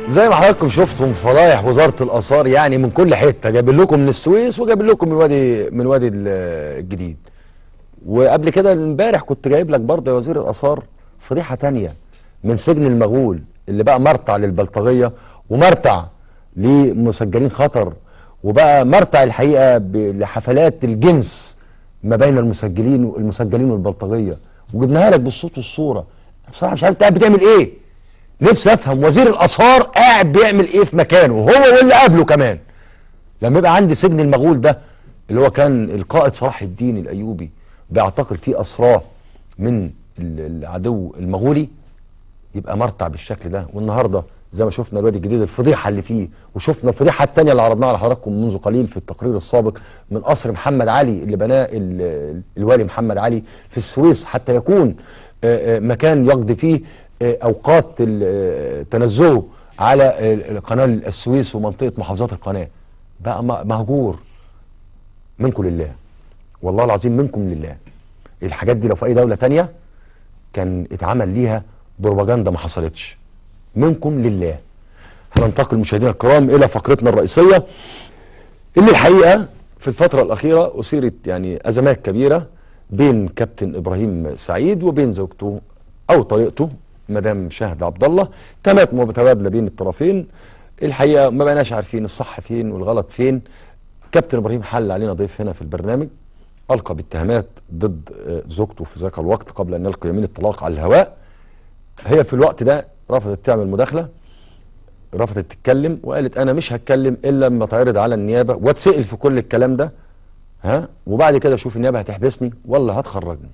زي ما حضراتكم شفتم فضايح وزاره الاثار يعني من كل حته، جايبين لكم من السويس وجايبين لكم من وادي الجديد. وقبل كده امبارح كنت جايب لك برضه يا وزير الاثار فضيحه تانية من سجن المغول اللي بقى مرتع للبلطجيه ومرتع لمسجلين خطر، وبقى مرتع الحقيقه لحفلات الجنس ما بين المسجلين والبلطجيه، وجبناها لك بالصوت والصوره. بصراحه مش عارف قاعد بتعمل ايه. نفسي افهم وزير الاثار قاعد بيعمل ايه في مكانه هو واللي قبله كمان. لما يبقى عندي سجن المغول ده اللي هو كان القائد صلاح الدين الايوبي بيعتقل فيه اسراه من العدو المغولي، يبقى مرتع بالشكل ده. والنهارده زي ما شفنا الوادي الجديد الفضيحه اللي فيه، وشفنا الفضيحه الثانيه اللي عرضناها على حضراتكم منذ قليل في التقرير السابق من قصر محمد علي اللي بناه الوالي محمد علي في السويس حتى يكون مكان يقضي فيه اوقات تنزهه على قناه السويس ومنطقه محافظات القناه. بقى مهجور. منكم لله، والله العظيم منكم لله. الحاجات دي لو في اي دوله تانية كان اتعمل ليها بروباجندا ما حصلتش. منكم لله. هننتقل مشاهدينا الكرام الى فقرتنا الرئيسيه اللي الحقيقه في الفتره الاخيره اثيرت يعني ازمات كبيره بين كابتن ابراهيم سعيد وبين زوجته او طريقته مدام شهد عبد الله. تمات متبادله بين الطرفين. الحقيقه ما بقناش عارفين الصح فين والغلط فين. كابتن ابراهيم حل علينا ضيف هنا في البرنامج القى باتهامات ضد زوجته في ذاك الوقت قبل ان يلقي يمين الطلاق على الهواء. هي في الوقت ده رفضت تعمل مداخله، رفضت تتكلم وقالت انا مش هتكلم الا لما تعرض على النيابه واتسال في كل الكلام ده، وبعد كده اشوف النيابه هتحبسني ولا هتخرجني.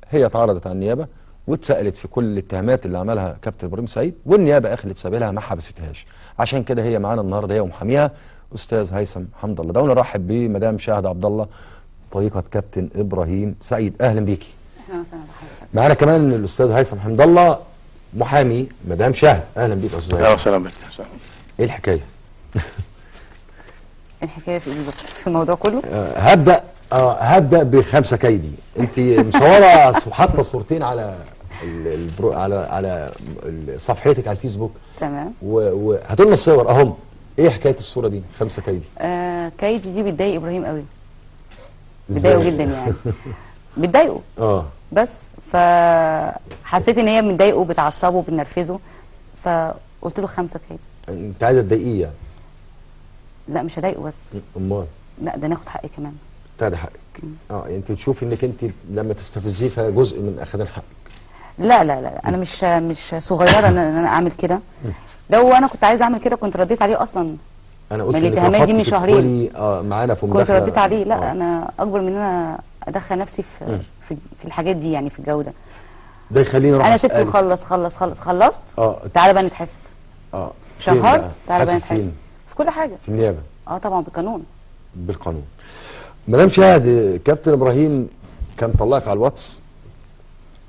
هي اتعرضت على النيابه واتسالت في كل الاتهامات اللي عملها كابتن ابراهيم سعيد، والنيابه اخلت سبيلها ما حبستهاش. عشان كده هي معانا النهارده هي ومحاميها استاذ هيثم حمد الله. دعونا نرحب بمدام شهد عبد الله طريقه كابتن ابراهيم سعيد. اهلا بيكي. اهلا وسهلا بحضرتك. معانا كمان الاستاذ هيثم حمد الله محامي مدام شهد. اهلا بيك يا استاذ هيثم. اهلا وسهلا بك. ايه الحكايه؟ الحكايه في ايه بالظبط في الموضوع كله؟ هبدا بخمسه كيدي. انت مصوره حاطه صورتين على على صفحتك على الفيسبوك. تمام. وهاتوا لنا الصور اهم. ايه حكايه الصوره دي؟ خمسه كيدي. كيدي دي بتضايق ابراهيم قوي. بتضايقه جدا يعني. بتضايقه. بس فحسيت ان هي بتضايقه بتعصبه بتنرفزه، فقلت له 5 كيدي. انت عايزه تضايقيه يعني؟ لا مش هضايقه بس. امال؟ لا ده ناخد حقي كمان. ده حقك. يعني انت بتشوفي انك انت لما تستفزيه فجزء من اخذان حقك. لا لا لا انا مش صغيره ان انا اعمل كده. لو انا كنت عايزه اعمل كده كنت رديت عليه اصلا. انا قلت الاتهامات دي من شهرين معانا في مداخله كنت رديت عليه. لا انا اكبر من ان انا ادخل نفسي في الحاجات دي يعني في الجو ده. ده يخليني اروح انا سبته خلصت تعالى بقى نتحاسب. شهرت تعالى بقى نتحاسب في كل حاجه في النيابه. طبعا بالقانون. بالقانون. مدام شهد كابتن ابراهيم كان طلعك على الواتس.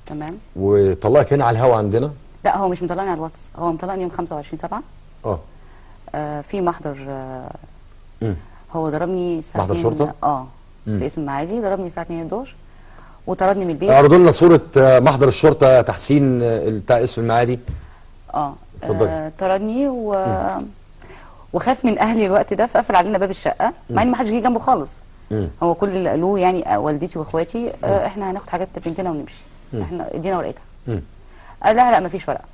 تمام. وطلعك هنا على الهوا عندنا. لا هو مش مطلعني على الواتس، هو مطلعني يوم 25/7. في محضر. هو ضربني الساعه 2 محضر شرطه؟ في اسم معادي. ضربني الساعه 2 الظهر وطردني من البيت. اعرضوا لنا صوره محضر الشرطه تحسين بتاع اسم المعادي. طردني وخاف من اهلي الوقت ده فقفل علينا باب الشقه مع ان ما حدش جه جنبه خالص. هو كل اللي قالوه يعني والدتي واخواتي احنا هناخد حاجات بنتنا ونمشي. احنا ادينا ورقتها. قال لا ما فيش ورقه.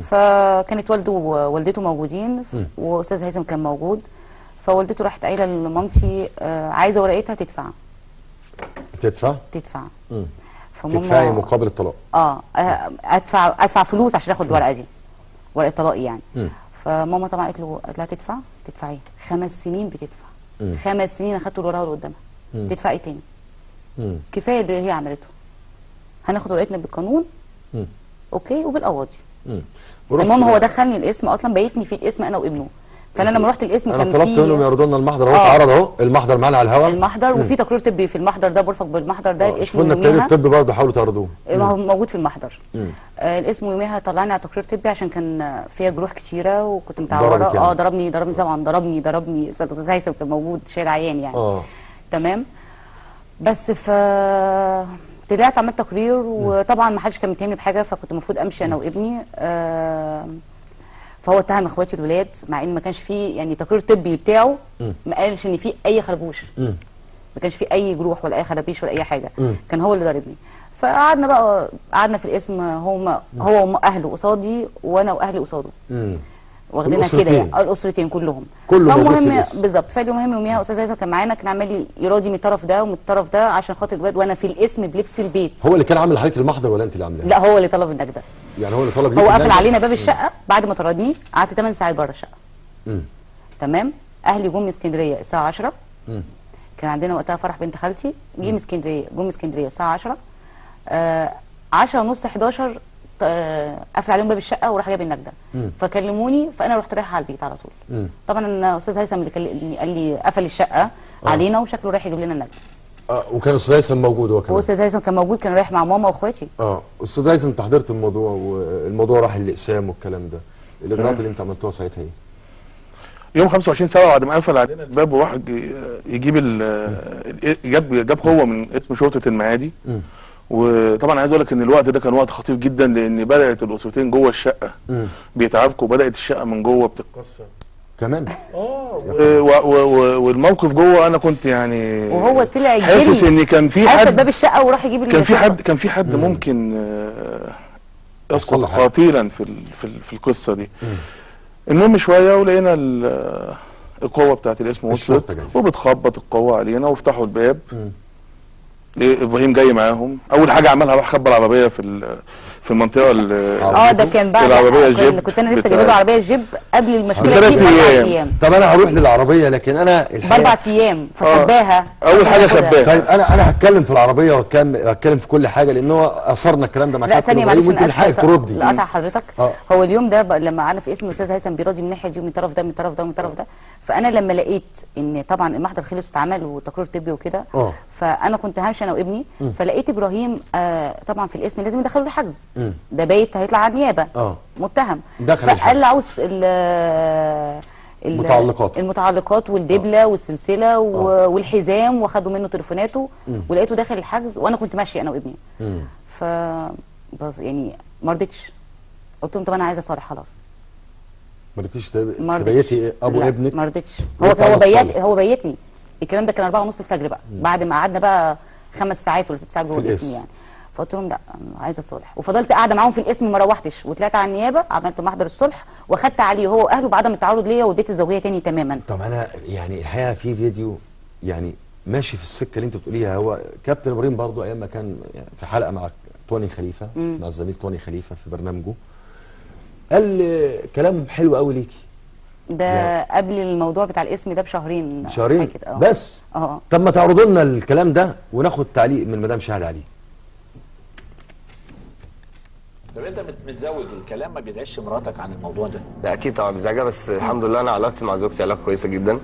فكانت والده ووالدته موجودين واستاذ هيثم كان موجود. فوالدته راحت قايله لمامتي عايزه ورقتها تدفع. تدفع. تدفعي مقابل الطلاق. ادفع فلوس عشان اخد الورقه دي، ورقه طلاقي يعني. فماما طبعا قالت لها تدفعي 5 سنين بتدفع. 5 سنين اخدت الورقه اللي قدامها. تدفع ايه تاني؟ كفايه اللي هي عملته. هناخد ورقتنا بالقانون اوكي وبالقواضي. المهم هو دخلني الاسم اصلا بيتني في الاسم انا وابنه. فانا لما رحت الاسم كان في طلبت منهم يعرضوا لنا المحضر اهو. اتعرض اهو المحضر معانا على الهواء. المحضر وفي تقرير طبي في المحضر ده برفق بالمحضر ده. الاسم شوفوا لنا التقرير الطبي برضه حاولوا تعرضوه. هو موجود في المحضر. الاسم يوميها طلعني على تقرير طبي عشان كان فيها جروح كتيره وكنت متعوره. يعني. ضربني طبعا ضربني استاذ هيثم كان موجود شايل عيان يعني. تمام. بس طلعت عملت تقرير وطبعا ما حدش كان متهمني بحاجه فكنت المفروض امشي انا وابني. فهو اتهم اخواتي الولاد مع ان ما كانش فيه يعني تقرير طبي بتاعه ما قالش ان فيه اي خربوش. ما كانش في اي جروح ولا اي خرابيش ولا اي حاجه. كان هو اللي ضاربني. فقعدنا بقى في القسم، هو واهله قصادي وانا واهلي قصاده. واخدينها كده يعني الاسرتين كلهم. فالمهم بالظبط. فالمهم يوميها استاذ هيثم كان معانا، كان عمال يراضي من الطرف ده ومن الطرف ده عشان خاطر الواد، وانا في القسم بلبس البيت. هو اللي كان عامل حضرتك المحضر ولا انت اللي عاملاه؟ لا هو اللي طلب النجده. يعني هو اللي طلب. هو قفل علينا باب الشقه بعد ما طردني، قعدت 8 ساعات بره الشقه. تمام. اهلي جم من اسكندريه الساعه 10. كان عندنا وقتها فرح بنت خالتي، جم من اسكندريه الساعه 10. 10 ونص 11 قفل عليهم باب الشقه وراح جاب النجده. فكلموني، فانا رحت رايحه على البيت على طول. طبعا استاذ هيثم اللي كلمني قال لي قفل الشقه علينا وشكله رايح يجيب لنا النجده. وكان استاذ هيثم موجود هو كمان؟ واستاذ هيثم كان موجود، كان رايح مع ماما واخواتي. استاذ هيثم انت حضرت الموضوع والموضوع راح للاقسام والكلام ده، الاجراءات اللي انت عملتوها ساعتها ايه؟ يوم 25/7 بعد ما قفل علينا الباب وواحد يجيب جاب قوه من اسم شرطه المعادي. وطبعا عايز اقول لك ان الوقت ده كان وقت خطير جدا، لان بدات الاسرتين جوه الشقه بيتعاركوا، وبدات الشقه من جوه بتتكسر كمان. والموقف جوه انا كنت يعني وهو طلع يجري حاسس ان كان في حد باب الشقه وراح يجيب كان في حد ممكن يسقط قاتلا في القصه دي. المهم شويه ولقينا القوه بتاعت الاسم وصلت وبتخبط القوه علينا وفتحوا الباب. ابراهيم جاي معاهم، اول حاجه عملها راح خبى العربيه في المنطقه ده كان بعد العربيه الجيب. كنت انا لسه جايب له عربيه جيب قبل المشكله دي ب4 ايام. طب انا هروح للعربيه، لكن انا ب4 ايام فخباها. اول حاجه خباها. طيب انا هتكلم في العربيه وهتكلم في كل حاجه، لان هو اثرنا الكلام ده مع لا ثانيه معلش انا اسف لقطع حضرتك. هو اليوم ده لما قعدنا في اسم الاستاذ هيثم بيراضي من الناحيه دي ومن الطرف ده من الطرف ده ومن الطرف ده، فانا لما لقيت ان طبعا المحضر خلص واتعمل وتقرير طبي وكده، فانا كنت همشي انا وابني، فلقيت ابراهيم طبعا في الاسم لازم يدخلوا له حجز، ده بايت هيطلع على النيابه متهم. فقال عاوز المتعلقات والدبله والسلسله والحزام، واخدوا منه تليفوناته ولقيته داخل الحجز، وانا كنت ماشيه انا وابني. ف يعني ما رضيتش، قلت لهم طب انا عايزه اصالح خلاص. ما رضيتيش تبيتي ابو ابنك؟ ما رضيتش. هو بيتني. الكلام ده كان 4:30 الفجر بقى، بعد ما قعدنا بقى 5 ساعات ولا 6 ساعات جوه القسم يعني. فقلت لهم لا عايزه اصالح، وفضلت قاعده معاهم في القسم، ما روحتش، وطلعت على النيابه عملت محضر الصلح واخدت عليه هو واهله بعدم التعرض ليا والبيت الزوجيه تاني تماما. طب انا يعني الحقيقه في فيديو يعني ماشي في السكه اللي انت بتقوليها. هو كابتن ابراهيم برضو ايام ما كان في حلقه مع توني خليفه، مع الزميل توني خليفه في برنامجه، قال كلام حلو قوي ليكي. ده يعني قبل الموضوع بتاع الاسم ده بشهرين بس. طب ما تعرضوا لنا الكلام ده وناخد تعليق من مدام شهد عليه. طب انت متزوج، الكلام ما بيزعجش مراتك عن الموضوع ده؟ لا اكيد طبعا بيزعجها، بس الحمد لله انا علاقتي مع زوجتي علاقه كويسه جدا.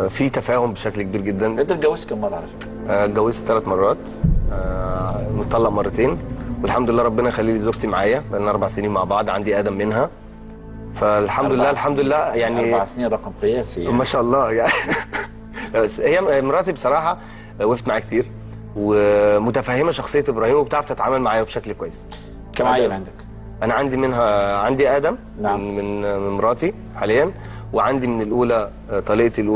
في تفاهم بشكل كبير جدا. انت اتجوزت كم مره على فكره؟ اتجوزت 3 مرات، مطلق مرتين، والحمد لله ربنا يخلي لي زوجتي معايا، بقالنا 4 سنين مع بعض، عندي ادم منها، فالحمد لله الحمد لله يعني 4 سنين رقم قياسي يعني. ما شاء الله يعني. بس هي مراتي بصراحه وقفت معايا كتير ومتفهمه شخصيه ابراهيم وبتعرف تتعامل معايا بشكل كويس. كم عيل عندك؟ انا عندي ادم. من مراتي حاليا، وعندي من الاولى طليقتي الاولى